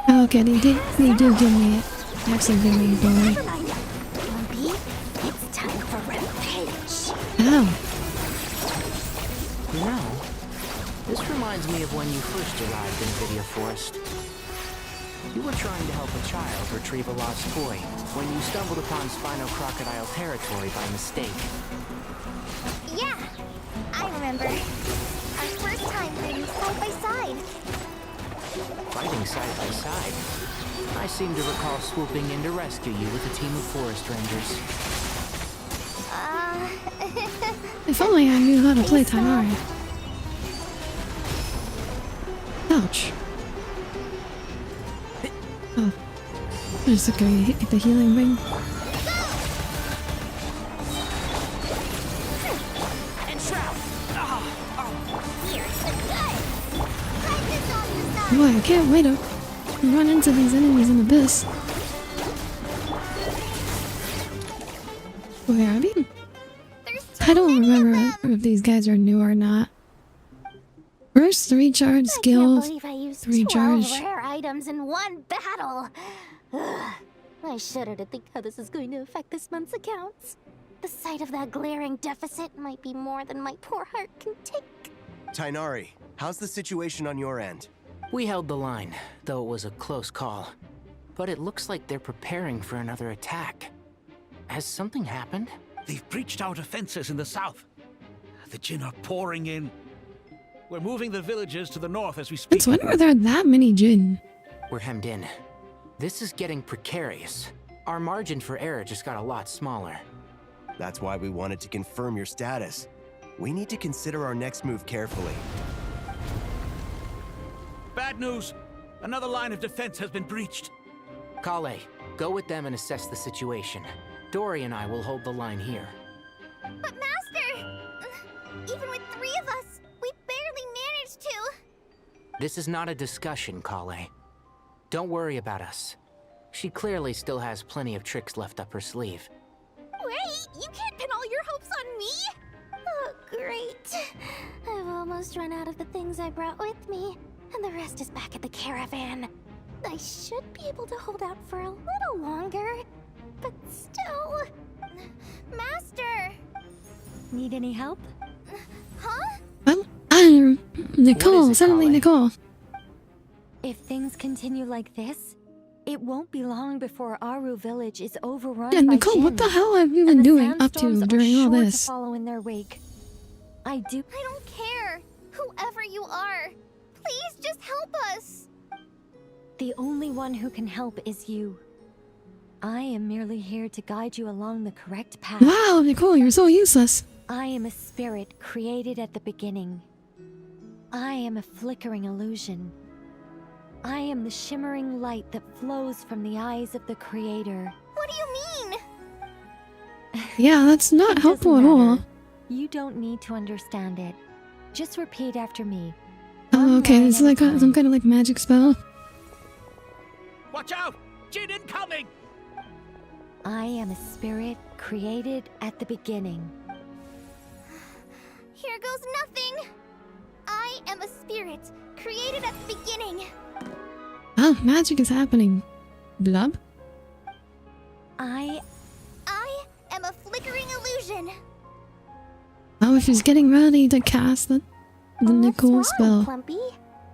Oh, okay, they did give me it. Actually, give me Dory. Plumpy, it's time for rampage. Ow. You know, this reminds me of when you first arrived in Vidya Forest. You were trying to help a child retrieve a lost toy when you stumbled upon Spino Crocodile territory by mistake. Yeah, I remember. Our first time fighting side by side. Fighting side by side? I seem to recall swooping in to rescue you with a team of forest rangers. If only I knew how to play Tainari. Ouch. Oh. Just okay, hit the healing ring. Boy, I can't wait to run into these enemies in Abyss. Where are we? I don't remember if these guys are new or not. First, 3 charge skills. I can't believe I used 3 12 charge. rare items in one battle. Ugh. I shudder to think how this is going to affect this month's accounts. The sight of that glaring deficit might be more than my poor heart can take. Tainari, how's the situation on your end? We held the line, though it was a close call. But it looks like they're preparing for another attack. Has something happened? They've breached our defenses in the south. The Jinn are pouring in. We're moving the villagers to the north as we speak. Since when were there that many Jinn? We're hemmed in. This is getting precarious. Our margin for error just got a lot smaller. That's why we wanted to confirm your status. We need to consider our next move carefully. Bad news! Another line of defense has been breached. Kale, go with them and assess the situation. Dory and I will hold the line here. But Master! Even with 3 of us, we barely managed to... This is not a discussion, Kale. Don't worry about us. She clearly still has plenty of tricks left up her sleeve. Wait, you can't pin all your hopes on me? Oh, great. I've almost run out of the things I brought with me, and the rest is back at the caravan. I should be able to hold out for a little longer, but still... Master! Need any help? Huh? Nicole, suddenly Nicole. If things continue like this, it won't be long before Aru village is overrun Yeah, by Nicole, Jinn, what the hell have you been and the doing up to sandstorms are during all sure to this? follow in their wake. I don't care. Whoever you are, please just help us. The only one who can help is you. I am merely here to guide you along the correct path. Wow, Nicole, you're so useless. I am a spirit created at the beginning. I am a flickering illusion. I am the shimmering light that flows from the eyes of the Creator. What do you mean? Yeah, that's not helpful at all. You don't need to understand it. Just repeat after me. Oh, okay, it's like some kind of like magic spell. Watch out! Jinn incoming! I am a spirit created at the beginning. Here goes nothing. I am a spirit created at the beginning. Oh, magic is happening. Blub? I am a flickering illusion. Oh, she's getting ready to cast the Nicole spell. Plumpy?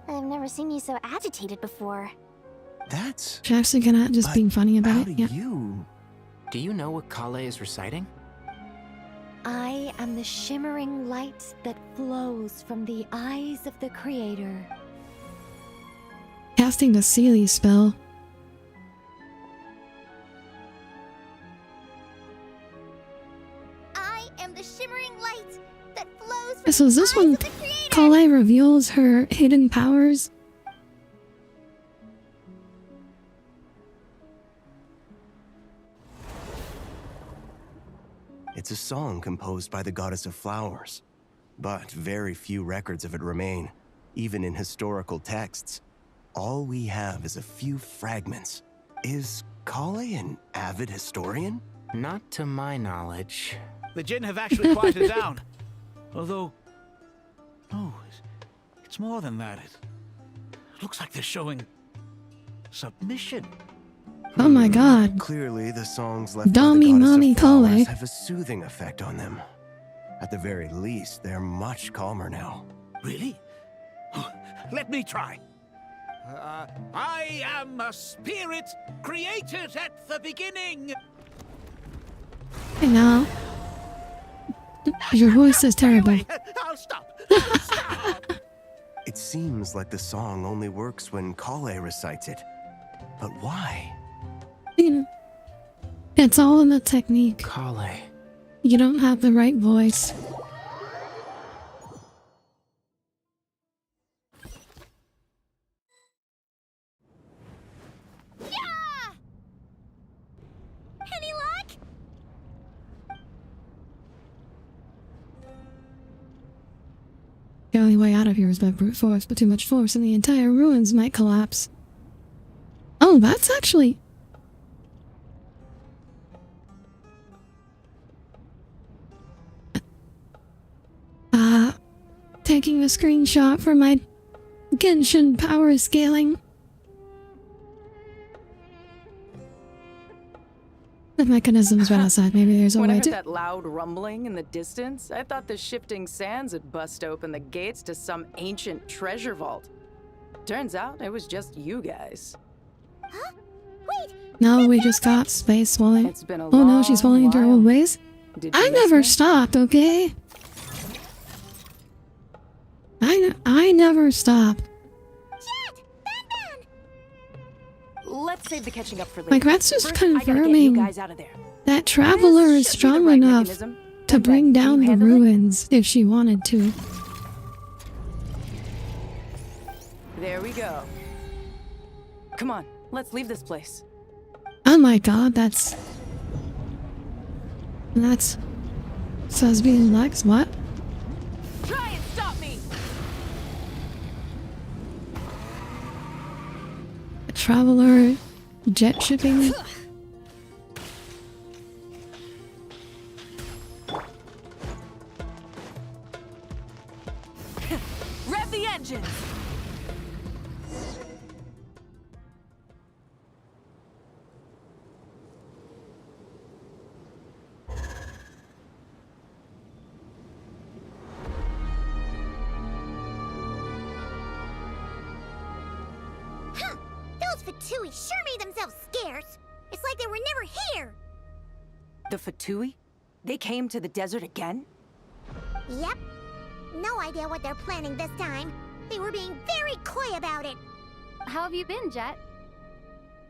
I've never seen you so agitated before. That's... She's actually gonna just being funny about it. Yeah. Do you know what Kale is reciting? I am the shimmering light that flows from the eyes of the Creator. Casting the Sealy spell. I am the shimmering light that flows from So is this when Kale reveals her hidden powers? It's a song composed by the goddess of flowers, but very few records of it remain, even in historical texts. All we have is a few fragments. Is Kale an avid historian? Not to my knowledge. The Jinn have actually quieted down. Although, no, it's more than that. It looks like they're showing submission. Oh my god. Clearly, the songs left by Dummy the mommy goddess of flowers Kale. have a soothing effect on them. At the very least, they're much calmer now. Really? Let me try. I am a spirit created at the beginning. I know. Your voice is terrible. I'll stop. It seems like the song only works when Kale recites it. But why? You know, it's all in the technique. Kale. You don't have the right voice. Any luck? The only way out of here is by brute force, but too much force and the entire ruins might collapse. Oh, that's actually... taking a screenshot for my Genshin power scaling. The mechanism's right outside. Maybe there's a When I way heard to... that loud rumbling in the distance, I thought the shifting sands had bust open the gates to some ancient treasure vault. Turns out it was just you guys. Huh? Wait! No, we just got space falling. It's been a Oh no, she's falling into her own ways. Did you I miss never me? stopped, okay? I never stopped. Let's save the catching up for later. Like, that's just First, I gotta get you confirming guys out of there. that Traveler is strong enough to bring down the ruins if she wanted to. There we go. Come on, let's leave this place. Oh my god, that's... Sesbian Lex, what? Try and stop me! traveler jet shipping. Rev the engines! Huh! Those Fatui sure made themselves scarce. It's like they were never here. The Fatui? They came to the desert again? Yep. No idea what they're planning this time. They were being very coy about it. How have you been, Jet?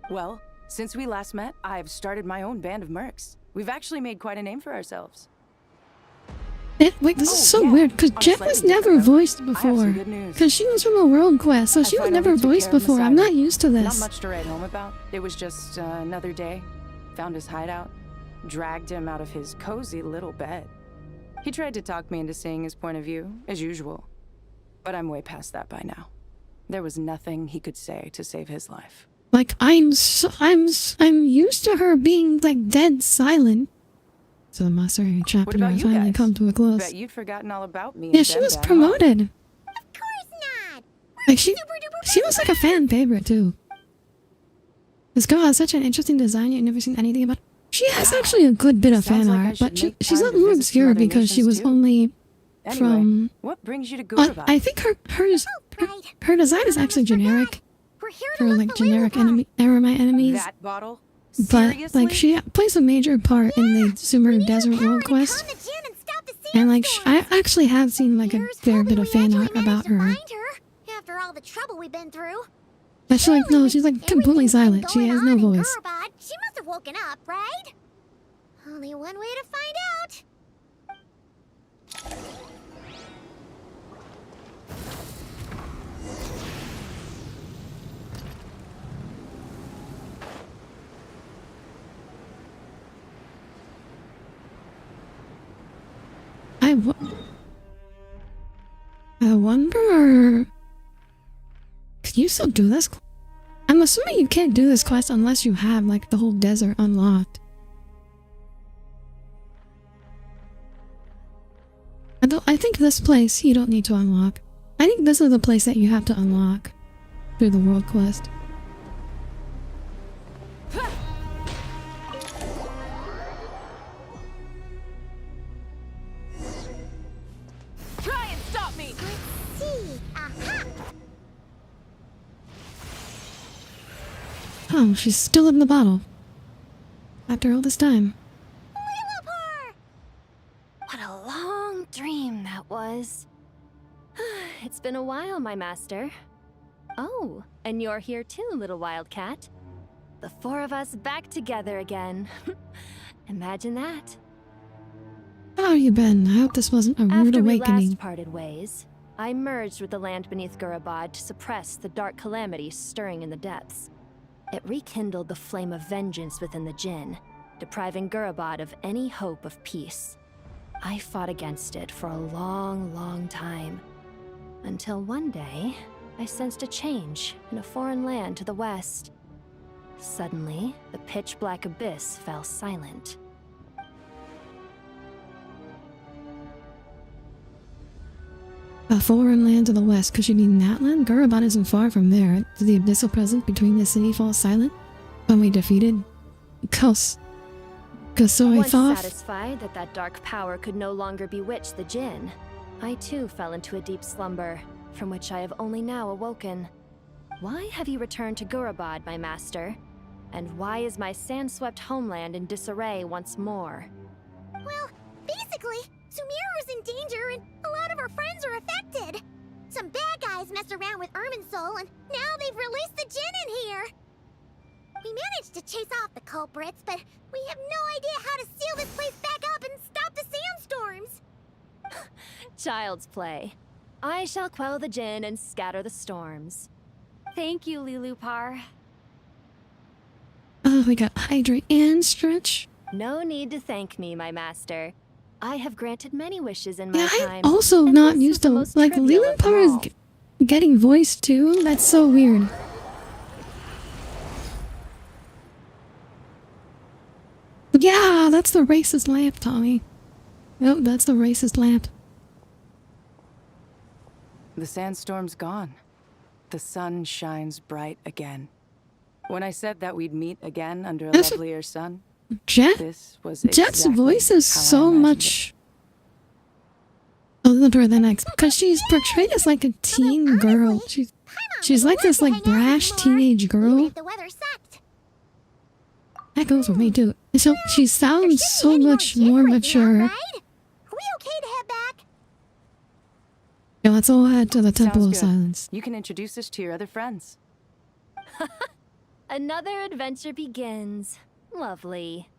Well, since we last met, I've started my own band of mercs. We've actually made quite a name for ourselves. Wait, this is so weird, because Jet was never voiced before. Because she was from a world quest, so she was never voiced before. I'm not used to Not this. much to write home about. It was just another day. Found his hideout. Dragged him out of his cozy little bed. He tried to talk me into seeing his point of view, as usual. But I'm way past that by now. There was nothing he could say to save his life. Like, I'm used to her being, like, dead silent. So the Master chapter about has you finally guys? come to a close. Bet you'd forgotten all about me. Yeah, and she them was back promoted. Of course not. Like, she was like a fan favorite, too. This girl has such an interesting design, you've never seen anything about. She has actually a good bit of fan art, but she's a little more obscure because she was only from... What brings you to Gurabad? I think her design is actually generic. For, like, generic Aramite enemies. That bottle? But, like, she plays a major part in the Sumer Desert World Quest. And, like, I actually have seen, like, a fair bit of fan art about her. After all the trouble we've been through. But she's like, no, she's like completely silent. She has no voice. Gurabad, she must have woken up, right? Only one way to find out. I wonder... Can you still do this? I'm assuming you can't do this quest unless you have, like, the whole desert unlocked. I think this place you don't need to unlock. I think this is the place that you have to unlock through the world quest. Try and stop me! See, aha! Oh, she's still in the bottle. After all this time. What a long dream that was. It's been a while, my master. Oh, and you're here too, little wildcat. The four of us back together again. Imagine that. How have you been? I hope this wasn't a rude After we awakening. last parted ways, I merged with the land beneath Gurabad to suppress the dark calamity stirring in the depths. It rekindled the flame of vengeance within the Jinn, depriving Gurabad of any hope of peace. I fought against it for a long, long time. Until one day, I sensed a change in a foreign land to the west. Suddenly, the pitch-black abyss fell silent. A foreign land to the west. Could you mean that land? Gurabad isn't far from there. Did the abyssal presence between the city fall silent when we defeated Once Kasoithoth? satisfied that that dark power could no longer bewitch the Jinn, I too fell into a deep slumber, from which I have only now awoken. Why have you returned to Gurabad, my master? And why is my sand-swept homeland in disarray once more? Well, basically, Sumeru's in danger and a lot of our friends are affected. Some bad guys messed around with Irminsul and now they've released the Jinn in here. We managed to chase off the culprits, but we have no idea how to seal this place back up and stop the sandstorms. Child's play. I shall quell the Jinn and scatter the storms. Thank you, Lilupar. Oh, we got hydrate and stretch. No need to thank me, my master. I have granted many wishes in my Yeah, time. I'm also not used to, like, trivial of them Lilupar is all. getting voiced too. That's so weird. yeah, that's the racist lamp, Tommy. Yep, that's the racist lamp. The sandstorm's gone. The sun shines bright again. When I said that we'd meet again under a lovelier sun, this was Jet's exactly voice is how I so imagined much older than X, because she's portrayed as like a teen girl. She's like this like brash teenage girl. That goes for me too. So she sounds so much more mature. Yeah, let's all head to the Temple of Silence. You can introduce us to your other friends. Another adventure begins. Lovely.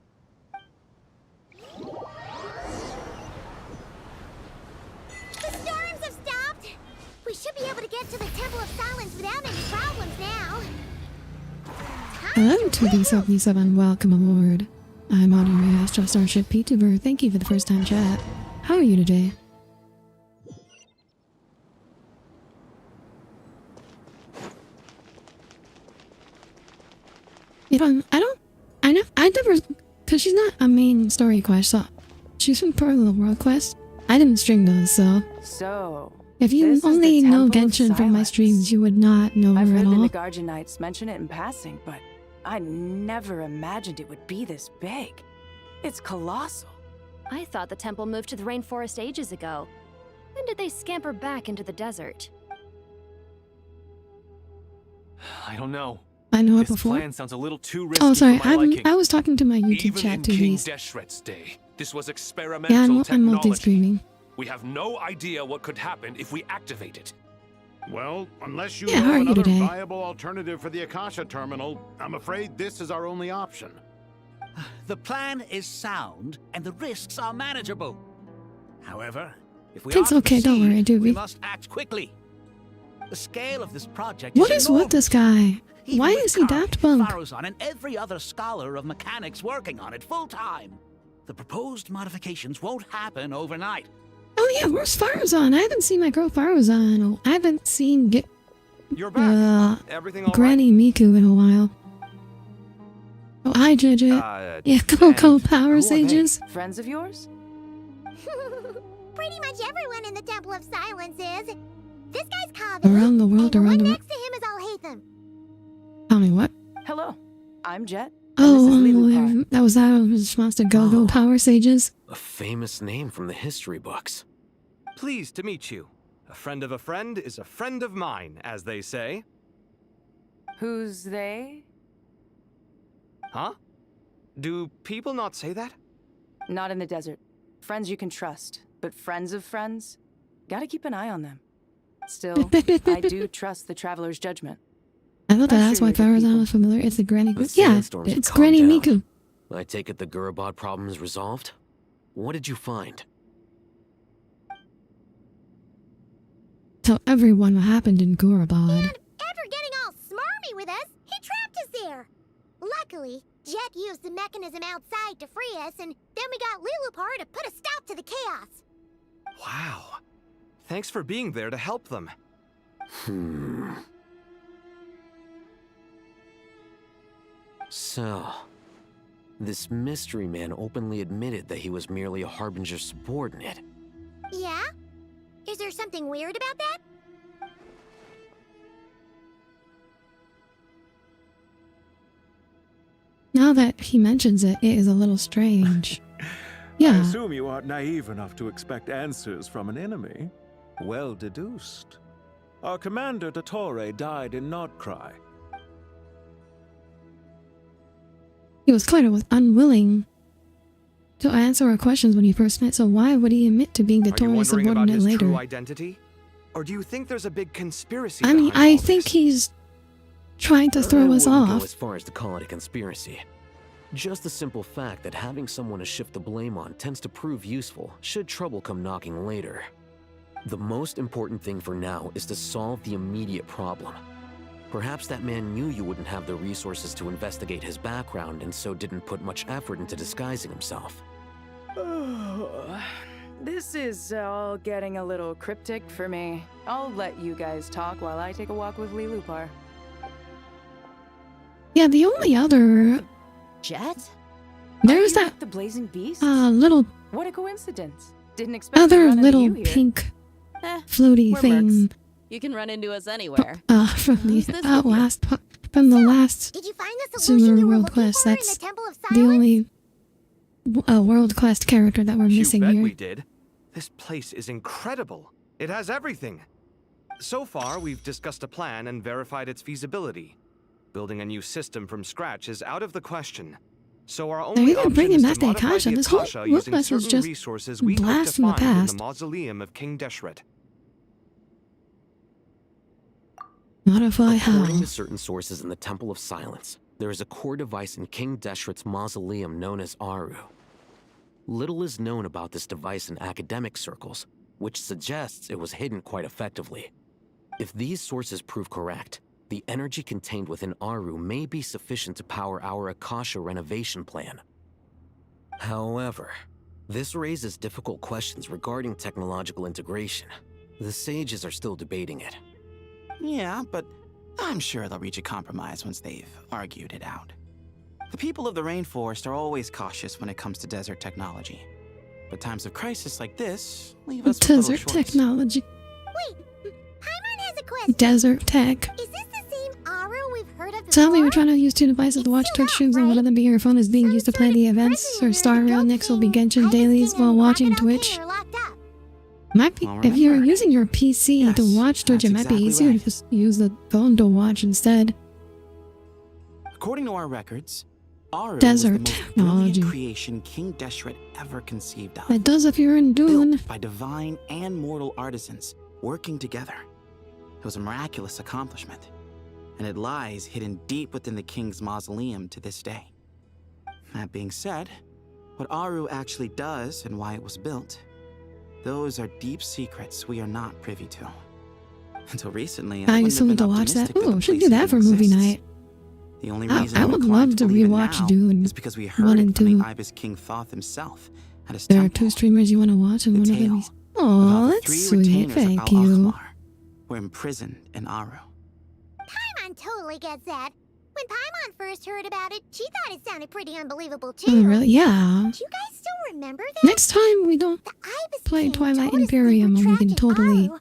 The storms have stopped! We should be able to get to the Temple of Silence without any problems now. Hello, 2D77. Welcome aboard. I'm Audire Astra, starship vtuber. Thank you for the first time chat. How are you today? You know, I never, because she's not a main story quest, so she's from part of the world quest. I didn't stream those, so. So, if you only know Genshin from my streams, you would not know I've her heard at the all. Nagarjanites mention it in passing, but I never imagined it would be this big. It's colossal. I thought the temple moved to the rainforest ages ago. When did they scamper back into the desert? I don't know. I know it This before. plan sounds a little too risky Oh, sorry. for my liking. I was talking to my YouTube Even chat in too. King Please. Deshret's day, this was experimental Yeah, I'm technology. multi-streaming. We have no idea what could happen if we activate it. Well, unless you Yeah, how know are you another today? viable alternative for the Akasha terminal, I'm afraid this is our only option. The plan is sound, and the risks are manageable. However, if we It's are to okay, don't worry, proceed, we Doobie. must act quickly. The scale of this project What is with this guy? Even Why with is he Daft Punk? Faruzan and every other scholar of mechanics working on it full time. The proposed modifications won't happen overnight. Oh yeah, where's Faruzan? I haven't seen my girl Faruzan. Oh, I haven't seen You're back. Everything all Granny Miku in a while. Oh, hi, JJ. Yeah, go Power Sages. Friends of yours? Pretty much everyone in the Temple of Silence is. This guy's Kavi. Around the world, and around the one world. next to him is Alhaitham. Tell me what? Hello, I'm Jet. Oh, that was that response to Go Power Sages. A famous name from the history books. Pleased to meet you. A friend of a friend is a friend of mine, as they say. Who's they? Huh? Do people not say that? Not in the desert. Friends you can trust, but friends of friends? Gotta keep an eye on them. Still, I do trust the Traveler's judgment. I thought that's why Faruzan was familiar. It's the Granny. The Yeah, sandstorms have it's calmed Granny down. Miku. I take it the Gurabad problem is resolved? What did you find? Tell everyone what happened in Gurabad. After getting all smarmy with us, he trapped us there. Luckily, Jet used the mechanism outside to free us, and then we got Lilupar to put a stop to the chaos. Wow. Thanks for being there to help them. So, this mystery man openly admitted that he was merely a Harbinger subordinate. Yeah? Is there something weird about that? Now that he mentions it, it is a little strange. I Yeah. assume you aren't naive enough to expect answers from an enemy. Well deduced. Our commander, Dottore, died in Nordcry. He was clearly unwilling to answer our questions when he first met, so why would he admit to being the Are you Tory's wondering about subordinate his later? true identity? Or do you think there's a big conspiracy I mean, behind I all think this? he's trying to throw us I wouldn't go off. as far as to call it a conspiracy. Just the simple fact that having someone to shift the blame on tends to prove useful should trouble come knocking later. The most important thing for now is to solve the immediate problem. Perhaps that man knew you wouldn't have the resources to investigate his background and so didn't put much effort into disguising himself. This is all getting a little cryptic for me. I'll let you guys talk while I take a walk with Lilupar. Yeah, the only other... Jet? There's that The blazing beast? little What a coincidence. Didn't expect to other run into little you here. pink floaty we're thing mercs. You can run into us anywhere. from Who's the this with you? last Did you find the solution Sumeru you were World looking Quest. for in That's the Temple of the Silence? only World Quest character that we're You missing bet here. we did. This place is incredible. It has everything. So far, we've discussed a plan and verified its feasibility. Building a new system from scratch is out of the question. So our only even option bringing is back to the modify Akasha. the This whole Akasha World using Quest was certain just resources we hope to blast from the find in the past. mausoleum of King Deshret. Modify According how? to certain sources in the Temple of Silence, there is a core device in King Deshret's mausoleum known as Aru. Little is known about this device in academic circles, which suggests it was hidden quite effectively. If these sources prove correct, the energy contained within Aru may be sufficient to power our Akasha renovation plan. However, this raises difficult questions regarding technological integration. The sages are still debating it. Yeah, but I'm sure they'll reach a compromise once they've argued it out. The people of the rainforest are always cautious when it comes to desert technology. But times of crisis like this leave us with little Desert choice. technology. Wait, Paimon has a question. Desert tech. Is this the same Aru we've heard of Tell me before? we're trying to use two devices to watch Twitch streams, and one of them being your phone is being used to play the events, or Star Rail. Next will be Genshin dailies while watching Twitch. Might be, if you're using your PC to watch Twitch, it might be easier to just use the phone to watch instead. According to our records, Aru Desert was the most technology. brilliant creation King Deshret ever conceived of. It does if you're in Dune. Built by divine and mortal artisans working together. It was a miraculous accomplishment, and it lies hidden deep within the king's mausoleum to this day. That being said, what Aru actually does and why it was built, those are deep secrets we are not privy to. Until recently, I wouldn't used have to been watch that. optimistic Oh, the should do place that for even movie exists. night. The only reason I I'm would inclined love to believe it rewatch now Dune is because we heard 1 it and from 2. the Ibis King Thoth himself at his There are temple. 2 streamers you want to watch, and one of them is. Oh, that's 3 sweet. retainers Thank of you. Al-Akhmar were imprisoned in Aru. Paimon totally gets that. When Paimon first heard about it, she thought it sounded pretty unbelievable too. Oh, really? Yeah. Do you guys still remember that? Next time we don't play Twilight Imperium, and we can totally do. Or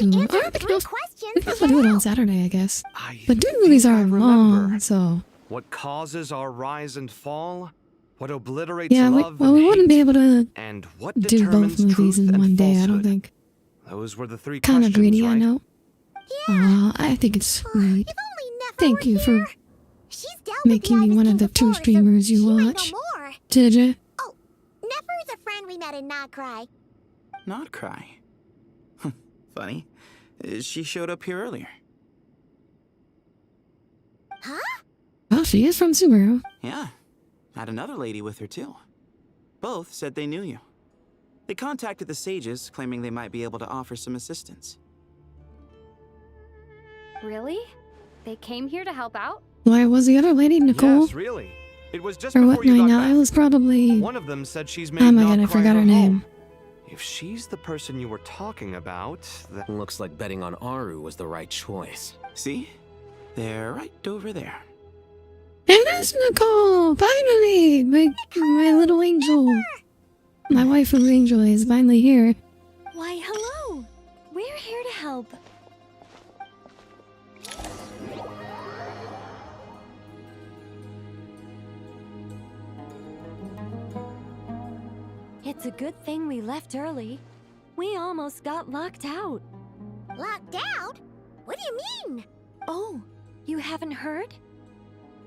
we can also do it on Saturday, I guess. But Dune movies are long, so What causes our rise and fall? What obliterates yeah. love We and wouldn't be able to and what do both determines movies truth in and one day. I falsehood? don't think. Those were the 3 Kind of questions, greedy, right? I know. I think it's sweet. Thank you for making me one of the 2 streamers you watch. Did you? Nefer's a friend we met in Not Cry. Not cry. Funny. She showed up here earlier. Huh? Well, she is from Sumeru. Yeah. Had another lady with her too. Both said they knew you. They contacted the sages, claiming they might be able to offer some assistance. Really? They came here to help out? Why was the other lady Nicole? Yes, really. It was just Or before what? you No, got no, back. it was probably. One of them said she's made Oh my Not god, I Cry forgot her home. name. If she's the person you were talking about, then Looks like betting on Aru was the right choice. See? They're right over there. And that's Nicole! Finally! My little angel. My waifu angel is finally here. Why, hello! We're here to help. It's a good thing we left early. We almost got locked out. Locked out? What do you mean? Oh, you haven't heard?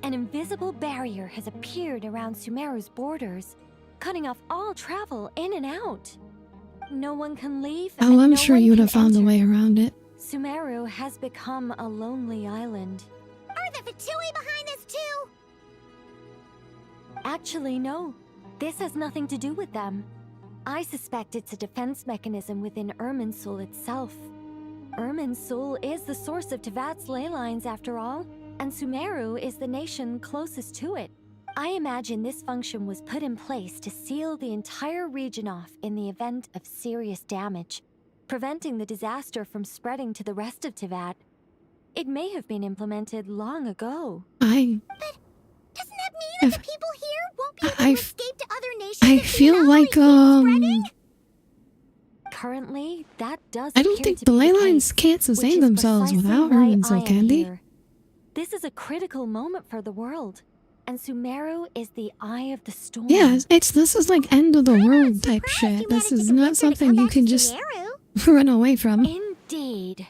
An invisible barrier has appeared around Sumeru's borders, cutting off all travel in and out. No one can leave, Oh, and I'm no sure one you'd can have found a enter. way around it. Sumeru has become a lonely island. Are the Fatui behind this too? Actually, no. This has nothing to do with them. I suspect it's a defense mechanism within Irminsul itself. Irminsul is the source of Tevat's ley lines, after all, and Sumeru is the nation closest to it. I imagine this function was put in place to seal the entire region off in the event of serious damage, preventing the disaster from spreading to the rest of Tevat. It may have been implemented long ago. Doesn't that mean that the people here won't be able I feel like Currently, that does I don't appear think to the be ley the lines case, can't sustain which is themselves precisely without why Irminsul, I am can they? here. This is a critical moment for the world, and Sumeru is the eye of the storm. Yeah, this is like end of the world type shit. This is not something you can just run away from. Indeed.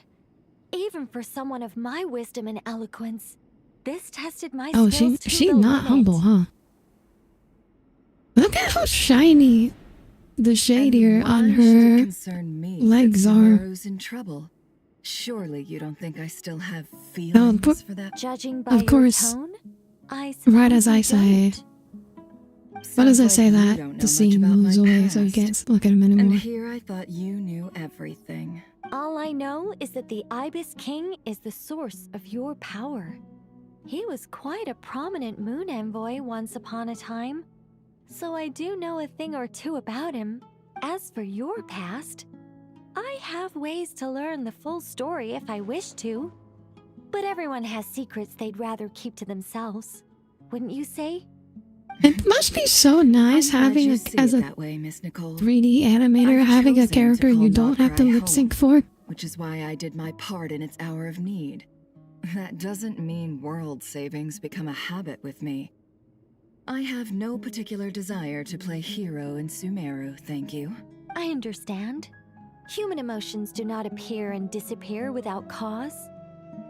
Even for someone of my wisdom and eloquence, this tested my Oh, skills to she's the not limit. humble, huh? Look at how shiny the shadier on her legs are. Sumeru's in trouble. Surely you don't think I still have feelings for that? Judging by Of course, your tone, I right as suppose I you say. don't. What does I Sounds say like you that don't the know scene much about moves my away so you past. can't look at him anymore? And here I thought you knew everything. All I know is that the Ibis King is the source of your power. He was quite a prominent moon envoy once upon a time, so I do know a thing or two about him. As for your past, I have ways to learn the full story if I wish to. But everyone has secrets they'd rather keep to themselves. Wouldn't you say? It must be so nice having as a that way, Miss Nicole. 3D animator I've having a chosen to character call you don't have to Nocrai lip sync home, for. which is why I did my part in its hour of need. That doesn't mean world savings become a habit with me. I have no particular desire to play hero in Sumeru, thank you. I understand. Human emotions do not appear and disappear without cause.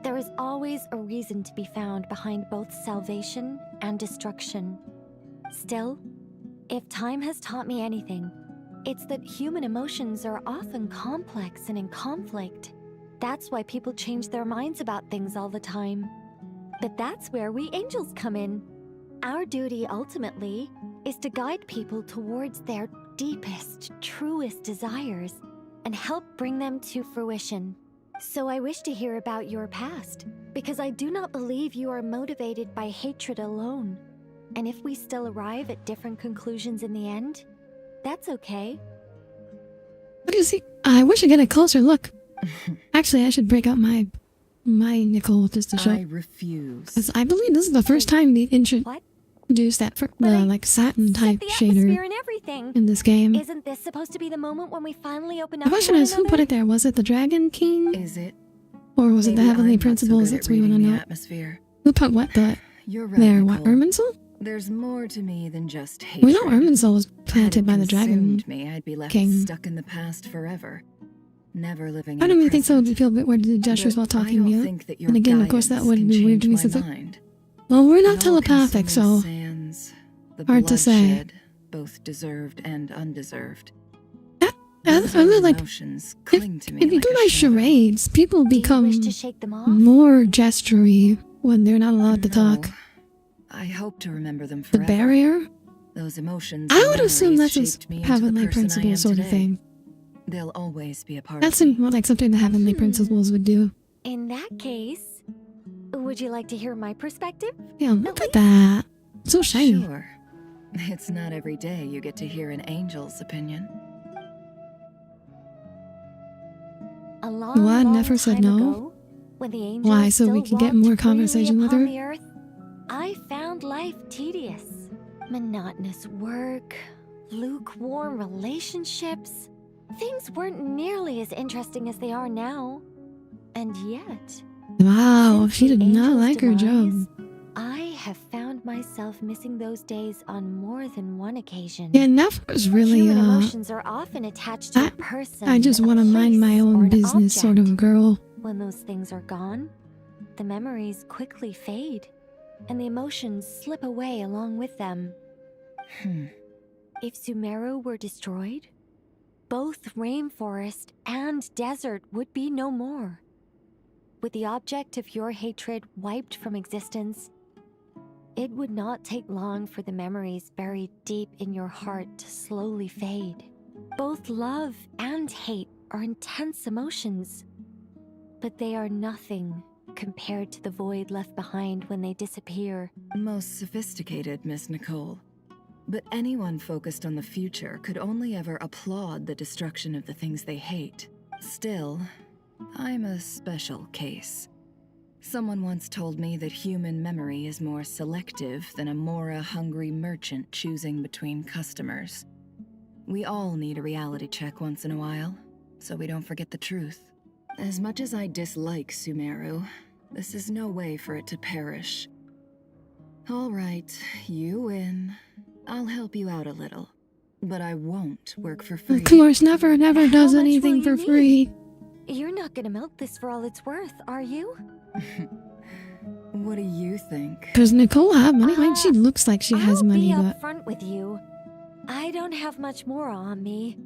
There is always a reason to be found behind both salvation and destruction. Still, if time has taught me anything, it's that human emotions are often complex and in conflict. That's why people change their minds about things all the time. But that's where we angels come in. Our duty ultimately is to guide people towards their deepest, truest desires and help bring them to fruition. So I wish to hear about your past, because I do not believe you are motivated by hatred alone. And if we still arrive at different conclusions in the end, that's okay. What is he? I wish I get a closer look. Actually, I should break out my Nicole just to show. I refuse. Because I believe this is the first time they introduced that the like satin type shader And everything. in this game. Isn't this supposed to be the moment when we finally open The up question to one is, who put another? it there? Was it the Dragon King? Is it? Or was it the Maybe Heavenly I'm not so Principles? good at That's what we want to reading the know. atmosphere. Who put what the... You're right, there, what, Nicole. Irminsul? There's more to me than just hatred. We know Irminsul was Had planted it by the Dragon consumed me, I'd be left King. stuck in the past forever, never living I in don't the even think so. It present. would feel a bit weird to do gestures But while I talking don't to you. think that your And again, of course, that guidance would can be weird to me change since my mind. well, we're not It all comes telepathic, from those so sands, the hard to say. bloodshed, both deserved and undeserved. I Those feel like emotions if cling to me you like do a like shadow. charades, people become to shake them off? more gestury when they're not allowed to talk. I hope to remember them The forever. barrier? Those emotions I and would assume memories that's a shaped me into the Heavenly person I Principle am sort of today. thing. They'll always be a part That of me. seemed more like something the Heavenly Principles would do. In that case, would you like to hear my perspective? Yeah, look at that. So shiny. Sure. It's not every day you get to hear an angel's opinion. A long, What? long Never said time no? ago, when the angels Why? So we still could get more walked freely conversation with upon her? the earth, I found life tedious. Monotonous work, lukewarm relationships. Things weren't nearly as interesting as they are now. And yet, Wow, she did not like her job. I have found myself missing those days on more than one occasion. Yeah, Neff was really, Human emotions are often attached to a person. I just want to mind my own business sort of a girl. When those things are gone, the memories quickly fade, and the emotions slip away along with them. If Sumeru were destroyed, both rainforest and desert would be no more. With the object of your hatred wiped from existence, it would not take long for the memories buried deep in your heart to slowly fade. Both love and hate are intense emotions, but they are nothing compared to the void left behind when they disappear. Most sophisticated, Miss Nicole. But anyone focused on the future could only ever applaud the destruction of the things they hate. Still, I'm a special case. Someone once told me that human memory is more selective than a Mora-hungry merchant choosing between customers. We all need a reality check once in a while, so we don't forget the truth. As much as I dislike Sumeru, this is no way for it to perish. All right, you win. I'll help you out a little, but I won't work for free. Of course, never does anything for free. You're not gonna milk this for all it's worth, are you? What do you think? Does Nicole have money? Like, she looks like she has money, I'll be but... upfront with you. I don't have much more on me.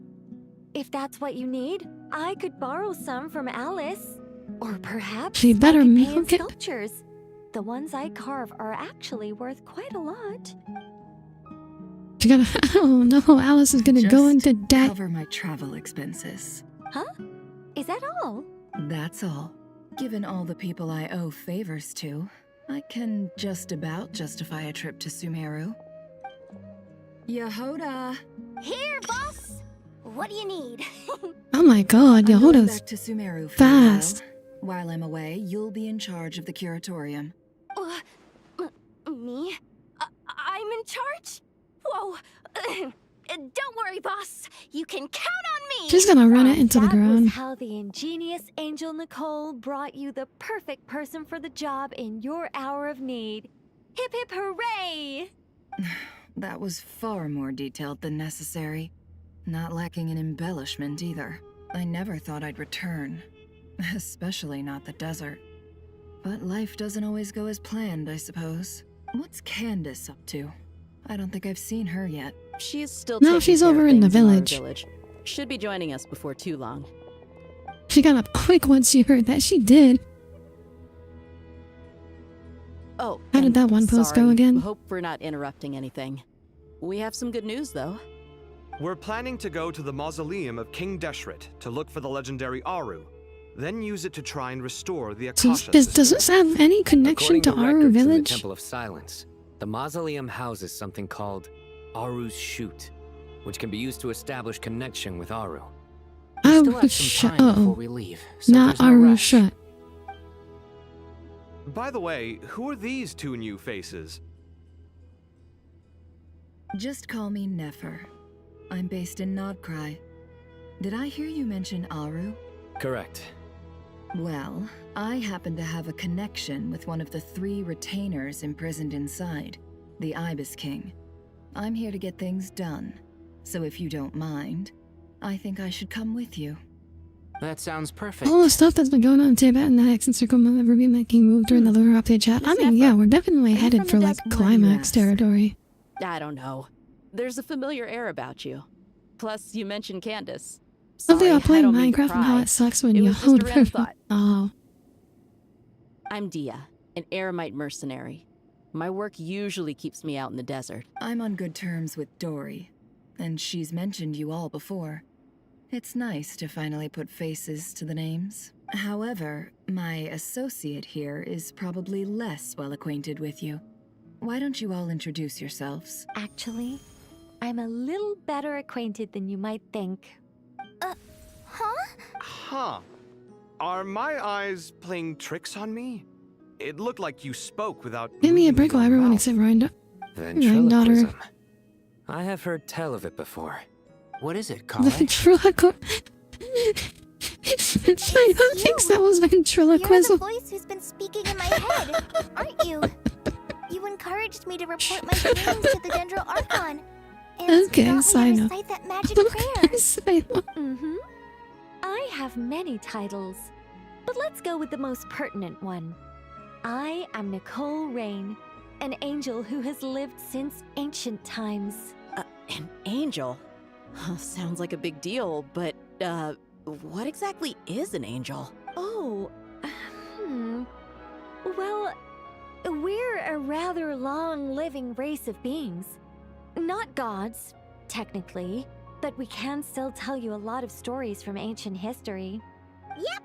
If that's what you need, I could borrow some from Alice. Or perhaps She better I could pay in milk it. sculptures. The ones I carve are actually worth quite a lot. She gotta... Oh no, Alice is gonna go into debt. Cover my travel expenses. Huh? Is that all? That's all. Given all the people I owe favors to, I can just about justify a trip to Sumeru. Yehoda! Here, boss! What do you need? Oh my god, I'm going Yehoda's back to Sumeru for fast. a while. While I'm away, you'll be in charge of the curatorium. Me? I'm in charge? Whoa. Don't worry, boss. You can count on me! She's gonna run it into the That ground. was how the ingenious Angel Nicole brought you the perfect person for the job in your hour of need. Hip hip hooray! That was far more detailed than necessary. Not lacking in embellishment either. I never thought I'd return. Especially not the desert. But life doesn't always go as planned, I suppose. What's Candace up to? I don't think I've seen her yet. She's still No, taking she's care of over in the things our village. Should be joining us before too long. She got up quick once she heard that. She did. Oh, How did that one post go sorry. again? Hope we're not interrupting anything. We have some good news, though. We're planning to go to the mausoleum of King Deshret to look for the legendary Aru, then use it to try and restore the So Akasha does system. this have any connection According to to Aru records in the Village? Temple of Silence, the mausoleum houses something called Aru's Shoot, which can be used to establish connection with Aru. We still have some time before we leave, so Not there's no Aru rush. Shut. By the way, who are these two new faces? Just call me Nefer. I'm based in Nodcry. Did I hear you mention Aru? Correct. Well, I happen to have a connection with one of the 3 retainers imprisoned inside, the Ibis King. I'm here to get things done, so if you don't mind, I think I should come with you. That sounds perfect. All the stuff that's been going on in Tibet and the X and Circle will never be making move during the lure update chat. I mean, yeah, we're definitely headed for like climax territory. I don't know. There's a familiar air about you. Plus, you mentioned Candace. Something Sorry, about playing I don't mean to Minecraft and how pry. it sucks when It you was just a hold random thought. Oh. I'm Dia, an Eremite mercenary. My work usually keeps me out in the desert. I'm on good terms with Dory, and she's mentioned you all before. It's nice to finally put faces to the names. However, my associate here is probably less well acquainted with you. Why don't you all introduce yourselves? Actually, I'm a little better acquainted than you might think. Huh. Are my eyes playing tricks on me? It looked like you spoke witut Give me a moving break while your everyone mouth. except Ryan. Ventriloquism. I have heard tell of it before. What is it, The Colin? ventriloquism. I don't think that was You're the ventriloquism. voice who's been speaking in my head, aren't you? You encouraged me to report my dreams to the Dendro Archon. And Okay, got me sign to up. recite that magic prayer. Mm-hmm. I have many titles, but let's go with the most pertinent one. I am Nicole Rain, an angel who has lived since ancient times. An angel? Sounds like a big deal, but, what exactly is an angel? Oh, Well, we're a rather long-living race of beings. Not gods, technically, but we can still tell you a lot of stories from ancient history. Yep.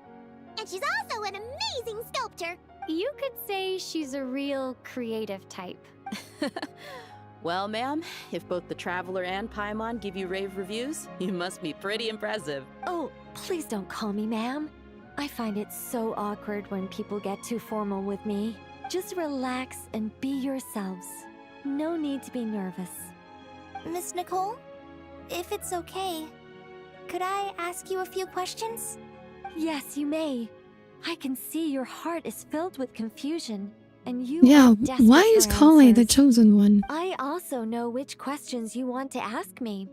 And she's also an amazing sculptor. You could say she's a real creative type. Well, ma'am, if both the Traveler and Paimon give you rave reviews, you must be pretty impressive. Oh, please don't call me ma'am. I find it so awkward when people get too formal with me. Just relax and be yourselves. No need to be nervous. Miss Nicole, if it's okay, could I ask you a few questions? Yes, you may. I can see your heart is filled with confusion, and you Yeah, are desperate why is for Kale the answers. chosen one? I also know which questions you want to ask me.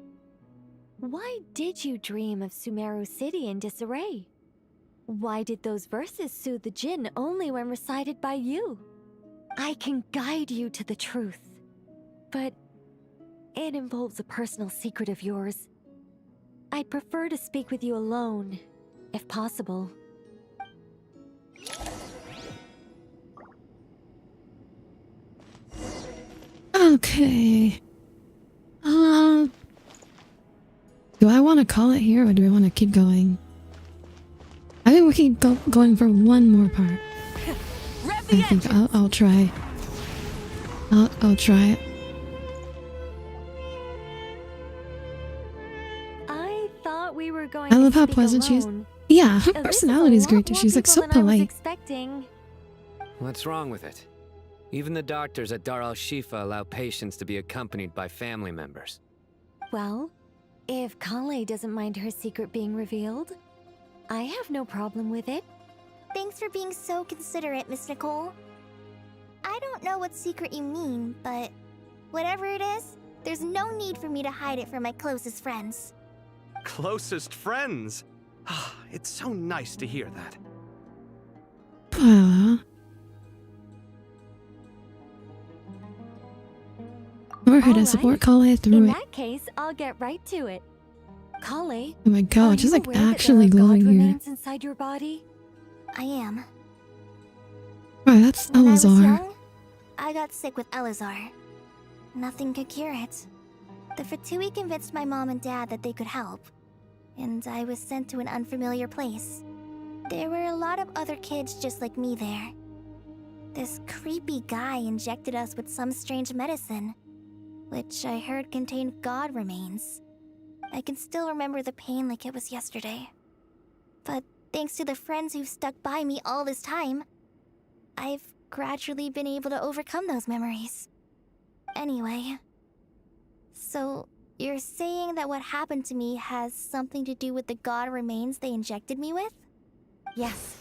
Why did you dream of Sumeru City in disarray? Why did those verses soothe the Jinn only when recited by you? I can guide you to the truth, but it involves a personal secret of yours. I'd prefer to speak with you alone, if possible. Okay. Do I want to call it here or do I want to keep going? I think we keep going for one more part. I think I'll try. I'll try it. I thought we were going I to love how speak pleasant she is. alone. Yeah, her This is personality a is great lot too. more She's like so people than I was polite. expecting. What's wrong with it? Even the doctors at Dar al-Shifa allow patients to be accompanied by family members. Well, if Kale doesn't mind her secret being revealed, I have no problem with it. Thanks for being so considerate, Miss Nicole. I don't know what secret you mean, but whatever it is, there's no need for me to hide it from my closest friends. Closest friends? It's so nice to hear that. We're here to support Kale through In it. that case, I'll get right to it. Kale, Oh my god, she's like actually God glowing here. remains inside your body? I am. Alright, that's When I was Elazar. young, I got sick with Elazar. Nothing could cure it. The Fatui convinced my mom and dad that they could help, and I was sent to an unfamiliar place. There were a lot of other kids just like me there. This creepy guy injected us with some strange medicine, which I heard contained god remains. I can still remember the pain like it was yesterday. But thanks to the friends who've stuck by me all this time, I've gradually been able to overcome those memories. Anyway, so you're saying that what happened to me has something to do with the god remains they injected me with? Yes.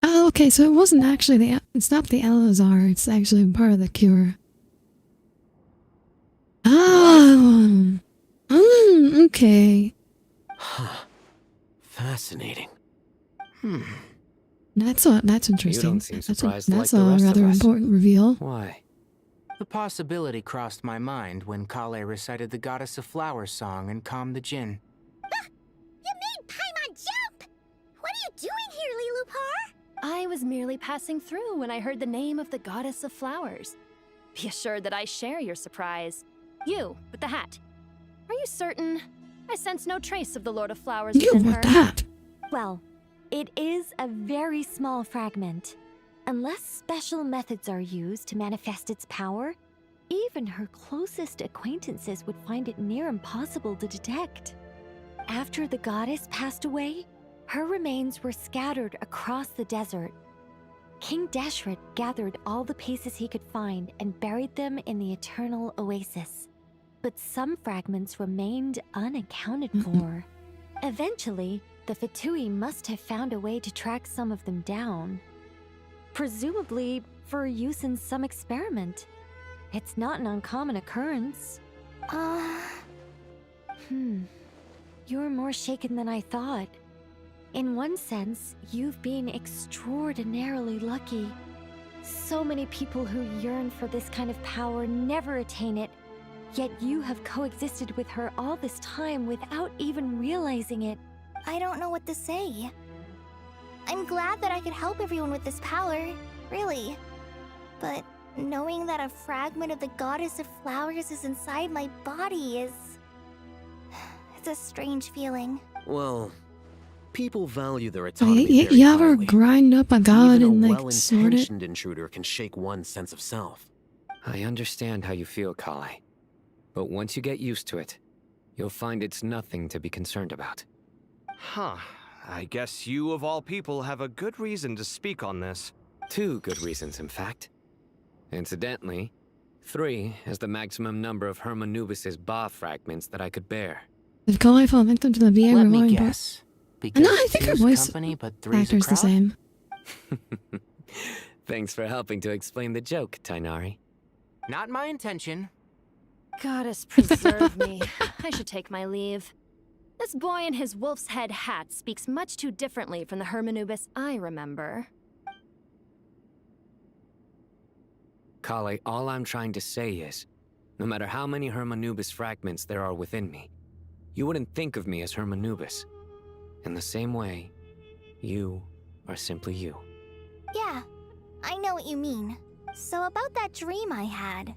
Oh, okay, so it wasn't actually it's not the Elazar, it's actually part of the cure. Oh, okay. Fascinating. That's interesting. You don't seem surprised that's like the a rest rather of us. important reveal. Why? The possibility crossed my mind when Kale recited the Goddess of Flowers song and calmed the Jinn. You made Paimon jump! What are you doing here, Lilupar? I was merely passing through when I heard the name of the Goddess of Flowers. Be assured that I share your surprise. You, with the hat. Are you certain? I sense no trace of the Lord of Flowers within her. Well, it is a very small fragment. Unless special methods are used to manifest its power, even her closest acquaintances would find it near impossible to detect. After the goddess passed away, her remains were scattered across the desert. King Deshret gathered all the pieces he could find and buried them in the Eternal Oasis. But some fragments remained unaccounted for. Eventually, the Fatui must have found a way to track some of them down. Presumably for use in some experiment. It's not an uncommon occurrence. You're more shaken than I thought. In one sense, you've been extraordinarily lucky. So many people who yearn for this kind of power never attain it, yet you have coexisted with her all this time without even realizing it. I don't know what to say. I'm glad that I could help everyone with this power, really. But knowing that a fragment of the Goddess of Flowers is inside my body is... it's a strange feeling. Well, people value their So autonomy very you ever highly. grind up a god Even and a like sort it? well-intentioned intruder can shake one's sense of self. I understand how you feel, Kale. But once you get used to it, you'll find it's nothing to be concerned about. Huh. I guess you, of all people, have a good reason to speak on this. 2 good reasons, in fact. Incidentally, 3 is the maximum number of Hermanubis' Ba fragments that I could bear. Did Kalai fall victim to the VA Let reward me bar? guess. No, Because I think her 2's voice company, but 3's a actor's the crowd? same. Thanks for helping to explain the joke, Tainari. Not my intention. Goddess preserve me. I should take my leave. This boy in his wolf's head hat speaks much too differently from the Hermanubis I remember. Kale, all I'm trying to say is, no matter how many Hermanubis fragments there are within me, you wouldn't think of me as Hermanubis. In the same way, you are simply you. Yeah, I know what you mean. So about that dream I had,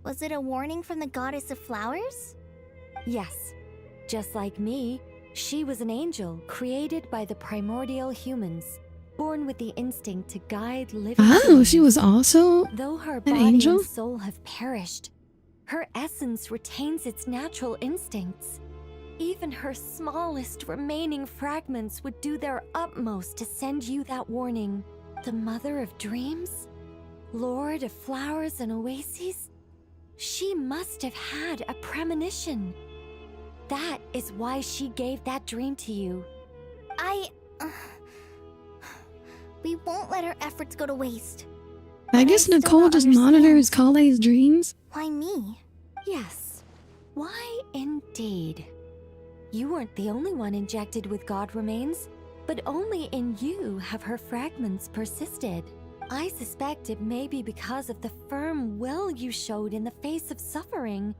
was it a warning from the goddess of flowers? Yes. Just like me, she was an angel created by the primordial humans, born with the instinct to guide living Oh, beings. she was also Though her an body angel? and soul have perished, her essence retains its natural instincts. Even her smallest remaining fragments would do their utmost to send you that warning. The mother of dreams? Lord of flowers and oases? She must have had a premonition. That is why she gave that dream to you. We won't let our efforts go to waste. I guess Nicole just monitors Kale's dreams. Why me? Yes. Why indeed? You weren't the only one injected with God remains, but only in you have her fragments persisted. I suspect it may be because of the firm will you showed in the face of suffering.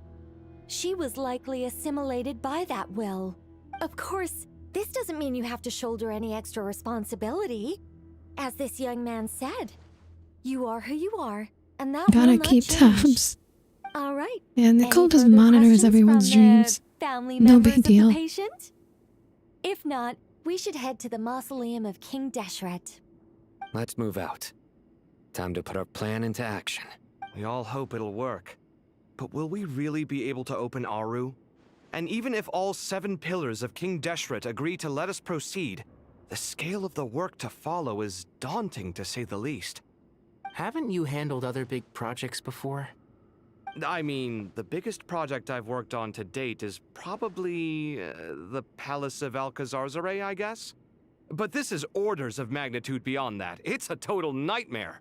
She was likely assimilated by that will. Of course, this doesn't mean you have to shoulder any extra responsibility. As this young man said, you are who you are, and that will Gotta not keep change. tabs. All right. Yeah, Nicole Any just further monitors questions everyone's from the dreams. family No members big of the deal. patient? If not, we should head to the mausoleum of King Deshret. Let's move out. Time to put our plan into action. We all hope it'll work. But will we really be able to open Aru? And even if all 7 pillars of King Deshret agree to let us proceed, the scale of the work to follow is daunting, to say the least. Haven't you handled other big projects before? I mean, the biggest project I've worked on to date is probably the Palace of Alcazarzaray, I guess? But this is orders of magnitude beyond that. It's a total nightmare.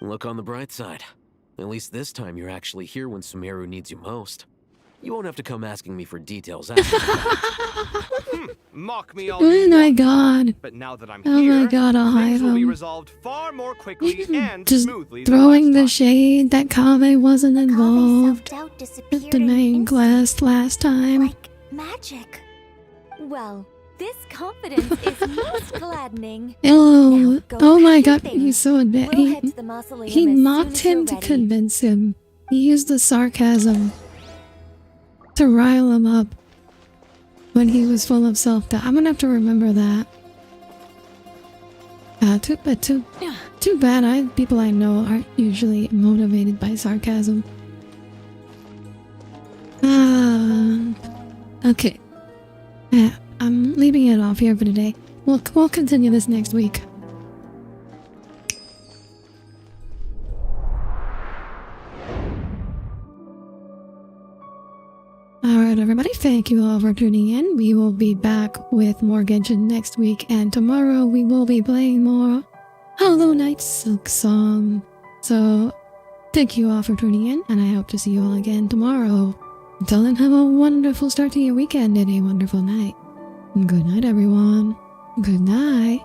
Look on the bright side. At least this time you're actually here when Sumeru needs you most. You won't have to come asking me for details after. Mock me all Oh you my want. god. But now that I'm Oh here, my god, I'll things hide will be him. resolved far more quickly and Just smoothly than throwing the shade that Kave wasn't involved Self-doubt at disappeared the in main quest last time. magic. Well, this confidence is most gladdening. Oh, go oh my pack your god, things. he's so bad. We'll head to the mausoleum He as soon mocked as you're him to ready. convince him. He used the sarcasm to rile him up when he was full of self-doubt. I'm gonna have to remember that. Too bad. People I know aren't usually motivated by sarcasm. Okay. Yeah, I'm leaving it off here for today. We'll continue this next week. Alright everybody, thank you all for tuning in. We will be back with more Genshin next week, and tomorrow we will be playing more Hollow Knight Silk Song. So, thank you all for tuning in, and I hope to see you all again tomorrow. Until then, have a wonderful start to your weekend and a wonderful night. Good night everyone. Good night.